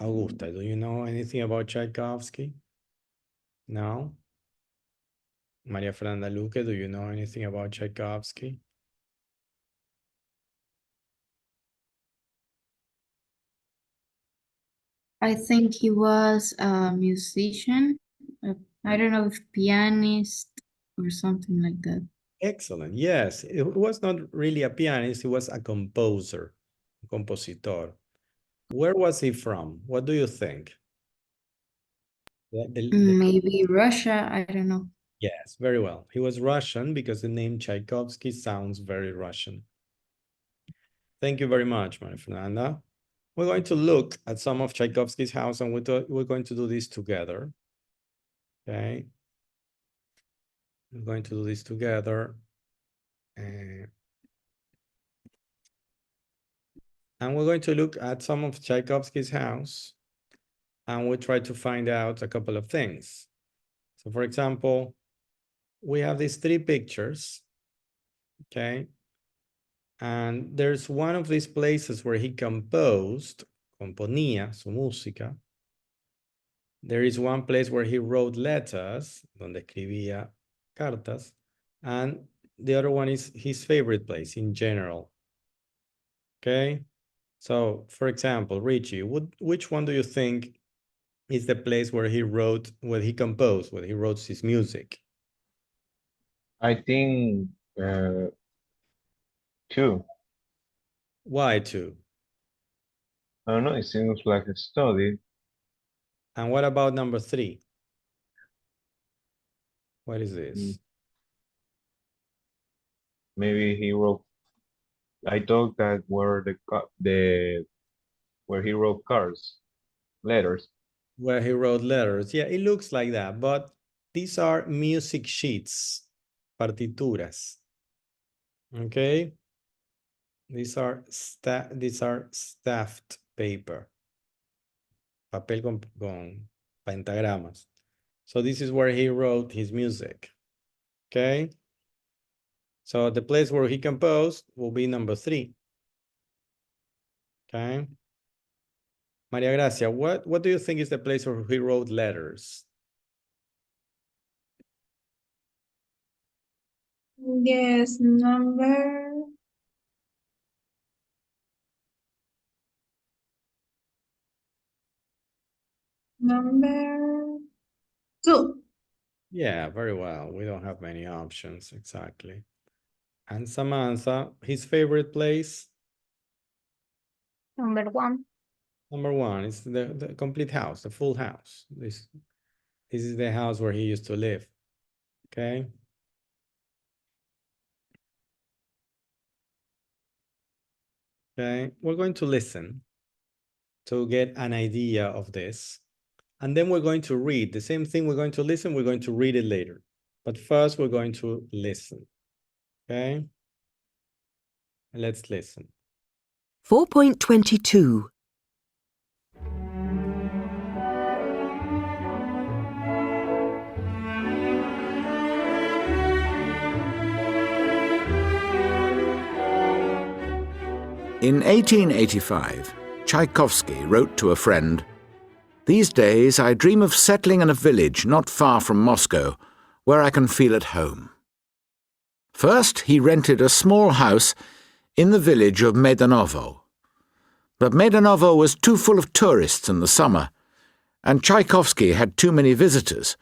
Augusta, do you know anything about Tchaikovsky? No? Maria Fernanda Luque, do you know anything about Tchaikovsky? I think he was a musician. I don't know if pianist or something like that. Excellent. Yes, it was not really a pianist. He was a composer, a compositor. Where was he from? What do you think? Maybe Russia, I don't know. Yes, very well. He was Russian because the name Tchaikovsky sounds very Russian. Thank you very much, Maria Fernanda. We're going to look at some of Tchaikovsky's house, and we're going to do this together. Okay. We're going to do this together. And we're going to look at some of Tchaikovsky's house, and we'll try to find out a couple of things. So for example, we have these 3 pictures, okay? And there's one of these places where he composed, componía su música. There is one place where he wrote letters, donde escribía cartas, and the other one is his favorite place in general. Okay? So, for example, Richie, which one do you think is the place where he wrote, where he composed, where he wrote his music? I think 2. Why 2? I don't know, it seems like a study. And what about number 3? What is this? Maybe he wrote, I thought that were where he wrote letters. Where he wrote letters. Yeah, it looks like that, but these are music sheets, partituras. Okay? These are staffed paper. Papel con pentagramas. So this is where he wrote his music. Okay? So the place where he composed will be number 3. Okay? Maria Gracia, what do you think is the place where he wrote letters? Yes, number 2. Yeah, very well. We don't have many options, exactly. And Samantha, his favorite place? Number 1. Number 1 is the complete house, the full house. This is the house where he used to live. Okay. Okay, we're going to listen to get an idea of this. And then we're going to read the same thing. We're going to listen, we're going to read it later. But first we're going to listen. Okay. Let's listen. 4.22. In 1885, Tchaikovsky wrote to a friend, "These days I dream of settling in a village not far from Moscow, where I can feel at home." First, he rented a small house in the village of Medanovo. But Medanovo was too full of tourists in the summer, and Tchaikovsky had too many visitors,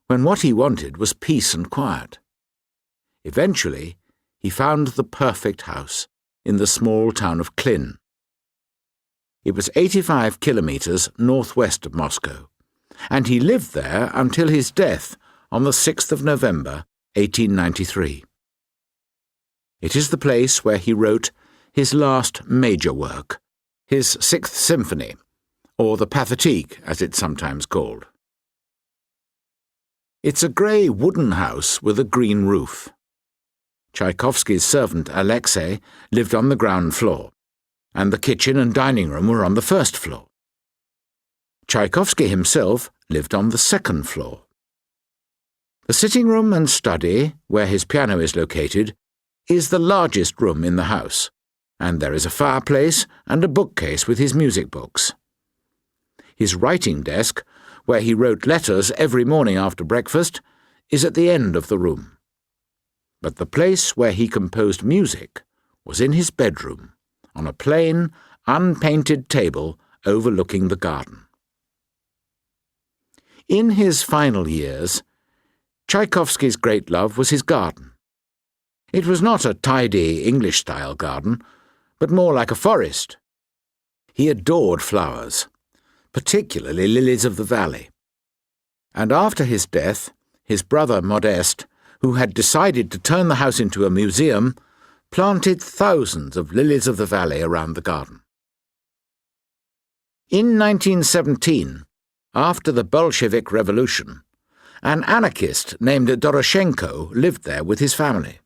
when what he wanted was peace and quiet. Eventually, he found the perfect house in the small town of Klin. It was 85 kilometers northwest of Moscow, and he lived there until his death on the 6th of November, 1893. It is the place where he wrote his last major work, his Sixth Symphony, or the Pathétique, as it's sometimes called. It's a grey wooden house with a green roof. Tchaikovsky's servant Alexei lived on the ground floor, and the kitchen and dining room were on the first floor. Tchaikovsky himself lived on the second floor. The sitting room and study, where his piano is located, is the largest room in the house, and there is a fireplace and a bookcase with his music books. His writing desk, where he wrote letters every morning after breakfast, is at the end of the room. But the place where he composed music was in his bedroom, on a plain, unpainted table overlooking the garden. In his final years, Tchaikovsky's great love was his garden. It was not a tidy English-style garden, but more like a forest. He adored flowers, particularly lilies of the valley. And after his death, his brother Modeste, who had decided to turn the house into a museum, planted thousands of lilies of the valley around the garden. In 1917, after the Bolshevik Revolution, an anarchist named Doroshenko lived there with his family.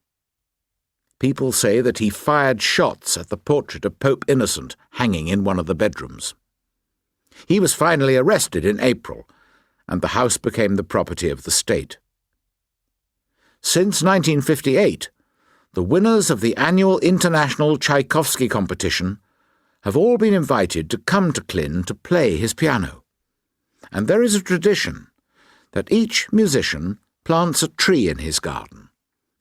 People say that he fired shots at the portrait of Pope Innocent hanging in one of the bedrooms. He was finally arrested in April, and the house became the property of the state. Since 1958, the winners of the annual International Tchaikovsky competition have all been invited to come to Klin to play his piano. And there is a tradition that each musician plants a tree in his garden,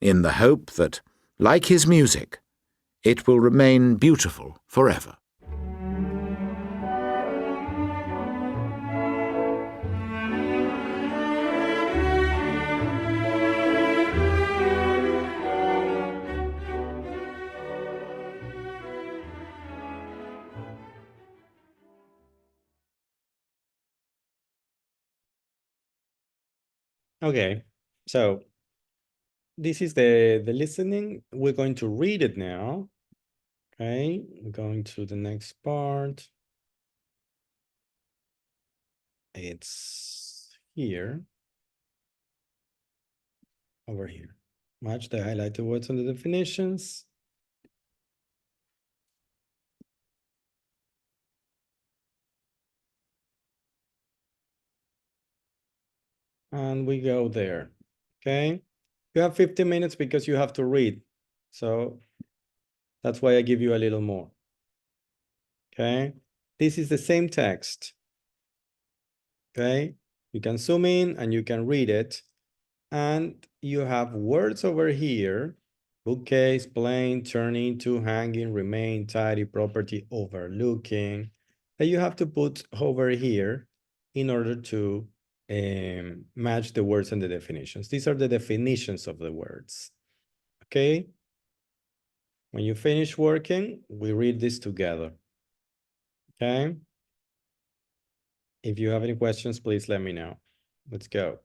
in the hope that, like his music, it will remain beautiful forever. Okay, so this is the listening. We're going to read it now. Okay, we're going to the next part. It's here. Over here. Match the highlighted words on the definitions. And we go there. Okay. You have 15 minutes because you have to read. So that's why I give you a little more. Okay. This is the same text. Okay. You can zoom in and you can read it. And you have words over here. Bookcase, plain, turn into, hanging, remain, tidy, property, overlooking. That you have to put over here in order to match the words and the definitions. These are the definitions of the words. Okay? When you finish working, we read this together. Okay? If you have any questions, please let me know. Let's go.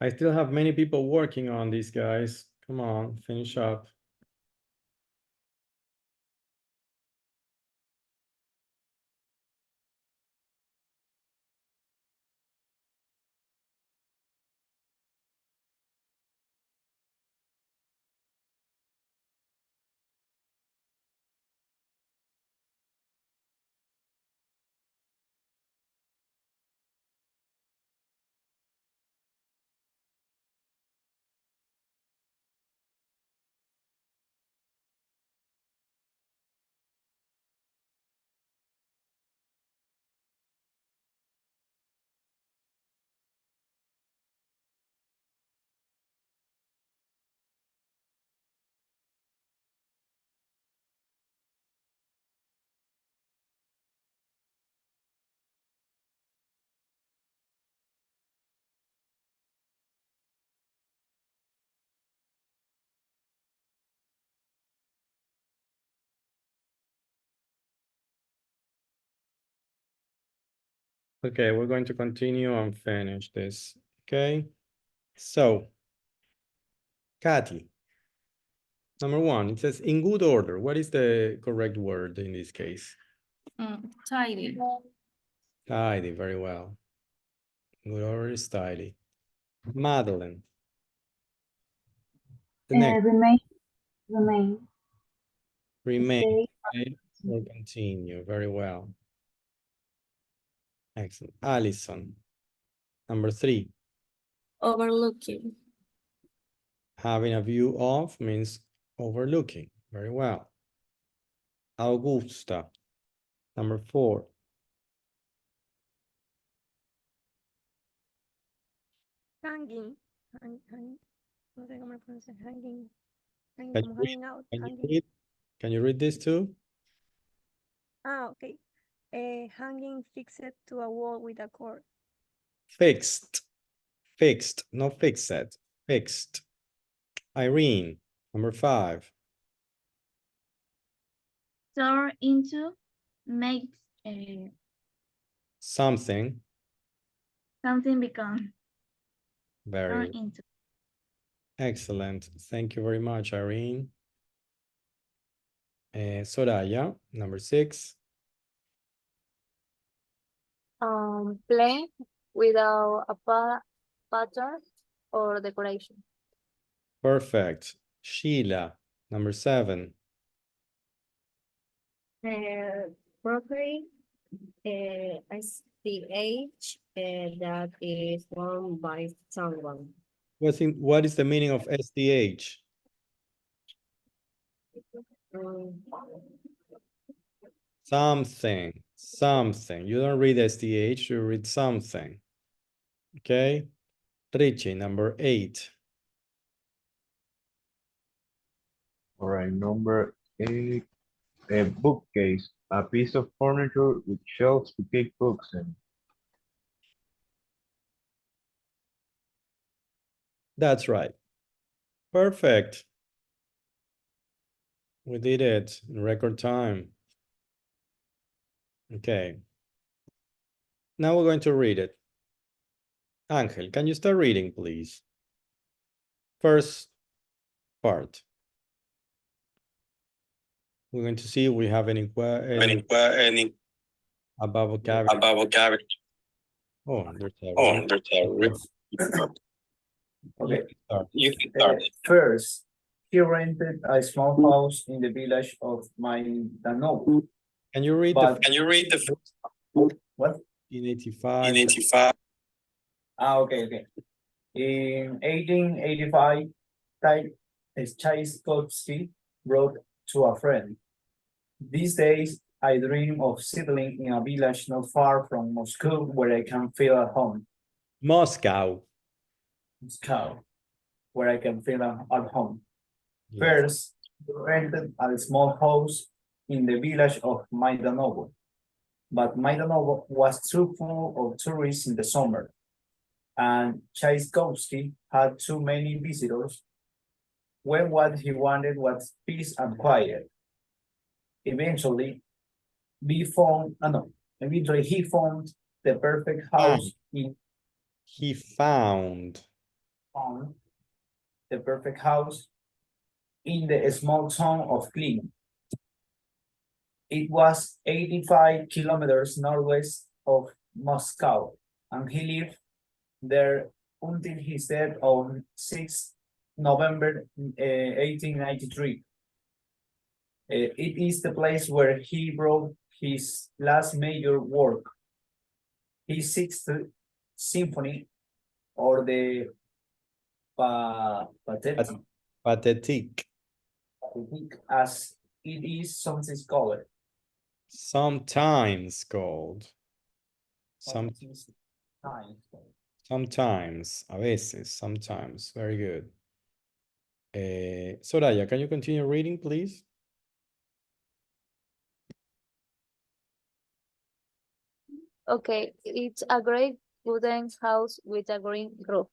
I still have many people working on these guys. Come on, finish up. Okay, we're going to continue and finish this. Okay, so Kathy, number one, it says in good order. What is the correct word in this case? Tidy. Tidy, very well. Good order is tidy. Madeline. The next. Remain, remain. Remain. Stay. Okay, or continue. Very well. Excellent. Allison. Number three. Overlooking. Having a view of means overlooking. Very well. Augusta. Number four. Hanging. No sé cómo lo pronuncian. Hanging. Hanging, Can como you hanging out. Can you Hanging. read? Can you read this too? Ah, okay. Hanging fixed to a wall with a cord. Fixed. Fixed, not fixed. Fixed. Irene. Number five. Turn into makes Something. something become. Very Turn into. excellent. Thank you very much, Irene. Soraya, number six. Play without a pattern or decoration. Perfect. Sheila, number seven. Property is the age that is worn by someone. What is the meaning of SDH? Something, something. You don't read SDH, you read something. Okay. Richie, number eight. All right, number 8, a bookcase, a piece of furniture with shelves to keep books in. That's right. Perfect. We did it in record time. Okay. Now we're going to read it. Angel, can you start reading, please? First part. We're going to see if we have any above vocabulary. Oh, there's a Okay. You can start. First, he rented a small house in the village of Maidanovo. Can you read the what? In 85. In 85. Okay. In 1885, Tchaikovsky wrote to a friend, "These days, I dream of settling in a village not far from Moscow where I can feel at home." Moscow, where I can feel at home. Yes. First, he rented a small house in the village of Maidanovo. But Maidanovo was too full of tourists in the summer, and Tchaikovsky had too many visitors when what he wanted was peace and quiet. Eventually, he found the perfect house He found found the perfect house in the small town of Klin. It was 85 kilometers northwest of Moscow, and he lived there until his death on 6 November 1893. It is the place where he wrote his last major work, his Sixth Symphony, or the Pathetic, Pathetic. as it is sometimes called. Sometimes called. Sometimes. Sometimes, a veces, sometimes. Very good. Soraya, can you continue reading, please? Okay, it's a great wooden house with a green roof.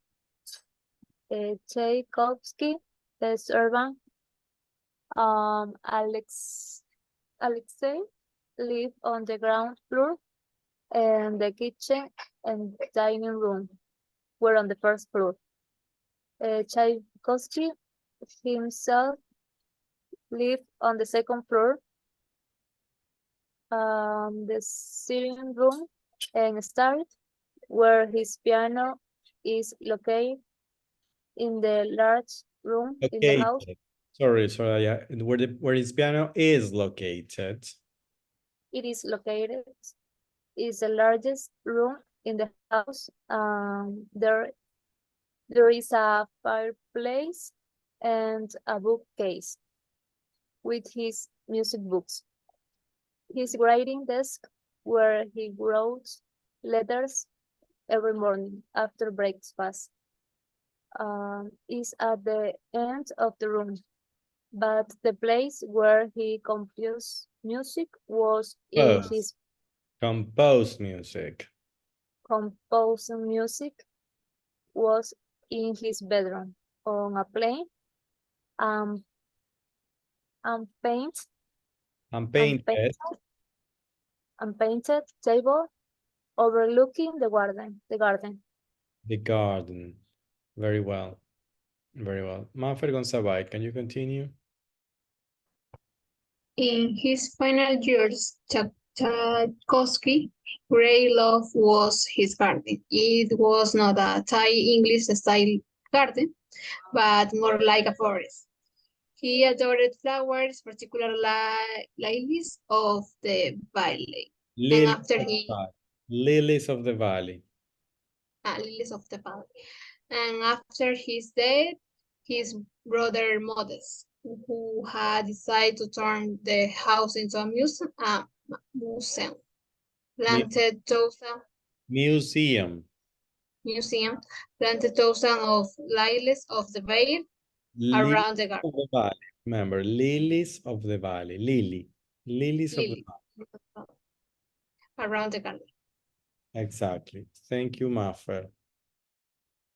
Tchaikovsky, the servant, Alexei lived on the ground floor, and the kitchen and dining room were on the first floor. Tchaikovsky himself lived on the second floor. The sitting room and study, where his piano is located, in the large room in the house. Sorry, Soraya. Where his piano is located. It is located is the largest room in the house. There is a fireplace and a bookcase with his music books. His writing desk, where he wrote letters every morning after breakfast, is at the end of the room, but the place where he composed music was in his Composed music. Composing music was in his bedroom on a plain unpainted table overlooking the garden. The garden. Very well. Very well. Manfred Gonzabay, can you continue? In his final years, Tchaikovsky's great love was his garden. It was not a Thai English style garden, but more like a forest. He adored flowers, particularly lilies of the valley. Lilies and after of he the valley. Lilies of the valley. lilies of the valley. And after his death, his brother Modest, who had decided to turn the house into a museum, planted thousands of lilies of the valley around the garden. Of the valley. Remember, lilies of the valley. Lilies of the valley. Around the garden. Exactly. Thank you, Maffer.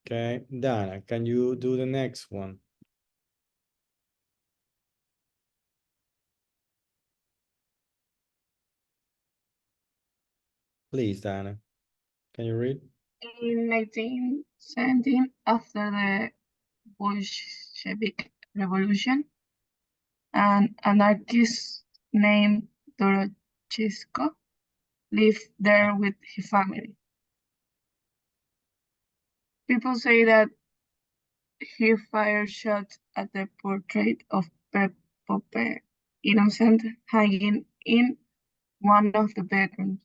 Okay, Dana, can you do the next one? Please, Dana. Can you read? In 1917, after the Bolshevik Revolution, an anarchist named Dorochesco lived there with his family. People say that he fired shots at the portrait of Pope Innocent hanging in one of the bedrooms.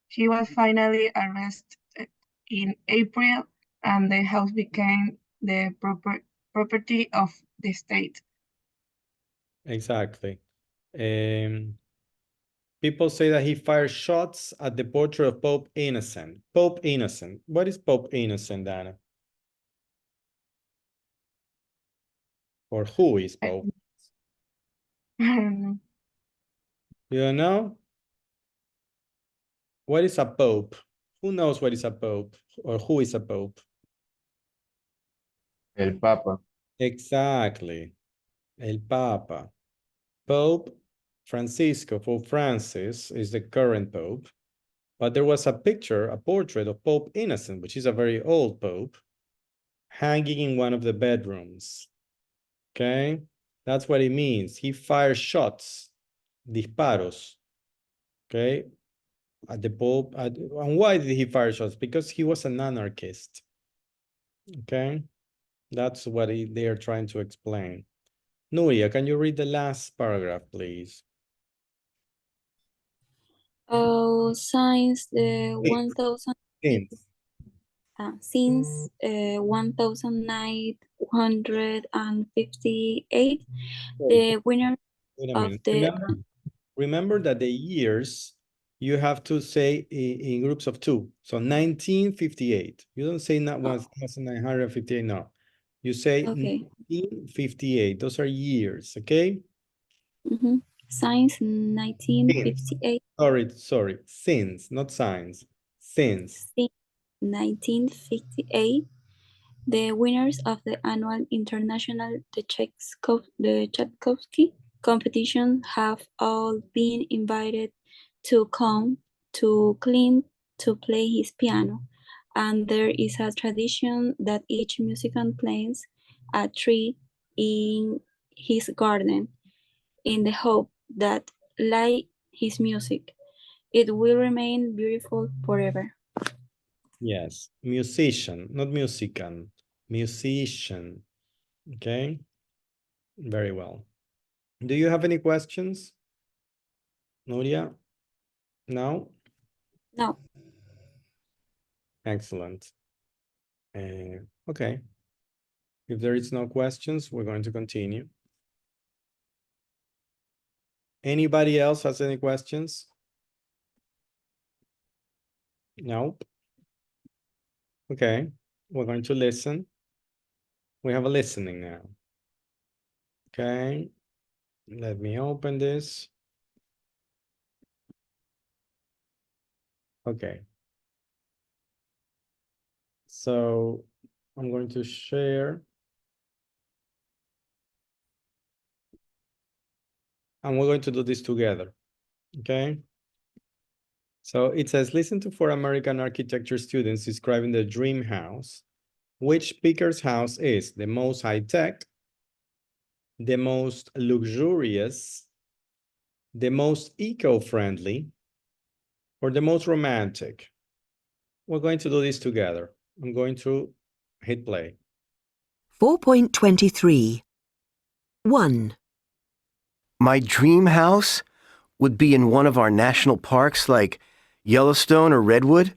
He was finally arrested in April, and the house became the property of the state. Exactly. People say that he fired shots at the portrait of Pope Innocent. Pope Innocent. What is Pope Innocent, Dana? Or who is Pope? I don't know. You don't know? What is a pope? Who knows what is a pope? Or who is a pope? El Papa. Exactly. El Papa. Pope Francisco, Pope Francis, is the current pope. But there was a picture, a portrait of Pope Innocent, which is a very old pope, hanging in one of the bedrooms. Okay, that's what it means. He fired shots, disparos. Okay, at the Pope. And why did he fire shots? Because he was an anarchist. Okay, that's what they are trying to explain. Nuria, can you read the last paragraph, please? Oh, since the 1000 since 1958, the winner Wait a of minute. the Remember that the years you have to say in groups of two. So 1958. You don't say not 1958. No, you say 1958. Those are years. Okay. Since 1958. Sorry. Since, not signs. Since. Since 1958, the winners of the annual International Tchaikovsky competition have all been invited to come to Clint to play his piano, and there is a tradition that each musician plants a tree in his garden in the hope that, like his music, it will remain beautiful forever. Yes, musician, not musician. Musician. Okay. Very well. Do you have any questions, Nuria? No? No. Excellent. Okay. If there is no questions, we're going to continue. Anybody else has any questions? No? Okay. We're going to listen. We have a listening now. Okay. Let me open this. Okay. So I'm going to share. And we're going to do this together. Okay. So it says, listen to 4 American architecture students describing their dream house. Which speaker's house is the most high-tech, the most luxurious, the most eco-friendly, or the most romantic? We're going to do this together. I'm going to hit play. 4.23. 1. My dream house would be in one of our national parks like Yellowstone or Redwood.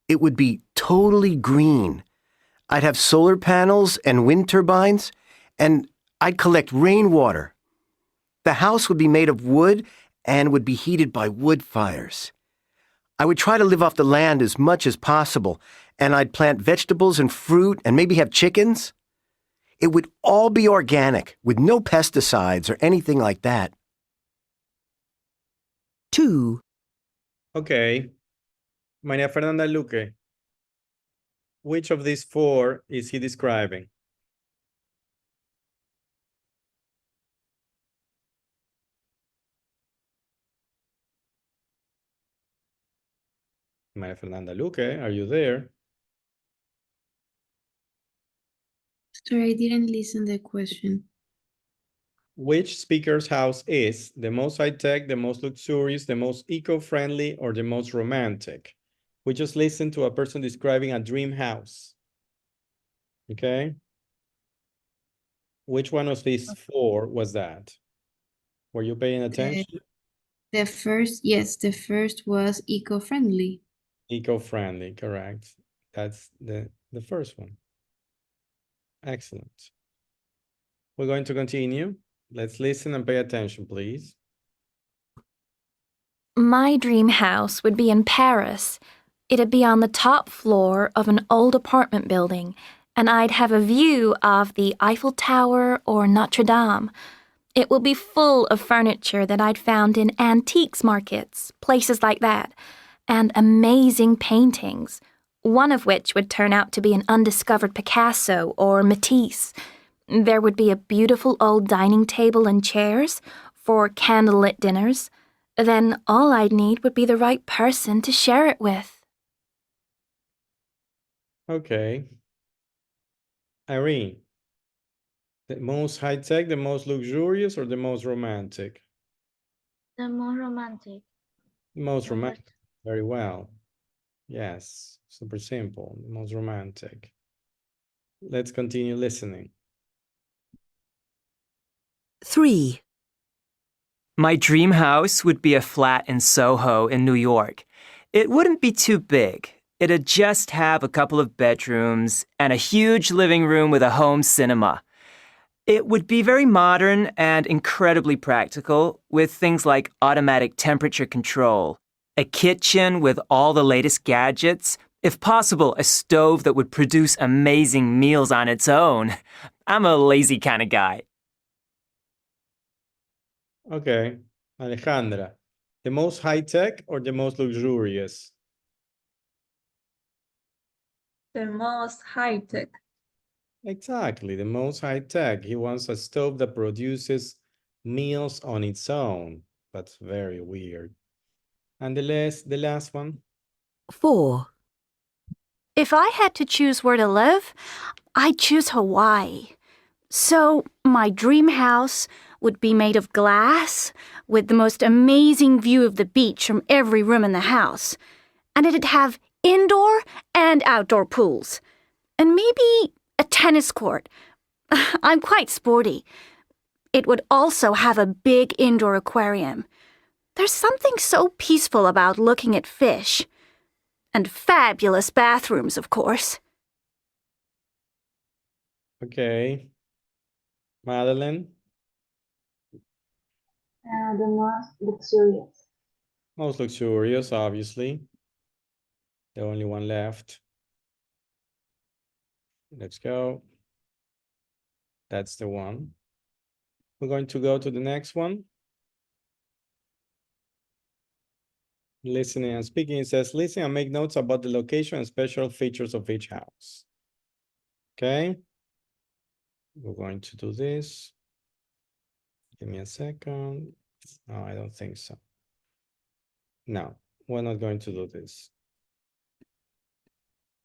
It would be totally green. I'd have solar panels and wind turbines, and I'd collect rainwater. The house would be made of wood and would be heated by wood fires. I would try to live off the land as much as possible, and I'd plant vegetables and fruit and maybe have chickens. It would all be organic, with no pesticides or anything like that. 2. Okay. Maria Fernanda Luque. Which of these 4 is he describing? Maria Fernanda Luque, are you there? Sorry, I didn't listen to the question. Which speaker's house is the most high-tech, the most luxurious, the most eco-friendly, or the most romantic? We just listened to a person describing a dream house. Okay. Which one of these 4 was that? Were you paying attention? The first was eco-friendly. Eco-friendly, correct. That's the first one. Excellent. We're going to continue. Let's listen and pay attention, please. My dream house would be in Paris. It'd be on the top floor of an old apartment building, and I'd have a view of the Eiffel Tower or Notre Dame. It will be full of furniture that I'd found in antiques markets, places like that, and amazing paintings, one of which would turn out to be an undiscovered Picasso or Matisse. There would be a beautiful old dining table and chairs for candlelit dinners. Then all I'd need would be the right person to share it with. Okay. Irene, the most high-tech, the most luxurious, or the most romantic? The more romantic. The most Number romantic. Very well. Yes, super simple. The most romantic. Let's continue listening. 3. My dream house would be a flat in Soho in New York. It wouldn't be too big. It'd just have a couple of bedrooms and a huge living room with a home cinema. It would be very modern and incredibly practical, with things like automatic temperature control, a kitchen with all the latest gadgets, if possible, a stove that would produce amazing meals on its own. I'm a lazy kind of guy. Okay, Alejandra, the most high-tech or the most luxurious? The most high-tech. Exactly, the most high-tech. He wants a stove that produces meals on its own. That's very weird. And the last one? 4. If I had to choose where to live, I'd choose Hawaii. So, my dream house would be made of glass, with the most amazing view of the beach from every room in the house. And it'd have indoor and outdoor pools. And maybe a tennis court. I'm quite sporty. It would also have a big indoor aquarium. There's something so peaceful about looking at fish. And fabulous bathrooms, of course. Okay. Madeline? The most luxurious. Most luxurious, obviously. The only one left. Let's go. That's the one. We're going to go to the next one. Listening and speaking. It says, listen and make notes about the location and special features of each house. Okay. We're going to do this. Give me a second. No, I don't think so. No, we're not going to do this.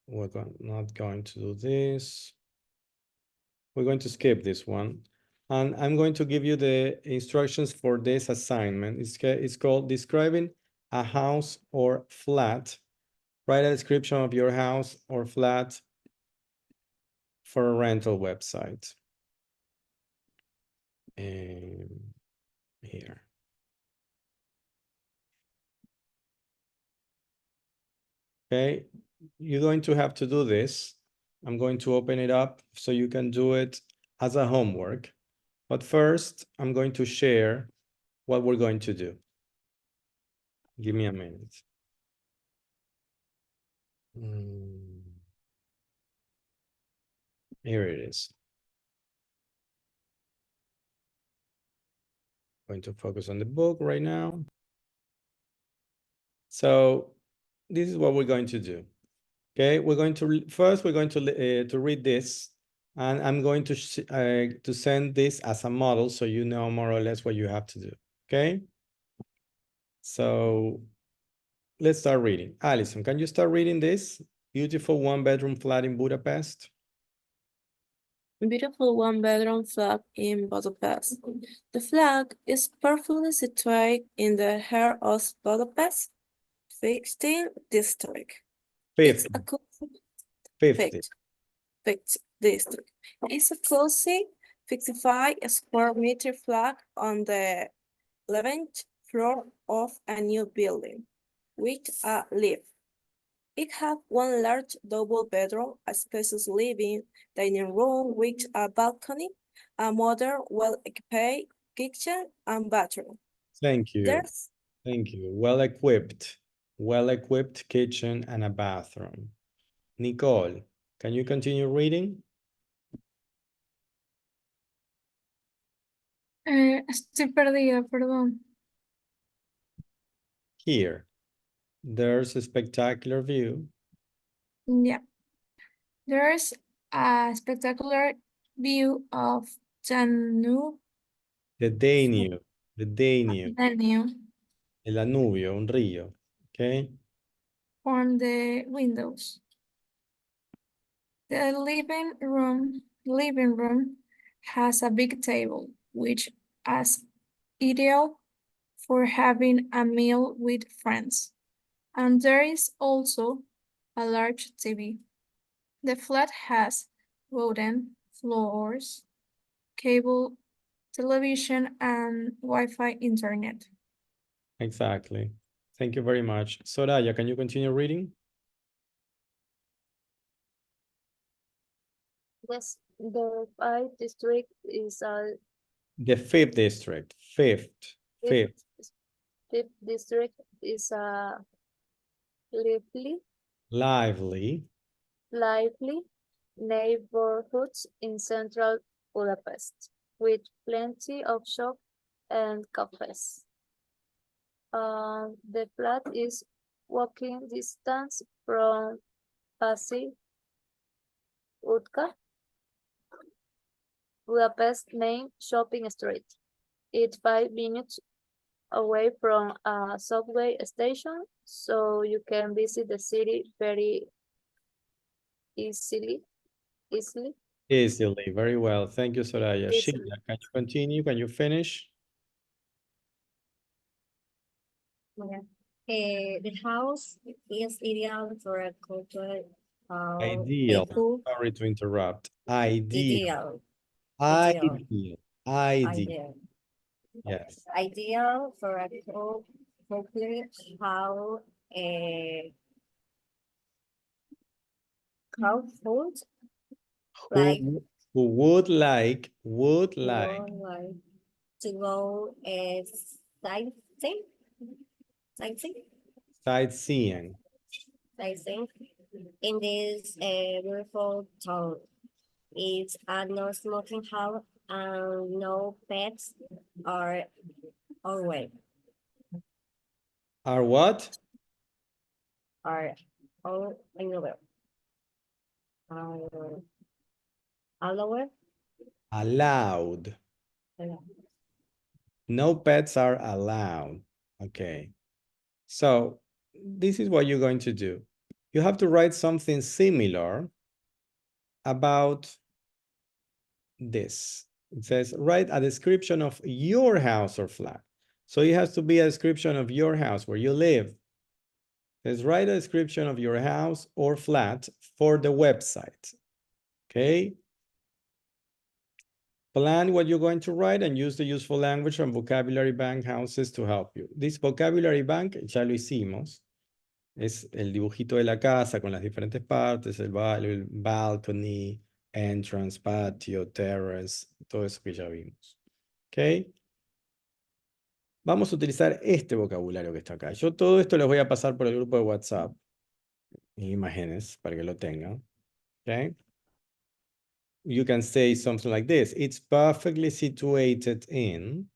We're not going to do this. We're going to skip this one. And I'm going to give you the instructions for this assignment. It's called describing a house or flat. Write a description of your house or flat for a rental website. Here. Okay, you're going to have to do this. I'm going to open it up so you can do it as a homework. But first, I'm going to share what we're going to do. Give me a minute. Here it is. Going to focus on the book right now. So this is what we're going to do. Okay, we're going to first we're going to read this, and I'm going to send this as a model so you know more or less what you have to do. Okay. So let's start reading. Alison, can you start reading this? Beautiful one-bedroom flat in Budapest. Beautiful one-bedroom flat in Budapest. The flat is perfectly situated in the heart of Budapest, 15th district. It's a cozy 50th district. It's a cozy 55 square meter flat on the 11th floor of a new building with a lift. It has one large double bedroom, a spacious living dining room with a balcony, a modern, well-equipped kitchen and bathroom. Thank you. There's Thank you. Well-equipped kitchen and a bathroom. Nicole, can you continue reading? Estoy perdida, perdón. Here, there's a spectacular view. Yeah. There's a spectacular view of Danube. The Danube. The Danube. Danube El Danubio, un río. Okay. from the windows. The living room living room has a big table, which is ideal for having a meal with friends. And there is also a large TV. The flat has wooden floors, cable television, and Wi-Fi internet. Exactly. Thank you very much. Soraya, can you continue reading? Yes, the five district is The fifth district. Fifth. fifth district is lively lively neighborhoods in central Budapest with plenty of shops and cafes. The flat is walking distance from Pasig Utka, Budapest's main shopping street. It's 5 minutes away from a subway station, so you can visit the city very easily. Easily. Very well. Thank you, Soraya. Easily. Sheila, can you continue? Can you finish? Yeah. The house is ideal for a couple of Ideal. people. Sorry to interrupt. Ideal. Ideal. Ideal. Yes. Ideal for a couple how household like Who would like would like to go sightseeing. sightseeing. Sightseeing in this beautiful town. It's a no smoking house and no pets are away. Are what? Are all anywhere. Allowed. Allowed. No pets are allowed. Okay. So this is what you're going to do. You have to write something similar about this. It says, write a description of your house or flat. So it has to be a description of your house where you live. It says, write a description of your house or flat for the website. Okay. Plan what you're going to write and use the useful language from vocabulary bank houses to help you. This vocabulary bank ya lo hicimos. Es el dibujito de la casa con las diferentes partes, el balcony, entrance, patio, terrace, todo eso que ya vimos. ¿Ok? Vamos a utilizar este vocabulario que está acá. Yo todo esto les voy a pasar por el grupo de WhatsApp. Imágenes, para que lo tengan. ¿Ok? You can say something like this. It's perfectly situated in.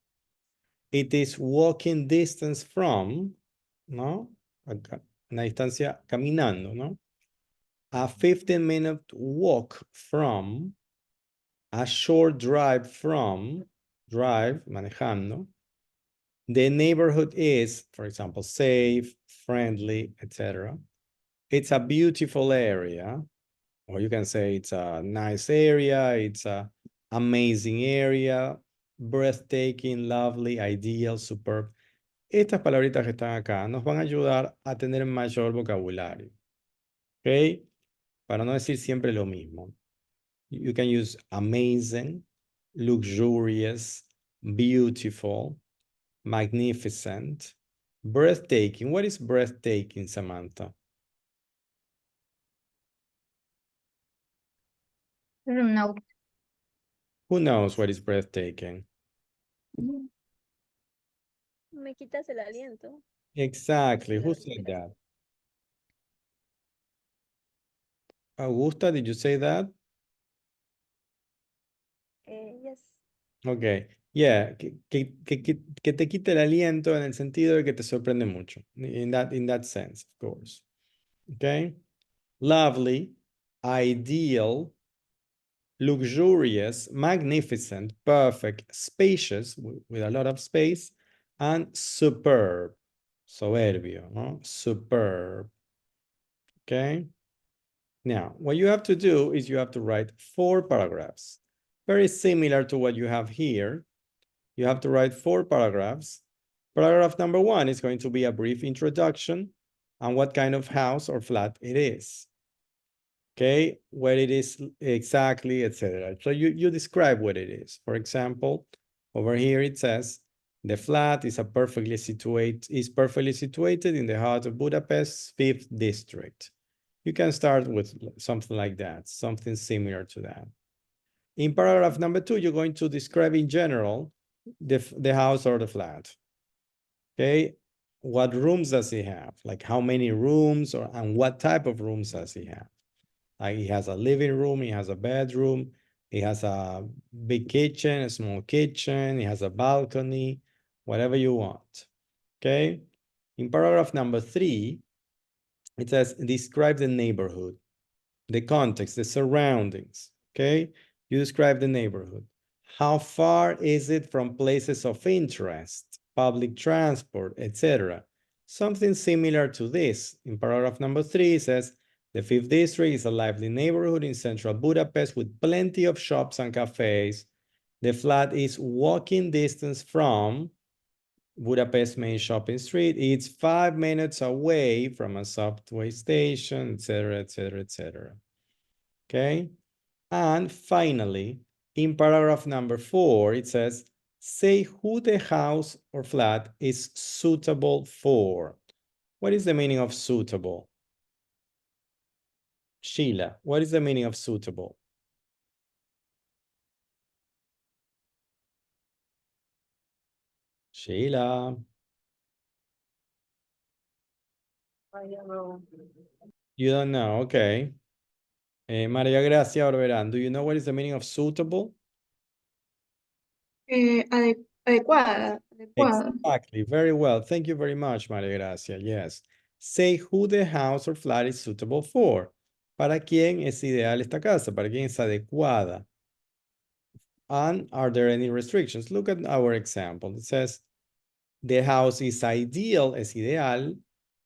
It is walking distance from, ¿no? Acá, una distancia caminando, ¿no? A 15-minute walk from, a short drive from, manejando. The neighborhood is, for example, safe, friendly, etc. It's a beautiful area, or you can say it's a nice area, it's a amazing area, breathtaking, lovely, ideal, superb. Estas palabritas que están acá nos van a ayudar a tener mayor vocabulario. ¿Ok? Para no decir siempre lo mismo. You can use amazing, luxurious, beautiful, magnificent, breathtaking. What is breathtaking, Samantha? I don't know. Who knows what is breathtaking? Me quitas el aliento. Exactly. Who said that? Augusta, did you say that? Yes. Okay. Yeah, que te quite el aliento en el sentido de que te sorprende mucho. In that sense, of course. Okay. Lovely, ideal, luxurious, magnificent, perfect, spacious, with a lot of space, and superb, soberbio, ¿no? Superb. Okay. Now, what you have to do is you have to write 4 paragraphs. Very similar to what you have here. You have to write 4 paragraphs. Paragraph number 1 is going to be a brief introduction and what kind of house or flat it is. Okay, where it is exactly, etc. So you describe what it is. For example, over here it says, the flat is perfectly situated in the heart of Budapest's 5th district. You can start with something like that, something similar to that. In paragraph number 2, you're going to describe in general the house or the flat. Okay, what rooms does he have? Like how many rooms and what type of rooms does he have? Like he has a living room, he has a bedroom, he has a big kitchen, a small kitchen, he has a balcony, whatever you want. Okay, in paragraph number 3, it says describe the neighborhood, the context, the surroundings. Okay, you describe the neighborhood. How far is it from places of interest, public transport, etc.? Something similar to this. In paragraph number 3, it says the 5th district is a lively neighborhood in central Budapest with plenty of shops and cafes. The flat is walking distance from Budapest main shopping street. It's 5 minutes away from a subway station, etc., etc., etc. Okay? And finally, in paragraph number 4, it says, say who the house or flat is suitable for. What is the meaning of suitable? Sheila, what is the meaning of suitable? Sheila. I don't know. You don't know, okay. Maria Gracia Orberán, do you know what is the meaning of suitable? Adecuada. Exactly, very well. Thank you very much, Maria Gracia. Yes. Say who the house or flat is suitable for. ¿Para quién es ideal esta casa? ¿Para quién es adecuada? And are there any restrictions? Look at our example. It says, the house is ideal, es ideal.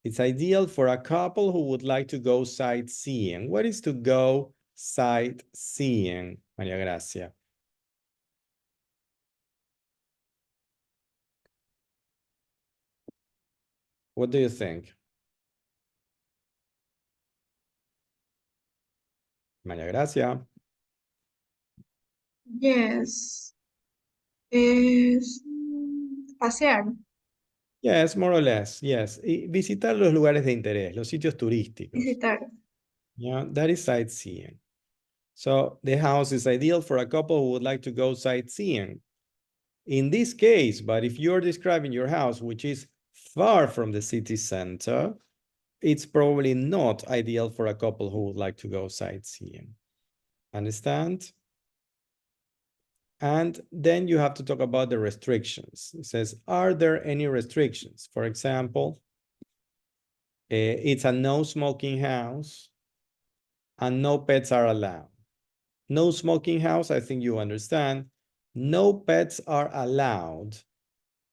It's ideal for a couple who would like to go sightseeing. What is to go sightseeing, María Gracia? What do you think? María Gracia. Yes. Es pasear. Yes, more or less, yes. Y visitar los lugares de interés, los sitios turísticos. Visitar. Yeah, that is sightseeing. So the house is ideal for a couple who would like to go sightseeing. In this case, but if you're describing your house, which is far from the city center, it's probably not ideal for a couple who would like to go sightseeing. Understand? And then you have to talk about the restrictions. It says, are there any restrictions? For example, it's a no smoking house and no pets are allowed. No smoking house, I think you understand. No pets are allowed.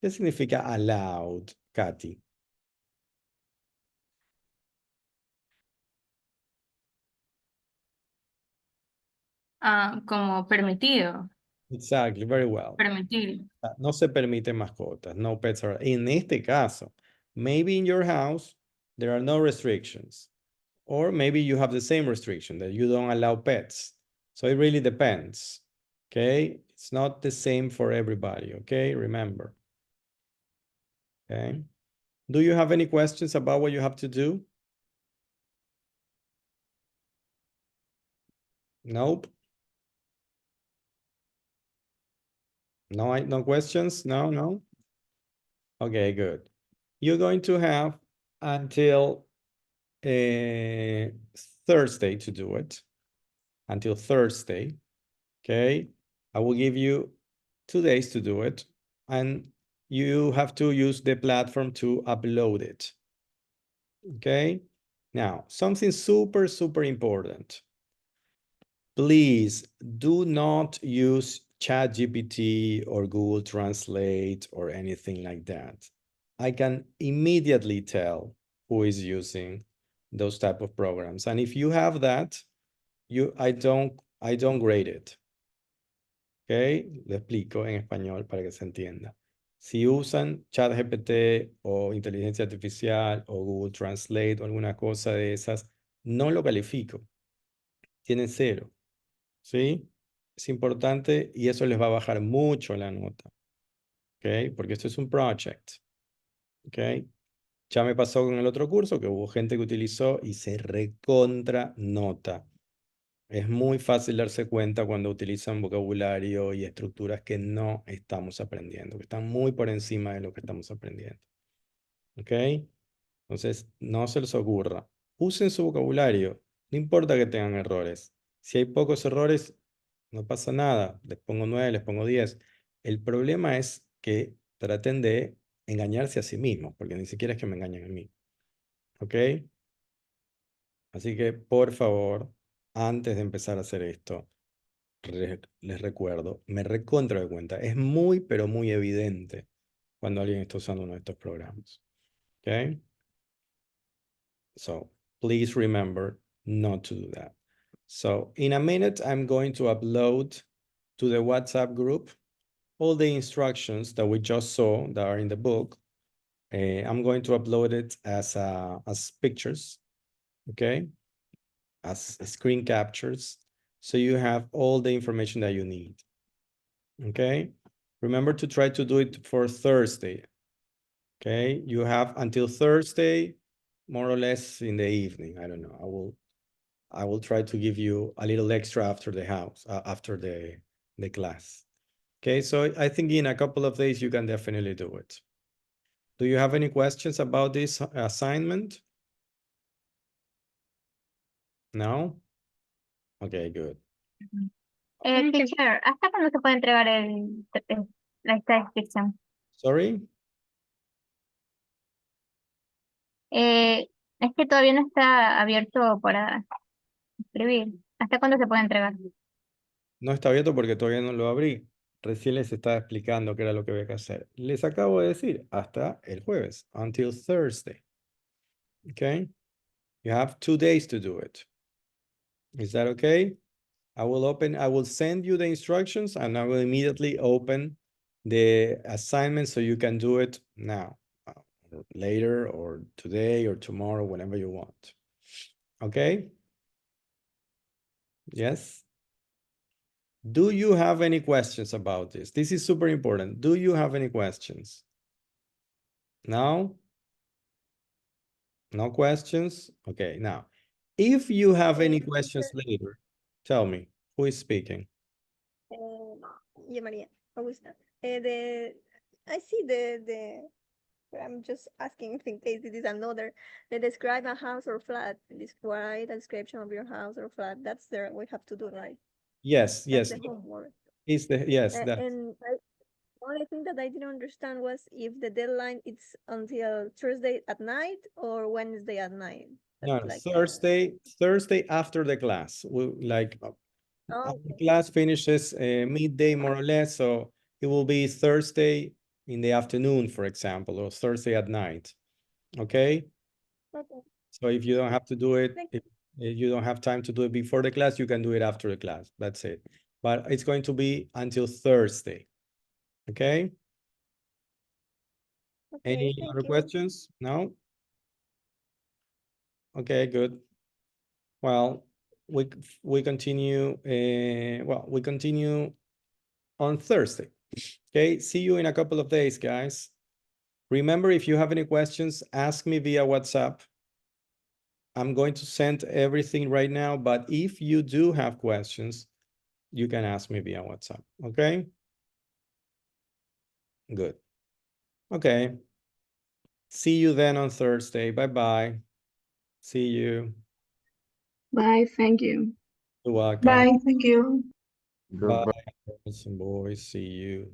¿Qué significa allowed, Katy? Como permitido. Exactly, very well. Permitir. No se permiten mascotas. No pets are. En este caso, maybe in your house, there are no restrictions. Or maybe you have the same restriction that you don't allow pets. So it really depends. Okay? It's not the same for everybody. Okay? Remember. Okay? Do you have any questions about what you have to do? Nope. No questions? No? Okay, good. You're going to have until Thursday to do it. Until Thursday. Okay? I will give you 2 days to do it. And you have to use the platform to upload it. Okay? Now, something super, super important. Please do not use ChatGPT or Google Translate or anything like that. I can immediately tell who is using those type of programs. And if you have that, I don't grade it. ¿Ok? Lo explico en español para que se entienda. Si usan ChatGPT o inteligencia artificial o Google Translate o alguna cosa de esas, no lo califico. Tienen 0. ¿Sí? Es importante y eso les va a bajar mucho la nota. ¿Ok? Porque esto es un project. ¿Ok? Ya me pasó con el otro curso que hubo gente que utilizó y se recontra nota. Es muy fácil darse cuenta cuando utilizan vocabulario y estructuras que no estamos aprendiendo, que están muy por encima de lo que estamos aprendiendo. ¿Ok? Entonces, no se les ocurra. Usen su vocabulario. No importa que tengan errores. Si hay pocos errores, no pasa nada. Les pongo 9, les pongo 10. El problema es que traten de engañarse a sí mismos, porque ni siquiera es que me engañen a mí. ¿Ok? Así que, por favor, antes de empezar a hacer esto, les recuerdo, me recontra de cuenta. Es muy, pero muy evidente cuando alguien está usando uno de estos programas. ¿Ok? So, please remember not to do that. So, in a minute, I'm going to upload to the WhatsApp group all the instructions that we just saw that are in the book. I'm going to upload it as pictures, okay? As screen captures. So you have all the information that you need, okay? Remember to try to do it for Thursday, okay? You have until Thursday, more or less in the evening. I don't know. I will try to give you a little extra after the class. Okay, so I think in a couple of days you can definitely do it. Do you have any questions about this assignment? No? Okay, good. Teacher, ¿hasta cuándo se puede entregar esta descripción? Sorry? Es que todavía no está abierto para escribir. ¿Hasta cuándo se puede entregar? No está abierto porque todavía no lo abrí. Recién les estaba explicando qué era lo que había que hacer. Les acabo de decir, hasta el jueves, until Thursday. Okay? You have 2 days to do it. Is that okay? I will send you the instructions and I will immediately open the assignment so you can do it now, or later, or today, or tomorrow, whenever you want. Okay? Yes? Do you have any questions about this? This is super important. Do you have any questions? No? No questions? Okay, now, if you have any questions later, tell me, who is speaking? Yeah, Maria, Augusta. I see I'm just asking in case it is another. Describe a house or flat. Describe a description of your house or flat. That's there. We have to do, right? Yes, yes. That's the homework. Yes, that. And only thing that I didn't understand was if the deadline is until Thursday at night or Wednesday at night. No, Like Thursday after the class. Our class finishes midday more or less, so it will be Thursday in the afternoon, for example, or Thursday at night. Okay? Okay. So if you don't have to do it, if you don't have time to do it before the class, you can do it after the class. That's it. But it's going to be until Thursday. Okay? Any other questions? No? Okay, good. Well, we continue. We continue on Thursday. Okay, see you in a couple of days, guys. Remember, if you have any questions, ask me via WhatsApp. I'm going to send everything right now, but if you do have questions, you can ask me via WhatsApp, okay? Good. Okay. See you then on Thursday. Bye-bye. See you. Bye, thank you. You're welcome. Bye, thank you. Bye, girls and boys. See you.